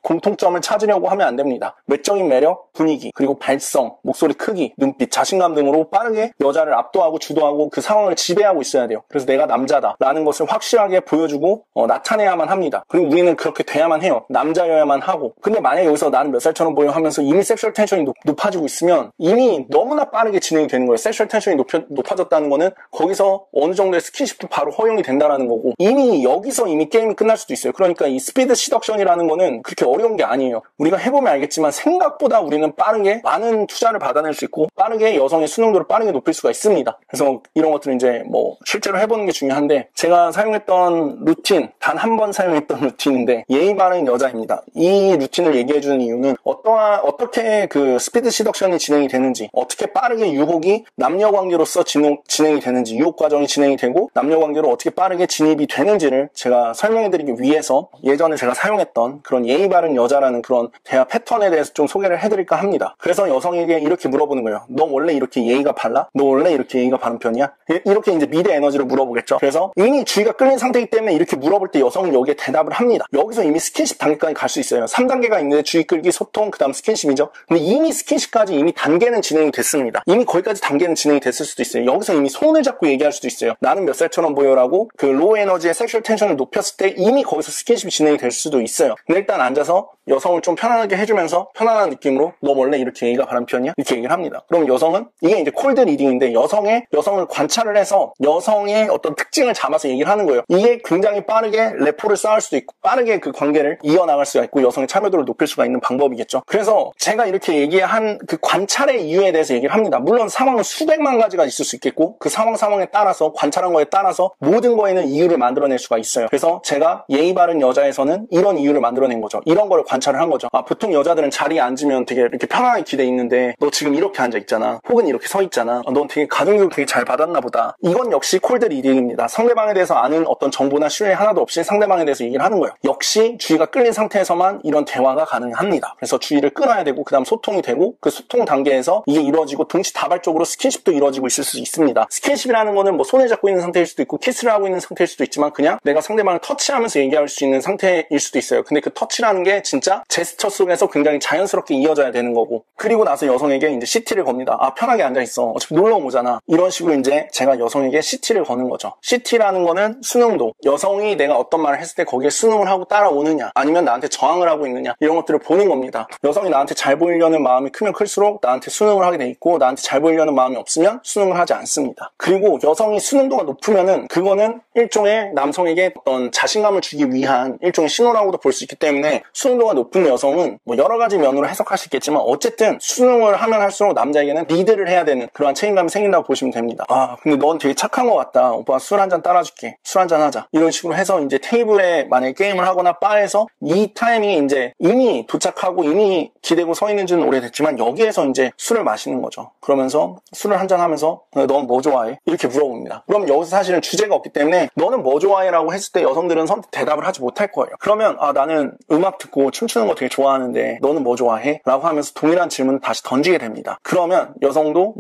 공통점을 찾으려고 하면 안 됩니다. 외적인 매력, 분위기, 그리고 발성, 목소리 크기, 눈빛, 자신감 등으로 빠르게 여자를 압도하고 주도하고 그 상황을 지배하고 있어야 돼요. 그래서 내가 남자다라는 것을 확실하게 보여주고 나타내야만 합니다. 그리고 우리는 그렇게 돼야만 해요. 남자여야만 하고. 근데 만약에 여기서 나는 몇 살처럼 보여 하면서 이미 섹슈얼 텐션이 높아지고 있으면 이미 너무나 빠르게 진행이 되는 거예요. 섹슈얼 텐션이 높아졌다는 거는 거기서 어느 정도의 스킨십도 바로 허용이 된다는 거고, 이미 여기서 이미 게임이 끝날 수도 있어요. 그러니까 이 스피드 시덕션이라는 거는 그렇게 어려운 게 아니에요. 우리가 해보면 알겠지만 생각보다 우리는 빠르게 많은 투자를 받아낼 수 있고 빠르게 여성의 수능도를 빠르게 높일 수가 있습니다. 그래서 이런 것들은 이제 뭐 실제로 해보는 게 중요한데, 제가 사용했던 루틴, 단 한 번 사용했던 루틴인데 예의 바른 여자입니다. 이 루틴을 얘기해주는 이유는 어떻게 그 스피드 시덕션이 진행이 되는지, 어떻게 빠르게 유혹이 남녀관계로서 진행이 되는지, 유혹 과정이 진행이 되고 남녀관계로 어떻게 빠르게 진입이 되는지를 제가 설명해드리기 위해서 예전에 제가 사용했던 그런 예의 바른 여자라는 그런 대화 패턴에 대해서 좀 소개를 해드릴까 합니다. 그래서 여성에게 이렇게 물어보는 거예요. 너 원래 이렇게 예의가 발라? 너 원래 이렇게 예의가 바른 편이야? 이렇게 이제 미드 에너지로 물어보겠죠. 그래서 이미 주의가 끌린 상태이기 때문에 이렇게 물어볼 때 여성은 여기에 대답을 합니다. 여기서 이미 스킨십 단계까지 갈 수 있어요. 3단계가 있는데 주의 끌기, 소통, 그 다음 스킨십이죠. 근데 이미 스킨십까지 이미 단계는 진행이 됐습니다. 이미 거기까지 단계는 진행이 됐을 수도 있어요. 여기서 이미 손을 잡고 얘기할 수도 있어요. 나는 몇 살처럼 보여라고 그 로우 에너지의 섹슈얼 텐션을 높였을 때 이미 거기서 스킨십이 진행이 될 수도 있어요. 근데 일단 앉아서 여성을 좀 편안하게 해주면서 편안한 느낌으로 너 원래 이렇게 예의가 바른 편이야? 이렇게 얘기를 합니다. 그럼 여성은 이게 이제 콜드 리딩인데 여성을 관찰을 해서 여성의 어떤 특징을 잡아서 얘기를 하는 거예요. 이게 굉장히 빠르게 래포를 쌓을 수도 있고 빠르게 그 관계를 이어나갈 수가 있고 여성의 참여도를 높일 수가 있는 방법이겠죠. 그래서 제가 이렇게 얘기한 그 관찰의 이유에 대해서 얘기를 합니다. 물론 상황은 수백만 가지가 있을 수 있겠고 그 상황에 따라서 관찰한 거에 따라서 모든 거에는 이유를 만들어낼 수가 있어요. 그래서 제가 예의 바른 여자에서는 이런 이유를 만들어낸 거죠. 이런 거를 관찰을 한 거죠. 보통 여자들은 자리에 앉으면 되게 이렇게 편안하게 기대 있는데 너 지금 이렇게 앉아 있잖아. 혹은 이렇게 서 있잖아. 넌 되게 가정교육 되게 잘 받았나 보다. 이건 역시 콜드 리딩입니다. 상대방에 대해서 아는 어떤 정보나 신뢰 하나도 없이 상대방에 대해서 얘기를 하는 거예요. 역시 주의가 끌린 상태에서만 이런 대화가 가능합니다. 그래서 주의를 끌어야 되고 그 다음 소통이 되고 그 소통 단계에서 이게 이루어지고 동시다발적으로 스킨십도 이루어지고 있을 수 있습니다. 스킨십이라는 거는 뭐 손을 잡고 있는 상태일 수도 있고 키스를 하고 있는 상태일 수도 있지만 그냥 내가 상대방을 터치하면서 얘기할 수 있는 상태일 수도 있어요. 근데 그 터치라는 게 진짜 제스처 속에서 굉장히 자연스럽게 이어져야 되는 거고, 그리고 나서 여성에게 이제 CT를 겁니다. 편하게 앉아있어. 어차피 놀러 오잖아. 이런 식으로 이제 제가 여성에게 CT를 거는 거죠. CT라는 거는 수능도. 여성이 내가 어떤 말을 했을 때 거기에 수능을 하고 따라오느냐, 아니면 나한테 저항을 하고 있느냐, 이런 것들을 보는 겁니다. 여성이 나한테 잘 보이려는 마음이 크면 클수록 나한테 수능을 하게 돼 있고, 나한테 잘 보이려는 마음이 없으면 수능을 하지 않습니다. 그리고 여성이 수능도가 높으면은 그거는 일종의 남성에게 어떤 자신감을 주기 위한 일종의 신호라고도 볼 수 있기 때문에 수능도가 높은 여성은 뭐 여러 가지 면으로 해석할 수 있겠지만 어쨌든 수능을 하면 할수록 남자에게는 리드를 해야 되는 그러한 책임감이 생긴다고 보시면 됩니다. 근데 넌 되게 착한 것 같다. 오빠 술 한잔 따라줄게. 술 한잔 하자. 이런 식으로 해서 이제 테이블에 만약에 게임을 하거나 바에서 이 타이밍에 이제 이미 도착하고 이미 기대고 서 있는 지는 오래됐지만 여기에서 이제 술을 마시는 거죠. 그러면서 술을 한잔 하면서 넌 뭐 좋아해? 이렇게 물어봅니다. 그럼 여기서 사실은 주제가 없기 때문에 너는 뭐 좋아해? 라고 했을 때 여성들은 대답을 하지 못할 거예요. 그러면 나는 음악 듣고 춤추는 거 되게 좋아하는데 너는 뭐 좋아해? 라고 하면서 동일한 질문을 다시 던지게 됩니다. 그러면 여성도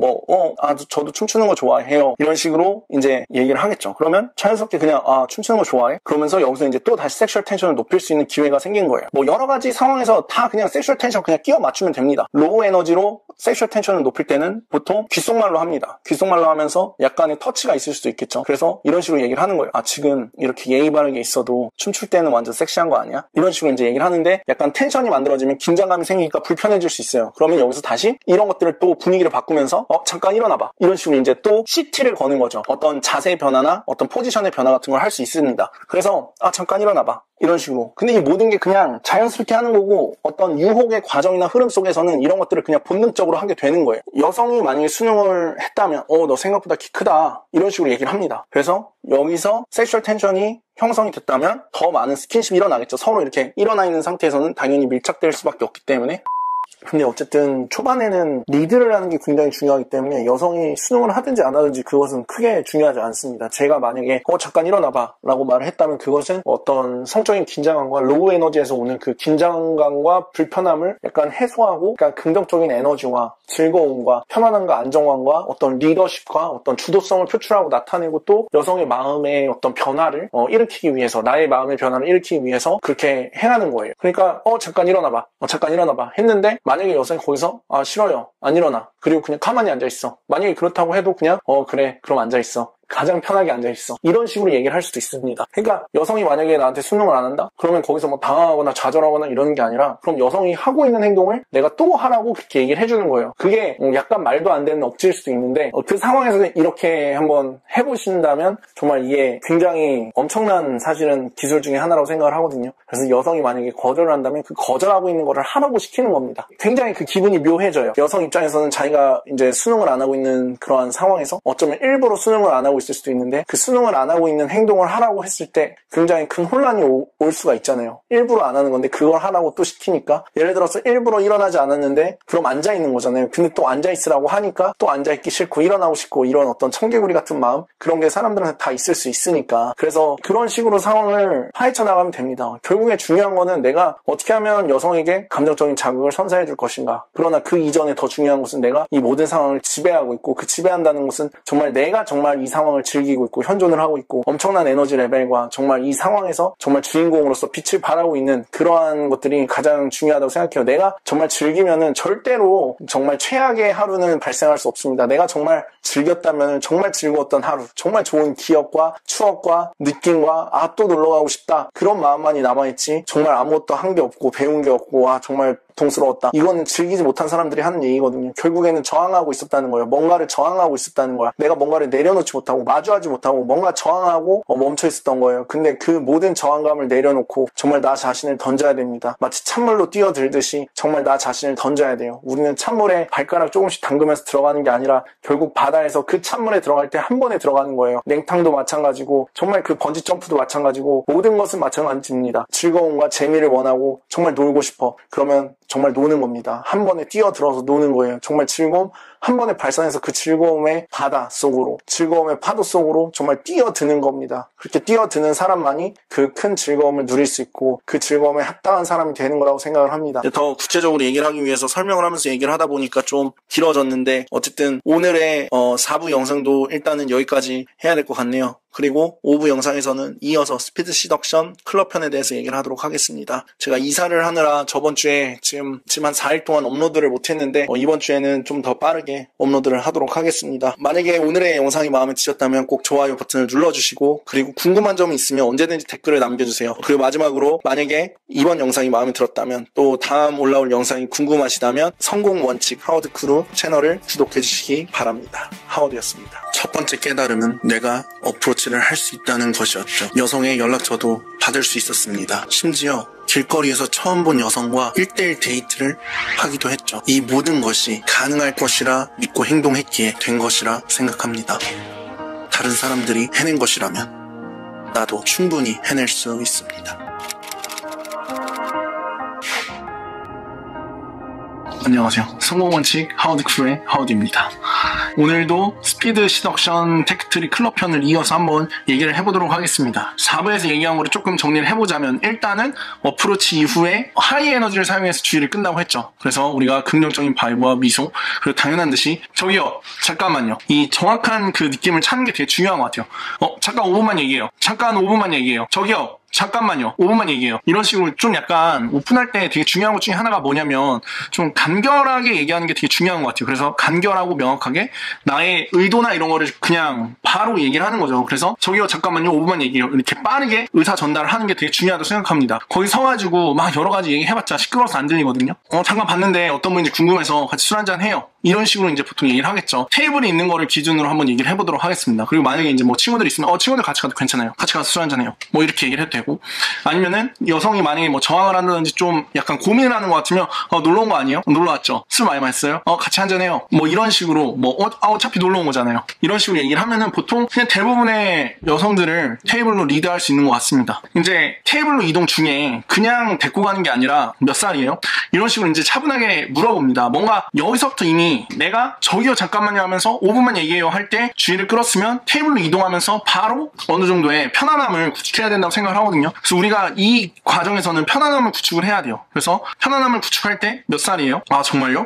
저도 춤추는 거 좋아해요. 이런 식으로 이제 얘기를 하겠죠. 그러면 자연스럽게 그냥 춤추는 거 좋아해? 그러면서 여기서 이제 또 다시 섹슈얼 텐션을 높일 수 있는 기회가 생긴 거예요. 뭐 여러 가지 나머지 상황에서 다 그냥 섹슈얼 텐션 그냥 끼워 맞추면 됩니다. 로우 에너지로 섹슈얼 텐션을 높일 때는 보통 귓속말로 합니다. 귓속말로 하면서 약간의 터치가 있을 수도 있겠죠. 그래서 이런 식으로 얘기를 하는 거예요. 아, 지금 이렇게 예의 바르게 있어도 춤출 때는 완전 섹시한 거 아니야? 이런 식으로 이제 얘기를 하는데 약간 텐션이 만들어지면 긴장감이 생기니까 불편해질 수 있어요. 그러면 여기서 다시 이런 것들을 또 분위기를 바꾸면서 잠깐 일어나봐. 이런 식으로 이제 또 CT를 거는 거죠. 어떤 자세의 변화나 어떤 포지션의 변화 같은 걸 할 수 있습니다. 그래서 잠깐 일어나봐. 이런 식으로. 근데 이 모든 게 그냥 자연스럽게 하는 거고 어떤 유혹의 과정이나 흐름 속에서는 이런 것들을 그냥 본능적으로 하게 되는 거예요. 여성이 만약에 수능을 했다면 너 생각보다 키 크다. 이런 식으로 얘기를 합니다. 그래서 여기서 섹슈얼 텐션이 형성이 됐다면 더 많은 스킨십이 일어나겠죠. 서로 이렇게 일어나 있는 상태에서는 당연히 밀착될 수밖에 없기 때문에. 근데 어쨌든 초반에는 리드를 하는 게 굉장히 중요하기 때문에 여성이 수능을 하든지 안 하든지 그것은 크게 중요하지 않습니다. 제가 만약에 잠깐 일어나봐 라고 말을 했다면 그것은 어떤 성적인 긴장감과 로우 에너지에서 오는 그 긴장감과 불편함을 약간 해소하고 약간 긍정적인 에너지와 즐거움과 편안함과 안정감과 어떤 리더십과 어떤 주도성을 표출하고 나타내고 또 여성의 마음의 어떤 변화를 일으키기 위해서 나의 마음의 변화를 일으키기 위해서 그렇게 행하는 거예요. 그러니까 잠깐 일어나봐 잠깐 일어나봐 했는데 만약에 여성이 거기서 싫어요 안 일어나 그리고 그냥 가만히 앉아있어 만약에 그렇다고 해도 그냥 그래 그럼 앉아있어 가장 편하게 앉아있어 이런 식으로 얘기를 할 수도 있습니다. 그러니까 여성이 만약에 나한테 수능을 안 한다? 그러면 거기서 뭐 당황하거나 좌절하거나 이러는 게 아니라 그럼 여성이 하고 있는 행동을 내가 또 하라고 그렇게 얘기를 해주는 거예요. 그게 약간 말도 안 되는 억지일 수도 있는데 그 상황에서 이렇게 한번 해보신다면 정말 이게 굉장히 엄청난 사실은 기술 중에 하나라고 생각을 하거든요. 그래서 여성이 만약에 거절을 한다면 그 거절하고 있는 거를 하라고 시키는 겁니다. 굉장히 그 기분이 묘해져요. 여성 입장에서는 자기가 이제 수능을 안 하고 있는 그러한 상황에서 어쩌면 일부러 수능을 안 하고 있을 수도 있는데 그 수능을 안 하고 있는 행동을 하라고 했을 때 굉장히 큰 혼란이 올 수가 있잖아요. 일부러 안 하는 건데 그걸 하라고 또 시키니까 예를 들어서 일부러 일어나지 않았는데 그럼 앉아있는 거잖아요. 근데 또 앉아있으라고 하니까 또 앉아있기 싫고 일어나고 싶고 이런 어떤 청개구리 같은 마음 그런 게 사람들한테 다 있을 수 있으니까 그래서 그런 식으로 상황을 파헤쳐 나가면 됩니다. 결국에 중요한 거는 내가 어떻게 하면 여성에게 감정적인 자극을 선사해 줄 것인가. 그러나 그 이전에 더 중요한 것은 내가 이 모든 상황을 지배하고 있고 그 지배한다는 것은 정말 내가 정말 이 상황을 즐기고 있고 현존을 하고 있고 엄청난 에너지 레벨과 정말 이 상황에서 정말 주인공으로서 빛을 발하고 있는 그러한 것들이 가장 중요하다고 생각해요. 내가 정말 즐기면은 절대로 정말 최악의 하루는 발생할 수 없습니다. 내가 정말 즐겼다면 정말 즐거웠던 하루 정말 좋은 기억과 추억과 느낌과 또 놀러 가고 싶다 그런 마음만이 남아있지 정말 아무것도 한 게 없고 배운 게 없고 정말 고통스러웠다. 이건 즐기지 못한 사람들이 하는 얘기거든요. 결국에는 저항하고 있었다는 거예요. 뭔가를 저항하고 있었다는 거야. 내가 뭔가를 내려놓지 못하고 마주하지 못하고 뭔가 저항하고 멈춰 있었던 거예요. 근데 그 모든 저항감을 내려놓고 정말 나 자신을 던져야 됩니다. 마치 찬물로 뛰어들듯이 정말 나 자신을 던져야 돼요. 우리는 찬물에 발가락 조금씩 담그면서 들어가는 게 아니라 결국 바다에서 그 찬물에 들어갈 때 한 번에 들어가는 거예요. 냉탕도 마찬가지고 정말 그 번지 점프도 마찬가지고 모든 것은 마찬가지입니다. 즐거움과 재미를 원하고 정말 놀고 싶어. 그러면 정말 노는 겁니다. 한 번에 뛰어들어서 노는 거예요. 정말 즐거움 한 번에 발산해서 그 즐거움의 바다 속으로 즐거움의 파도 속으로 정말 뛰어드는 겁니다. 그렇게 뛰어드는 사람만이 그 큰 즐거움을 누릴 수 있고 그 즐거움에 합당한 사람이 되는 거라고 생각을 합니다. 더 구체적으로 얘기를 하기 위해서 설명을 하면서 얘기를 하다 보니까 좀 길어졌는데 어쨌든 오늘의 4부 영상도 일단은 여기까지 해야 될 것 같네요. 그리고 5부 영상에서는 이어서 스피드 시덕션 클럽 편에 대해서 얘기를 하도록 하겠습니다. 제가 이사를 하느라 저번 주에 지금 한 4일 동안 업로드를 못했는데 이번 주에는 좀 더 빠르게 업로드를 하도록 하겠습니다. 만약에 오늘의 영상이 마음에 드셨다면 꼭 좋아요 버튼을 눌러주시고 그리고 궁금한 점이 있으면 언제든지 댓글을 남겨주세요. 그리고 마지막으로 만약에 이번 영상이 마음에 들었다면 또 다음 올라올 영상이 궁금하시다면 성공 원칙 하워드 크루 채널을 구독해주시기 바랍니다. 하워드였습니다. 첫 번째 깨달음은 내가 어프로치를 할 수 있다는 것이었죠. 여성의 연락처도 받을 수 있었습니다. 심지어 길거리에서 처음 본 여성과 1대1 데이트를 하기도 했죠. 이 모든 것이 가능할 것이라 믿고 행동했기에 된 것이라 생각합니다. 다른 사람들이 해낸 것이라면 나도 충분히 해낼 수 있습니다. 안녕하세요. 성공원칙 하워드 크루의 하워드입니다. 오늘도 스피드 시덕션 테크트리 클럽 편을 이어서 한번 얘기를 해보도록 하겠습니다. 4부에서 얘기한 거를 조금 정리를 해보자면 일단은 어프로치 이후에 하이 에너지를 사용해서 주의를 끈다고 했죠. 그래서 우리가 긍정적인 바이브와 미소 그리고 당연한 듯이 저기요 잠깐만요. 이 정확한 그 느낌을 찾는 게 되게 중요한 것 같아요. 잠깐 5분만 얘기해요. 잠깐 5분만 얘기해요. 저기요 잠깐만요. 5분만 얘기해요. 이런 식으로 좀 약간 오픈할 때 되게 중요한 것 중에 하나가 뭐냐면 좀 간결하게 얘기하는 게 되게 중요한 것 같아요. 그래서 간결하고 명확하게 나의 의도나 이런 거를 그냥 바로 얘기를 하는 거죠. 그래서 저기요 잠깐만요 5분만 얘기해요. 이렇게 빠르게 의사 전달을 하는 게 되게 중요하다고 생각합니다. 거기 서가지고 막 여러 가지 얘기해봤자 시끄러워서 안 들리거든요. 잠깐 봤는데 어떤 분인지 궁금해서 같이 술 한잔 해요. 이런 식으로 이제 보통 얘기를 하겠죠. 테이블에 있는 거를 기준으로 한번 얘기를 해보도록 하겠습니다. 그리고 만약에 이제 뭐 친구들이 있으면 친구들 같이 가도 괜찮아요. 같이 가서 술 한잔 해요. 뭐 이렇게 얘기를 해도 되고, 아니면은 여성이 만약에 뭐 저항을 한다든지 좀 약간 고민을 하는 것 같으면 놀러 온 거 아니에요? 놀러 왔죠. 술 많이 마셨어요? 같이 한잔 해요. 뭐 이런 식으로 어차피 놀러 온 거잖아요. 이런 식으로 얘기를 하면은 보통 그냥 대부분의 여성들을 테이블로 리드할 수 있는 것 같습니다. 이제 테이블로 이동 중에 그냥 데리고 가는 게 아니라 몇 살이에요? 이런 식으로 이제 차분하게 물어봅니다. 뭔가 여기서부터 이미 내가 저기요 잠깐만요 하면서 5분만 얘기해요 할 때 주의를 끌었으면 테이블로 이동하면서 바로 어느 정도의 편안함을 구축해야 된다고 생각을 하거든요. 그래서 우리가 이 과정에서는 편안함을 구축을 해야 돼요. 그래서 편안함을 구축할 때 몇 살이에요? 정말요?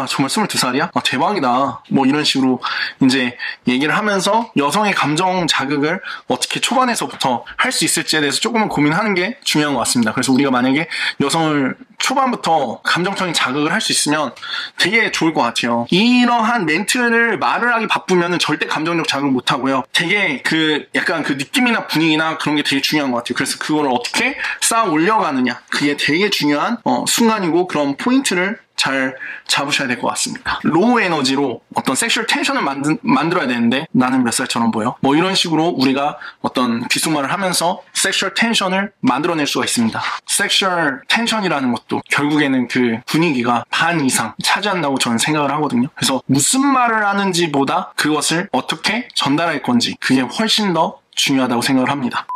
정말 22살이야? 대박이다. 뭐 이런 식으로 이제 얘기를 하면서 여성의 감정 자극을 어떻게 초반에서부터 할 수 있을지에 대해서 조금은 고민하는 게 중요한 것 같습니다. 그래서 우리가 만약에 여성을 초반부터 감정적인 자극을 할 수 있으면 되게 좋을 것 같아요. 이러한 멘트를 말을 하기 바쁘면 절대 감정적 자극을 못 하고요. 되게 약간 그 느낌이나 분위기나 그런 게 되게 중요한 것 같아요. 그래서 그거를 어떻게 쌓아 올려가느냐. 그게 되게 중요한 순간이고 그런 포인트를 잘 잡으셔야 될 것 같습니다. 로우 에너지로 어떤 섹슈얼 텐션을 만들어야 되는데 나는 몇 살처럼 보여? 뭐 이런 식으로 우리가 어떤 귓속말을 하면서 섹슈얼 텐션을 만들어낼 수가 있습니다. 섹슈얼 텐션이라는 것도 결국에는 그 분위기가 반 이상 차지한다고 저는 생각을 하거든요. 그래서 무슨 말을 하는지보다 그것을 어떻게 전달할 건지 그게 훨씬 더 중요하다고 생각을 합니다.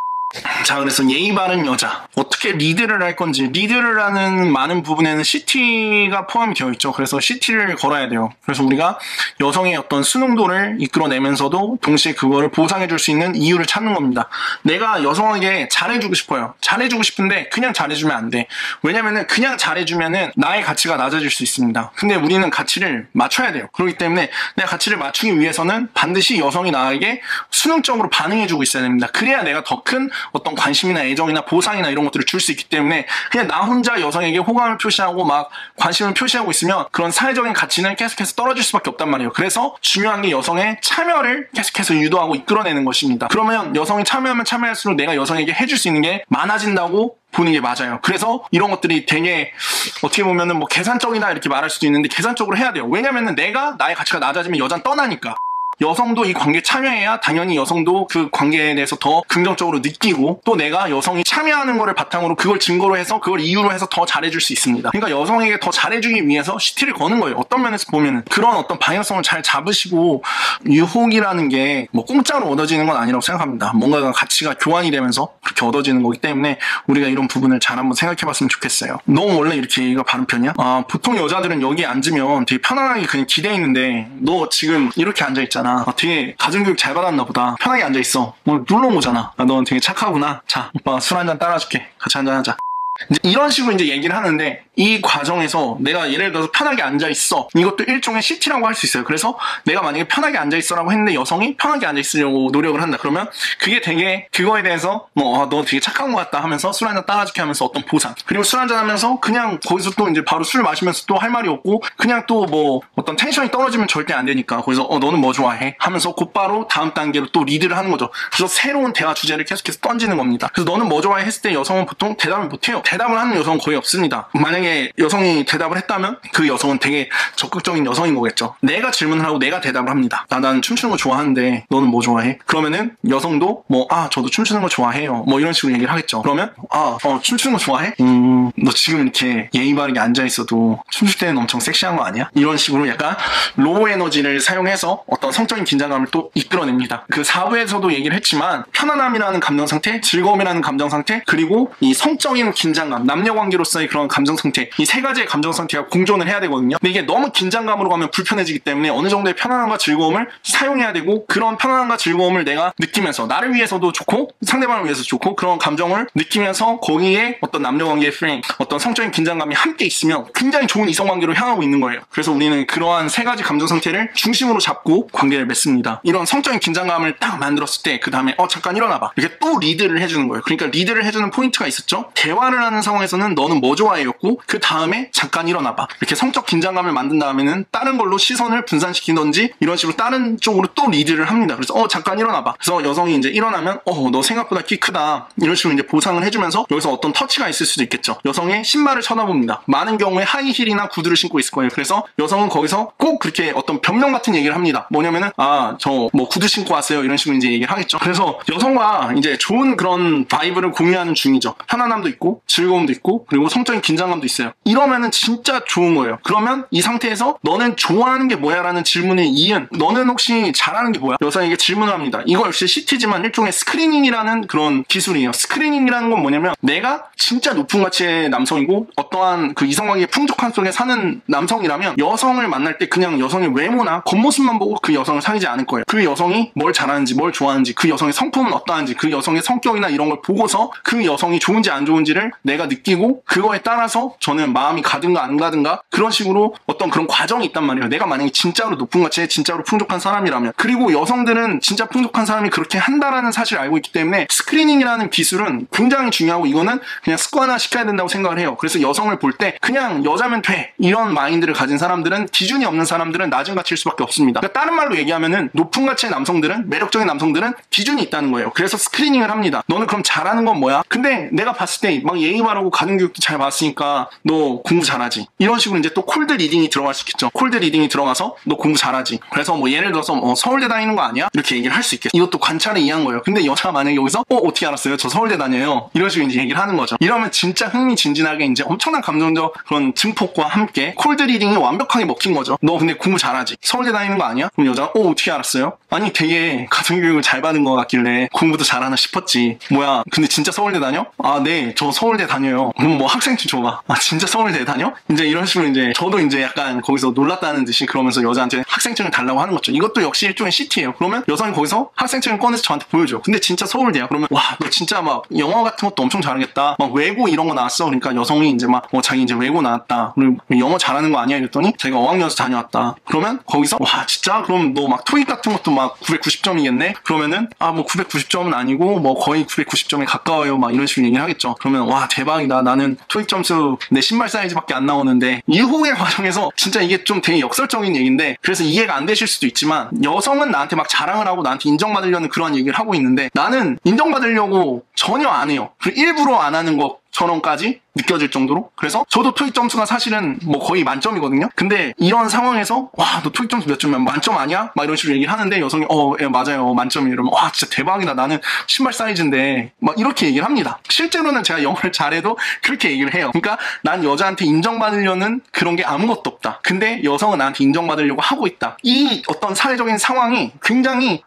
자, 그래서 예의 바른 여자 어떻게 리드를 할 건지, 리드를 하는 많은 부분에는 CT가 포함이 되어 있죠. 그래서 CT를 걸어야 돼요. 그래서 우리가 여성의 어떤 수능도를 이끌어내면서도 동시에 그거를 보상해 줄 수 있는 이유를 찾는 겁니다. 내가 여성에게 잘해주고 싶어요. 잘해주고 싶은데 그냥 잘해주면 안 돼. 왜냐면은 그냥 잘해주면은 나의 가치가 낮아질 수 있습니다. 근데 우리는 가치를 맞춰야 돼요. 그렇기 때문에 내가 가치를 맞추기 위해서는 반드시 여성이 나에게 수능적으로 반응해주고 있어야 됩니다. 그래야 내가 더 큰 어떤 관심이나 애정이나 보상이나 이런 것들을 줄 수 있기 때문에 그냥 나 혼자 여성에게 호감을 표시하고 막 관심을 표시하고 있으면 그런 사회적인 가치는 계속해서 떨어질 수밖에 없단 말이에요. 그래서 중요한 게 여성의 참여를 계속해서 유도하고 이끌어내는 것입니다. 그러면 여성이 참여하면 참여할수록 내가 여성에게 해줄 수 있는 게 많아진다고 보는 게 맞아요. 그래서 이런 것들이 되게 어떻게 보면은 뭐 계산적이다 이렇게 말할 수도 있는데 계산적으로 해야 돼요. 왜냐면은 내가 나의 가치가 낮아지면 여자는 떠나니까. 여성도 이 관계에 참여해야 당연히 여성도 그 관계에 대해서 더 긍정적으로 느끼고 또 내가 여성이 참여하는 거를 바탕으로 그걸 증거로 해서 그걸 이유로 해서 더 잘해줄 수 있습니다. 그러니까 여성에게 더 잘해주기 위해서 CT를 거는 거예요. 어떤 면에서 보면은 그런 어떤 방향성을 잘 잡으시고 유혹이라는 게 뭐 공짜로 얻어지는 건 아니라고 생각합니다. 뭔가가 가치가 교환이 되면서 그렇게 얻어지는 거기 때문에 우리가 이런 부분을 잘 한번 생각해봤으면 좋겠어요. 너 원래 이렇게 얘기가 바른 편이야? 보통 여자들은 여기에 앉으면 되게 편안하게 그냥 기대해 있는데 너 지금 이렇게 앉아있잖아. 되게 가정교육 잘 받았나 보다. 편하게 앉아있어. 뭐 놀러 온 거잖아. 넌 되게 착하구나. 자, 오빠 술 한잔 따라줄게. 같이 한잔하자. 이제 이런 식으로 이제 얘기를 하는데 이 과정에서 내가 예를 들어서 편하게 앉아있어. 이것도 일종의 CT라고 할 수 있어요. 그래서 내가 만약에 편하게 앉아있어라고 했는데 여성이 편하게 앉아있으려고 노력을 한다. 그러면 그게 되게 그거에 대해서 너 되게 착한 것 같다 하면서 술 한잔 따라줄게 하면서 어떤 보상. 그리고 술 한잔 하면서 그냥 거기서 또 이제 바로 술 마시면서 또 할 말이 없고 그냥 또 뭐 어떤 텐션이 떨어지면 절대 안 되니까 거기서 너는 뭐 좋아해? 하면서 곧바로 다음 단계로 또 리드를 하는 거죠. 그래서 새로운 대화 주제를 계속해서 던지는 겁니다. 그래서 너는 뭐 좋아해? 했을 때 여성은 보통 대답을 못해요. 대답을 하는 여성은 거의 없습니다. 만약에 여성이 대답을 했다면 그 여성은 되게 적극적인 여성인 거겠죠. 내가 질문을 하고 내가 대답을 합니다. 나는 춤추는 거 좋아하는데 너는 뭐 좋아해? 그러면은 여성도 저도 춤추는 거 좋아해요. 뭐 이런 식으로 얘기를 하겠죠. 그러면 춤추는 거 좋아해? 너 지금 이렇게 예의 바르게 앉아있어도 춤출 때는 엄청 섹시한 거 아니야? 이런 식으로 약간 로우 에너지를 사용해서 어떤 성적인 긴장감을 또 이끌어냅니다. 그 4부에서도 얘기를 했지만 편안함이라는 감정 상태, 즐거움이라는 감정 상태, 그리고 이 성적인 긴장감, 남녀 관계로서의 그런 감정 상태 상태, 이 세 가지의 감정 상태가 공존을 해야 되거든요. 근데 이게 너무 긴장감으로 가면 불편해지기 때문에 어느 정도의 편안함과 즐거움을 사용해야 되고, 그런 편안함과 즐거움을 내가 느끼면서 나를 위해서도 좋고 상대방을 위해서 좋고 그런 감정을 느끼면서 거기에 어떤 남녀관계의 프레임, 어떤 성적인 긴장감이 함께 있으면 굉장히 좋은 이성관계로 향하고 있는 거예요. 그래서 우리는 그러한 세 가지 감정 상태를 중심으로 잡고 관계를 맺습니다. 이런 성적인 긴장감을 딱 만들었을 때 그 다음에 잠깐 일어나봐, 이렇게 또 리드를 해주는 거예요. 그러니까 리드를 해주는 포인트가 있었죠. 대화를 하는 상황에서는 너는 뭐 좋아해였고, 그 다음에 잠깐 일어나봐, 이렇게 성적 긴장감을 만든 다음에는 다른 걸로 시선을 분산시키던지 이런 식으로 다른 쪽으로 또 리드를 합니다. 그래서 잠깐 일어나봐. 그래서 여성이 이제 일어나면 너 생각보다 키 크다, 이런 식으로 이제 보상을 해주면서 여기서 어떤 터치가 있을 수도 있겠죠. 여성의 신발을 쳐다봅니다. 많은 경우에 하이힐이나 구두를 신고 있을 거예요. 그래서 여성은 거기서 꼭 그렇게 어떤 변명 같은 얘기를 합니다. 뭐냐면은 저 뭐 구두 신고 왔어요, 이런 식으로 이제 얘기를 하겠죠. 그래서 여성과 이제 좋은 그런 바이브를 공유하는 중이죠. 편안함도 있고 즐거움도 있고 그리고 성적인 긴장감도 있어요. 이러면은 진짜 좋은 거예요. 그러면 이 상태에서 너는 좋아하는 게 뭐야? 라는 질문에 이은 너는 혹시 잘하는 게 뭐야? 여성에게 질문을 합니다. 이거 역시 CT지만 일종의 스크리닝이라는 그런 기술이에요. 스크리닝이라는 건 뭐냐면, 내가 진짜 높은 가치의 남성이고 어떠한 그 이성관계의 풍족한 속에 사는 남성이라면 여성을 만날 때 그냥 여성의 외모나 겉모습만 보고 그 여성을 사귀지 않을 거예요. 그 여성이 뭘 잘하는지, 뭘 좋아하는지, 그 여성의 성품은 어떠한지, 그 여성의 성격이나 이런 걸 보고서 그 여성이 좋은지 안 좋은지를 내가 느끼고, 그거에 따라서 저는 마음이 가든가 안 가든가 그런 식으로 어떤 그런 과정이 있단 말이에요. 내가 만약에 진짜로 높은 가치에 진짜로 풍족한 사람이라면. 그리고 여성들은 진짜 풍족한 사람이 그렇게 한다라는 사실을 알고 있기 때문에 스크리닝이라는 기술은 굉장히 중요하고, 이거는 그냥 습관화 시켜야 된다고 생각을 해요. 그래서 여성을 볼 때 그냥 여자면 돼, 이런 마인드를 가진 사람들은, 기준이 없는 사람들은 낮은 가치일 수밖에 없습니다. 그러니까 다른 말로 얘기하면은 높은 가치의 남성들은, 매력적인 남성들은 기준이 있다는 거예요. 그래서 스크리닝을 합니다. 너는 그럼 잘하는 건 뭐야? 근데 내가 봤을 때 막 예의 바르고 가정교육도 잘 봤으니까 너 공부 잘하지, 이런 식으로 이제 또 콜드 리딩이 들어갈 수 있겠죠. 콜드 리딩이 들어가서 너 공부 잘하지, 그래서 뭐 예를 들어서 서울대 다니는 거 아니야? 이렇게 얘기를 할 수 있겠죠. 이것도 관찰에 의한 거예요. 근데 여자가 만약에 여기서 어떻게 알았어요? 저 서울대 다녀요, 이런 식으로 이제 얘기를 하는 거죠. 이러면 진짜 흥미진진하게 이제 엄청난 감정적 그런 증폭과 함께 콜드 리딩이 완벽하게 먹힌 거죠. 너 근데 공부 잘하지, 서울대 다니는 거 아니야? 그럼 여자가 어떻게 알았어요? 아니 되게 가정교육을 잘 받은 거 같길래 공부도 잘하나 싶었지. 뭐야 근데 진짜 서울대 다녀? 네 저 서울대 다녀요. 그럼 뭐 학생증 줘봐. 진짜 서울대 다녀? 이제 이런 식으로 이제 저도 이제 약간 거기서 놀랐다는 듯이 그러면서 여자한테 학생증을 달라고 하는 거죠. 이것도 역시 일종의 CT예요. 그러면 여성이 거기서 학생증을 꺼내서 저한테 보여줘. 근데 진짜 서울대야. 그러면 와 너 진짜 막 영어 같은 것도 엄청 잘하겠다, 막 외고 이런 거 나왔어. 그러니까 여성이 이제 막 자기 이제 외고 나왔다, 그리고 영어 잘하는 거 아니야? 이랬더니 자기가 어학연수 다녀왔다. 그러면 거기서 와 진짜 그럼 너 막 토익 같은 것도 막 990점이겠네? 그러면은 뭐 990점은 아니고 뭐 거의 990점에 가까워요, 막 이런 식으로 얘기를 하겠죠. 그러면 와 대박이다, 나는 토익 점수 내 신발 사이즈밖에 안 나오는데. 이후의 과정에서 진짜 이게 좀 되게 역설적인 얘기인데, 그래서 이해가 안 되실 수도 있지만, 여성은 나한테 막 자랑을 하고 나한테 인정받으려는 그런 얘기를 하고 있는데, 나는 인정받으려고 전혀 안 해요. 일부러 안 하는 것처럼까지 느껴질 정도로. 그래서 저도 토익 점수가 사실은 뭐 거의 만점이거든요. 근데 이런 상황에서 와 너 토익 점수 몇 점이야? 만점 아니야? 막 이런 식으로 얘기를 하는데 여성이 예, 맞아요 만점이에요. 이러면 와 진짜 대박이다, 나는 신발 사이즈인데, 막 이렇게 얘기를 합니다. 실제로는 제가 영어를 잘해도 그렇게 얘기를 해요. 그러니까 난 여자한테 인정받으려는 그런 게 아무것도 없다, 근데 여성은 나한테 인정받으려고 하고 있다. 이 어떤 사회적인 상황이 굉장히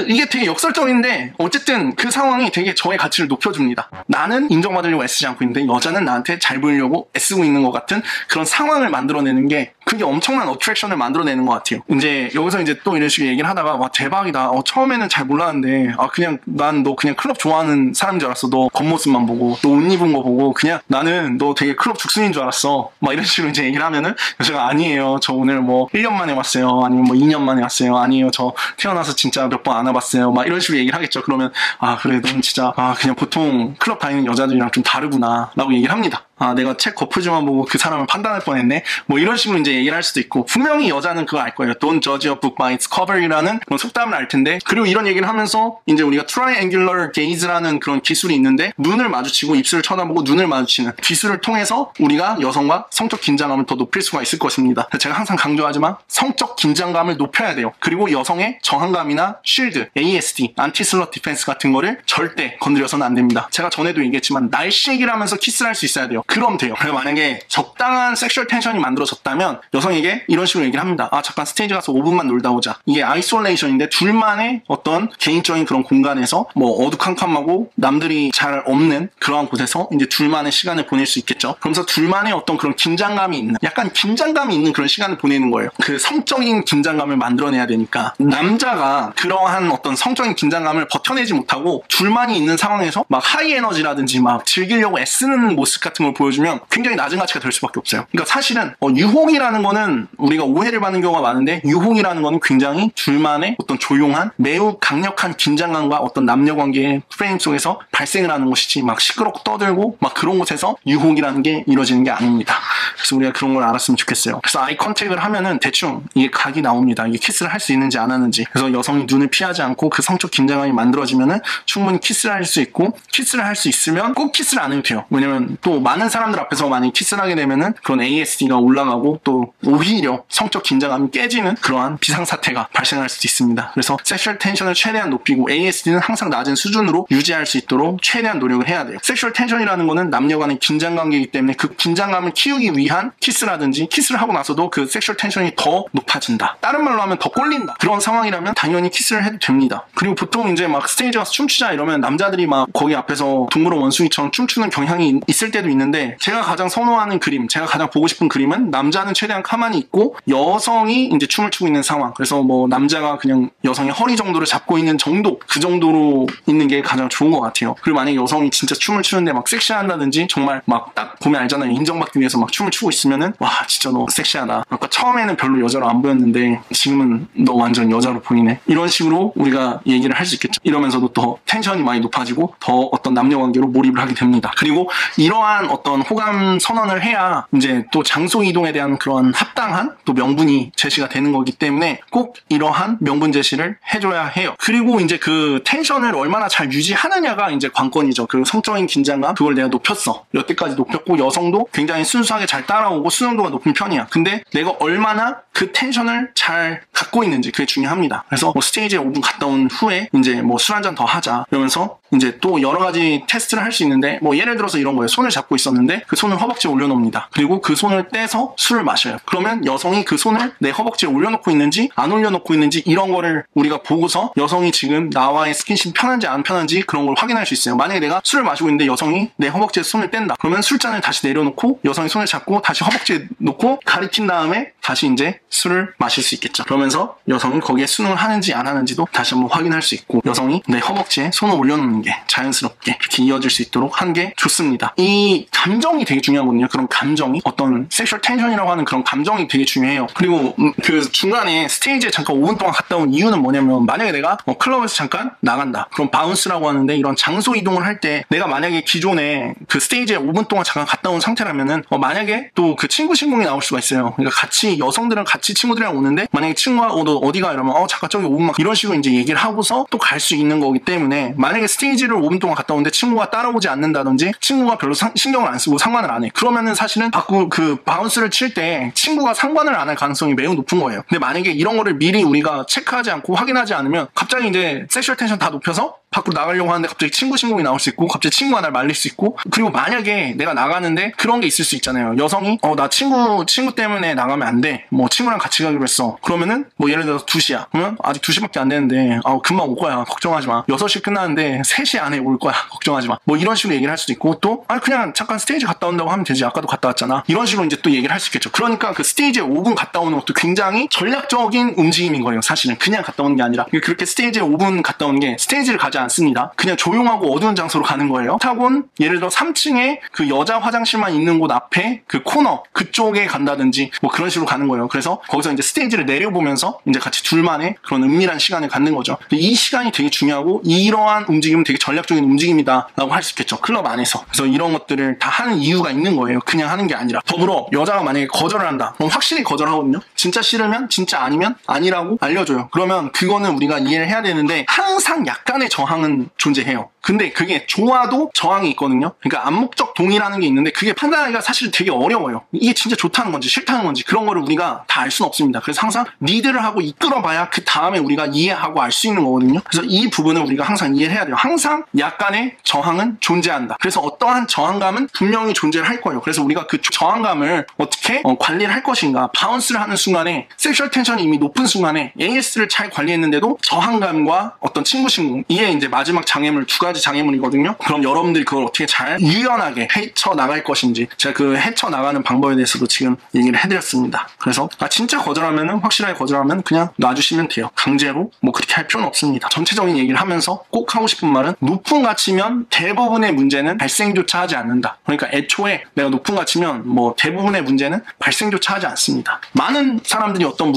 이게 되게 역설적인데, 어쨌든 그 상황이 되게 저의 가치를 높여줍니다. 나는 인정받으려고 애쓰지 않고 있는데 여자는 나한테 잘 보이려고 애쓰고 있는 것 같은 그런 상황을 만들어내는 게, 그게 엄청난 어트랙션을 만들어내는 것 같아요. 이제 여기서 이제 또 이런 식으로 얘기를 하다가 와 대박이다, 처음에는 잘 몰랐는데 그냥 난 너 그냥 클럽 좋아하는 사람인 줄 알았어, 너 겉모습만 보고, 너 옷 입은 거 보고 그냥 나는 너 되게 클럽 죽순인 줄 알았어, 막 이런 식으로 이제 얘기를 하면은 여자가 아니에요, 저 오늘 뭐 1년 만에 왔어요, 아니면 뭐 2년 만에 왔어요, 아니에요 저 태어나서 진짜 몇 번 안 와봤어요, 막 이런 식으로 얘기를 하겠죠. 그러면 그래 넌 진짜 그냥 보통 클럽 다니는 여자들이랑 좀 다르구나 라고 얘기를 합니다. 내가 책 거푸지만 보고 그 사람을 판단할 뻔했네, 뭐 이런 식으로 이제 얘기를 할 수도 있고, 분명히 여자는 그거 알 거예요. Don't judge a book by its cover이라는 그런 속담을 알 텐데, 그리고 이런 얘기를 하면서 이제 우리가 triangular gaze라는 그런 기술이 있는데, 눈을 마주치고 입술을 쳐다보고 눈을 마주치는 기술을 통해서 우리가 여성과 성적 긴장감을 더 높일 수가 있을 것입니다. 제가 항상 강조하지만 성적 긴장감을 높여야 돼요. 그리고 여성의 저항감이나 쉴드, ASD, 안티슬럿 디펜스 같은 거를 절대 건드려서는 안 됩니다. 제가 전에도 얘기했지만 날씨 얘기를 하면서 키스를 할 수 있어야 돼요. 그럼 돼요. 그래서 만약에 적당한 섹슈얼 텐션이 만들어졌다면 여성에게 이런 식으로 얘기를 합니다. 아, 잠깐 스테이지 가서 5분만 놀다 오자. 이게 아이솔레이션인데 둘만의 어떤 개인적인 그런 공간에서 뭐 어두컴컴하고 남들이 잘 없는 그러한 곳에서 이제 둘만의 시간을 보낼 수 있겠죠. 그러면서 둘만의 어떤 그런 긴장감이 있는, 약간 긴장감이 있는 그런 시간을 보내는 거예요. 그 성적인 긴장감을 만들어내야 되니까 남자가 그러한 어떤 성적인 긴장감을 버텨내지 못하고 둘만이 있는 상황에서 막 하이 에너지라든지 막 즐기려고 애쓰는 모습 같은 걸 보여주면 굉장히 낮은 가치가 될 수밖에 없어요. 그러니까 사실은 유혹이라는 거는 우리가 오해를 받는 경우가 많은데, 유혹이라는 거는 굉장히 둘만의 어떤 조용한 매우 강력한 긴장감과 어떤 남녀관계의 프레임 속에서 발생을 하는 것이지, 막 시끄럽고 떠들고 막 그런 곳에서 유혹이라는 게 이루어지는 게 아닙니다. 그래서 우리가 그런 걸 알았으면 좋겠어요. 그래서 아이 컨택을 하면은 대충 이게 각이 나옵니다. 이게 키스를 할 수 있는지 안 하는지. 그래서 여성이 눈을 피하지 않고 그 성적 긴장감이 만들어지면은 충분히 키스를 할 수 있고, 키스를 할 수 있으면 꼭 키스를 안 해도 돼요. 왜냐면 또 많은 사람들 앞에서 만약에 키스를 하게 되면은 그런 ASD가 올라가고 또 오히려 성적 긴장감이 깨지는 그러한 비상사태가 발생할 수도 있습니다. 그래서 섹슈얼 텐션을 최대한 높이고 ASD는 항상 낮은 수준으로 유지할 수 있도록 최대한 노력을 해야 돼요. 섹슈얼 텐션이라는 거는 남녀 간의 긴장관계이기 때문에 그 긴장감을 키우기 위한 키스라든지, 키스를 하고 나서도 그 섹슈얼 텐션이 더 높아진다, 다른 말로 하면 더 꼴린다, 그런 상황이라면 당연히 키스를 해도 됩니다. 그리고 보통 이제 막 스테이지 가서 춤추자 이러면 남자들이 막 거기 앞에서 동물원 원숭이처럼 춤추는 경향이 있을 때도 있는데, 제가 가장 선호하는 그림, 제가 가장 보고 싶은 그림은 남자는 최대한 가만히 있고 여성이 이제 춤을 추고 있는 상황. 그래서 뭐 남자가 그냥 여성의 허리 정도를 잡고 있는 정도, 그 정도로 있는 게 가장 좋은 것 같아요. 그리고 만약에 여성이 진짜 춤을 추는데 막 섹시한다든지, 정말 막 딱 보면 알잖아요, 인정받기 위해서 막 춤을 추고 있으면은 와, 진짜 너 섹시하다, 아까 처음에는 별로 여자로 안 보였는데 지금은 너 완전 여자로 보이네, 이런 식으로 우리가 얘기를 할 수 있겠죠. 이러면서도 더 텐션이 많이 높아지고 더 어떤 남녀관계로 몰입을 하게 됩니다. 그리고 이러한 어떤 호감 선언을 해야 이제 또 장소 이동에 대한 그런 합당한 또 명분이 제시가 되는 거기 때문에 꼭 이러한 명분 제시를 해줘야 해요. 그리고 이제 그 텐션을 얼마나 잘 유지하느냐가 이제 관건이죠. 그 성적인 긴장감, 그걸 내가 높였어, 여태까지 높였고 여성도 굉장히 순수하게 잘 따라오고 수능도가 높은 편이야. 근데 내가 얼마나 그 텐션을 잘 갖고 있는지, 그게 중요합니다. 그래서 뭐 스테이지에 5분 갔다 온 후에 이제 뭐 술 한잔 더 하자 이러면서 이제 또 여러 가지 테스트를 할 수 있는데, 뭐 예를 들어서 이런 거예요. 손을 잡고 있었는데 그 손을 허벅지에 올려놓습니다. 그리고 그 손을 떼서 술을 마셔요. 그러면 여성이 그 손을 내 허벅지에 올려놓고 있는지 안 올려놓고 있는지 이런 거를 우리가 보고서 여성이 지금 나와의 스킨십 편한지 안 편한지 그런 걸 확인할 수 있어요. 만약에 내가 술을 마시고 있는데 여성이 내 허벅지에 손을 뗀다, 그러면 술잔을 다시 내려놓고 여성이 손을 잡고 다시 허벅지에 놓고 가리킨 다음에 다시 이제 술을 마실 수 있겠죠. 그러면서 여성이 거기에 수능을 하는지 안 하는지도 다시 한번 확인할 수 있고, 여성이 내 허벅지에 손을 올려놓는 게 자연스럽게 이렇게 이어질 수 있도록 하는 게 좋습니다. 이 감정이 되게 중요하거든요. 그런 감정이, 어떤 섹슈얼 텐션이라고 하는 그런 감정이 되게 중요해요. 그리고 그 중간에 스테이지에 잠깐 5분 동안 갔다 온 이유는 뭐냐면, 만약에 내가 클럽에서 잠깐 나간다, 그럼 바운스라고 하는데 이런 장소 이동을 할 때 내가 만약에 기존에 그 스테이지에 5분 동안 잠깐 갔다 온 상태라면은 만약에 또 그 친구 신공이 나올 수가 있어요. 그러니까 같이, 여성들은 같이 친구들이랑 오는데 만약에 친구가 너 어디가 이러면 잠깐 저기 5분만, 이런 식으로 이제 얘기를 하고서 또 갈 수 있는 거기 때문에, 만약에 스테이지를 5분 동안 갔다 오는데 친구가 따라오지 않는다든지 친구가 별로 신경을 안 쓰고 상관을 안 해, 그러면은 사실은 자꾸 그 바운스를 칠 때 친구가 상관을 안 할 가능성이 매우 높은 거예요. 근데 만약에 이런 거를 미리 우리가 체크하지 않고 확인하지 않으면 갑자기 이제 섹슈얼 텐션 다 높여서 밖으로 나가려고 하는데 갑자기 친구 신공이 나올 수 있고, 갑자기 친구가 날 말릴 수 있고, 그리고 만약에 내가 나가는데 그런 게 있을 수 있잖아요. 여성이 나 친구 때문에 나가면 안 돼, 뭐 친구랑 같이 가기로 했어, 그러면은 뭐 예를 들어서 2시야 그러면 아직 2시밖에 안 되는데 금방 올 거야, 걱정하지 마, 6시 끝나는데 3시 안에 올 거야, 걱정하지 마, 뭐 이런 식으로 얘기를 할 수도 있고, 또 그냥 잠깐 스테이지 갔다 온다고 하면 되지, 아까도 갔다 왔잖아, 이런 식으로 이제 또 얘기를 할 수 있겠죠. 그러니까 그 스테이지에 5분 갔다 오는 것도 굉장히 전략적인 움직임인 거예요. 사실은 그냥 갔다 오는 게 아니라, 그렇게 스테이지에 5분 갔다 오는 게 스테이지를 가지 않습니다. 그냥 조용하고 어두운 장소로 가는 거예요. 타곤 예를 들어 3층에 그 여자 화장실만 있는 곳 앞에 그 코너 그쪽에 간다든지 뭐 그런 식으로 가는 거예요. 그래서 거기서 이제 스테이지를 내려보면서 이제 같이 둘만의 그런 은밀한 시간을 갖는 거죠. 이 시간이 되게 중요하고, 이러한 움직임은 되게 전략적인 움직임이다 라고 할 수 있겠죠, 클럽 안에서. 그래서 이런 것들을 다 하는 이유가 있는 거예요. 그냥 하는 게 아니라. 더불어 여자가 만약에 거절을 한다, 그럼 확실히 거절하거든요. 진짜 싫으면 진짜, 아니면 아니라고 알려줘요. 그러면 그거는 우리가 이해를 해야 되는데, 항상 약간의 저항 저항은 존재해요. 근데 그게 좋아도 저항이 있거든요. 그러니까 암묵적 동의라는 게 있는데 그게 판단하기가 사실 되게 어려워요. 이게 진짜 좋다는 건지 싫다는 건지 그런 거를 우리가 다 알 수는 없습니다. 그래서 항상 리드를 하고 이끌어봐야 그 다음에 우리가 이해하고 알 수 있는 거거든요. 그래서 이 부분을 우리가 항상 이해를 해야 돼요. 항상 약간의 저항은 존재한다. 그래서 어떠한 저항감은 분명히 존재를 할 거예요. 그래서 우리가 그 저항감을 어떻게 관리를 할 것인가. 바운스를 하는 순간에 섹슈얼 텐션이 이미 높은 순간에 AS를 잘 관리했는데도 저항감과 어떤 친구신공, 이게 이제 마지막 장애물, 두 가지 장애물이거든요. 그럼 여러분들이 그걸 어떻게 잘 유연하게 헤쳐나갈 것인지, 제가 그 헤쳐나가는 방법에 대해서도 지금 얘기를 해드렸습니다. 그래서 진짜 거절하면은, 확실하게 거절하면 그냥 놔주시면 돼요. 강제로 뭐 그렇게 할 필요는 없습니다. 전체적인 얘기를 하면서 꼭 하고 싶은 말은, 높은 가치면 대부분의 문제는 발생조차 하지 않는다. 그러니까 애초에 내가 높은 가치면 뭐 대부분의 문제는 발생조차 하지 않습니다. 많은 사람들이 어떤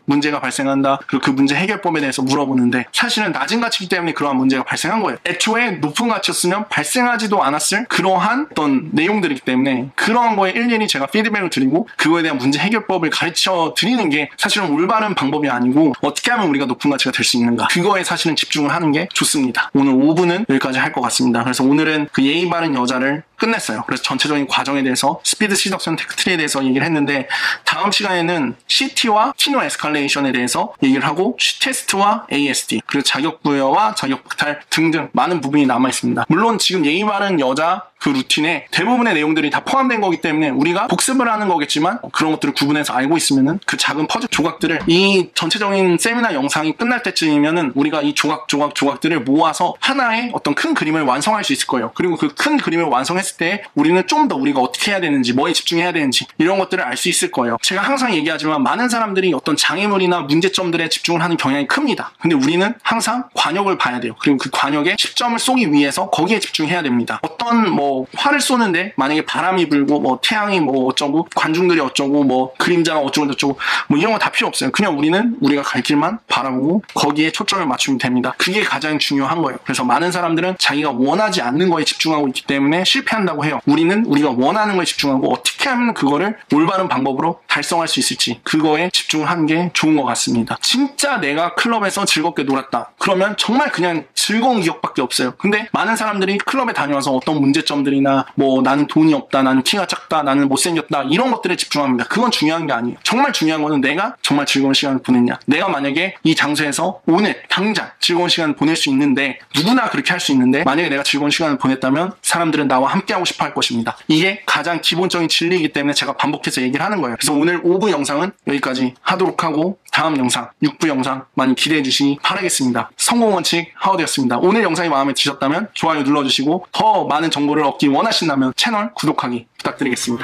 문제가 발생한다, 그리고 그 문제 해결법에 대해서 물어보는데, 사실은 낮은 가치이기 때문에 그러한 문제가 발생한 거예요. 애초에 높은 가치였으면 발생하지도 않았을 그러한 어떤 내용들이기 때문에, 그러한 거에 일일이 제가 피드백을 드리고 그거에 대한 문제 해결법을 가르쳐 드리는 게 사실은 올바른 방법이 아니고, 어떻게 하면 우리가 높은 가치가 될 수 있는가, 그거에 사실은 집중을 하는 게 좋습니다. 오늘 5분은 여기까지 할 것 같습니다. 그래서 오늘은 그 예의 바른 여자를 끝냈어요. 그래서 전체적인 과정에 대해서, 스피드 시덕션 테크트리에 대해서 얘기를 했는데, 다음 시간에는 CT와 티노 에스컬레이션에 대해서 얘기를 하고, C테스트와 ASD, 그리고 자격 부여와 자격 박탈 등등 많은 부분이 남아 있습니다. 물론 지금 예의 바른 여자 그 루틴에 대부분의 내용들이 다 포함된 거기 때문에 우리가 복습을 하는 거겠지만, 그런 것들을 구분해서 알고 있으면은 그 작은 퍼즐 조각들을, 이 전체적인 세미나 영상이 끝날 때쯤이면은 우리가 이 조각들을 모아서 하나의 어떤 큰 그림을 완성할 수 있을 거예요. 그리고 그 큰 그림을 완성했을 때 우리는 좀 더 우리가 어떻게 해야 되는지, 뭐에 집중해야 되는지, 이런 것들을 알 수 있을 거예요. 제가 항상 얘기하지만 많은 사람들이 어떤 장애물이나 문제점들에 집중을 하는 경향이 큽니다. 근데 우리는 항상 관역을 봐야 돼요. 그리고 그 관역에 10점을 쏘기 위해서 거기에 집중해야 됩니다. 어떤 뭐 활을 쏘는데 만약에 바람이 불고 뭐 태양이 뭐 어쩌고 관중들이 어쩌고 뭐 그림자가 어쩌고 저쩌고 뭐 이런 거 다 필요 없어요. 그냥 우리는 우리가 갈 길만 바라보고 거기에 초점을 맞추면 됩니다. 그게 가장 중요한 거예요. 그래서 많은 사람들은 자기가 원하지 않는 거에 집중하고 있기 때문에 실패한다고 해요. 우리는 우리가 원하는 거에 집중하고 어떻게 하면 그거를 올바른 방법으로 달성할 수 있을지, 그거에 집중을 하는 게 좋은 것 같습니다. 진짜 내가 클럽에서 즐겁게 놀았다, 그러면 정말 그냥 즐거운 기억밖에 없어요. 근데 많은 사람들이 클럽에 다녀와서 어떤 문제점들이나 뭐 나는 돈이 없다, 나는 키가 작다, 나는 못생겼다, 이런 것들에 집중합니다. 그건 중요한 게 아니에요. 정말 중요한 거는 내가 정말 즐거운 시간을 보냈냐. 내가 만약에 이 장소에서 오늘 당장 즐거운 시간을 보낼 수 있는데, 누구나 그렇게 할 수 있는데, 만약에 내가 즐거운 시간을 보냈다면 사람들은 나와 함께하고 싶어 할 것입니다. 이게 가장 기본적인 진리이기 때문에 제가 반복해서 얘기를 하는 거예요. 그래서 오늘 5부 영상은 여기까지 하도록 하고, 다음 영상 6부 영상 많이 기대해 주시기 바라겠습니다. 성공원칙 하우드였습니다. 오늘 영상이 마음에 드셨다면 좋아요 눌러주시고, 더 많은 정보를 얻기 원하신다면 채널 구독하기 부탁드리겠습니다.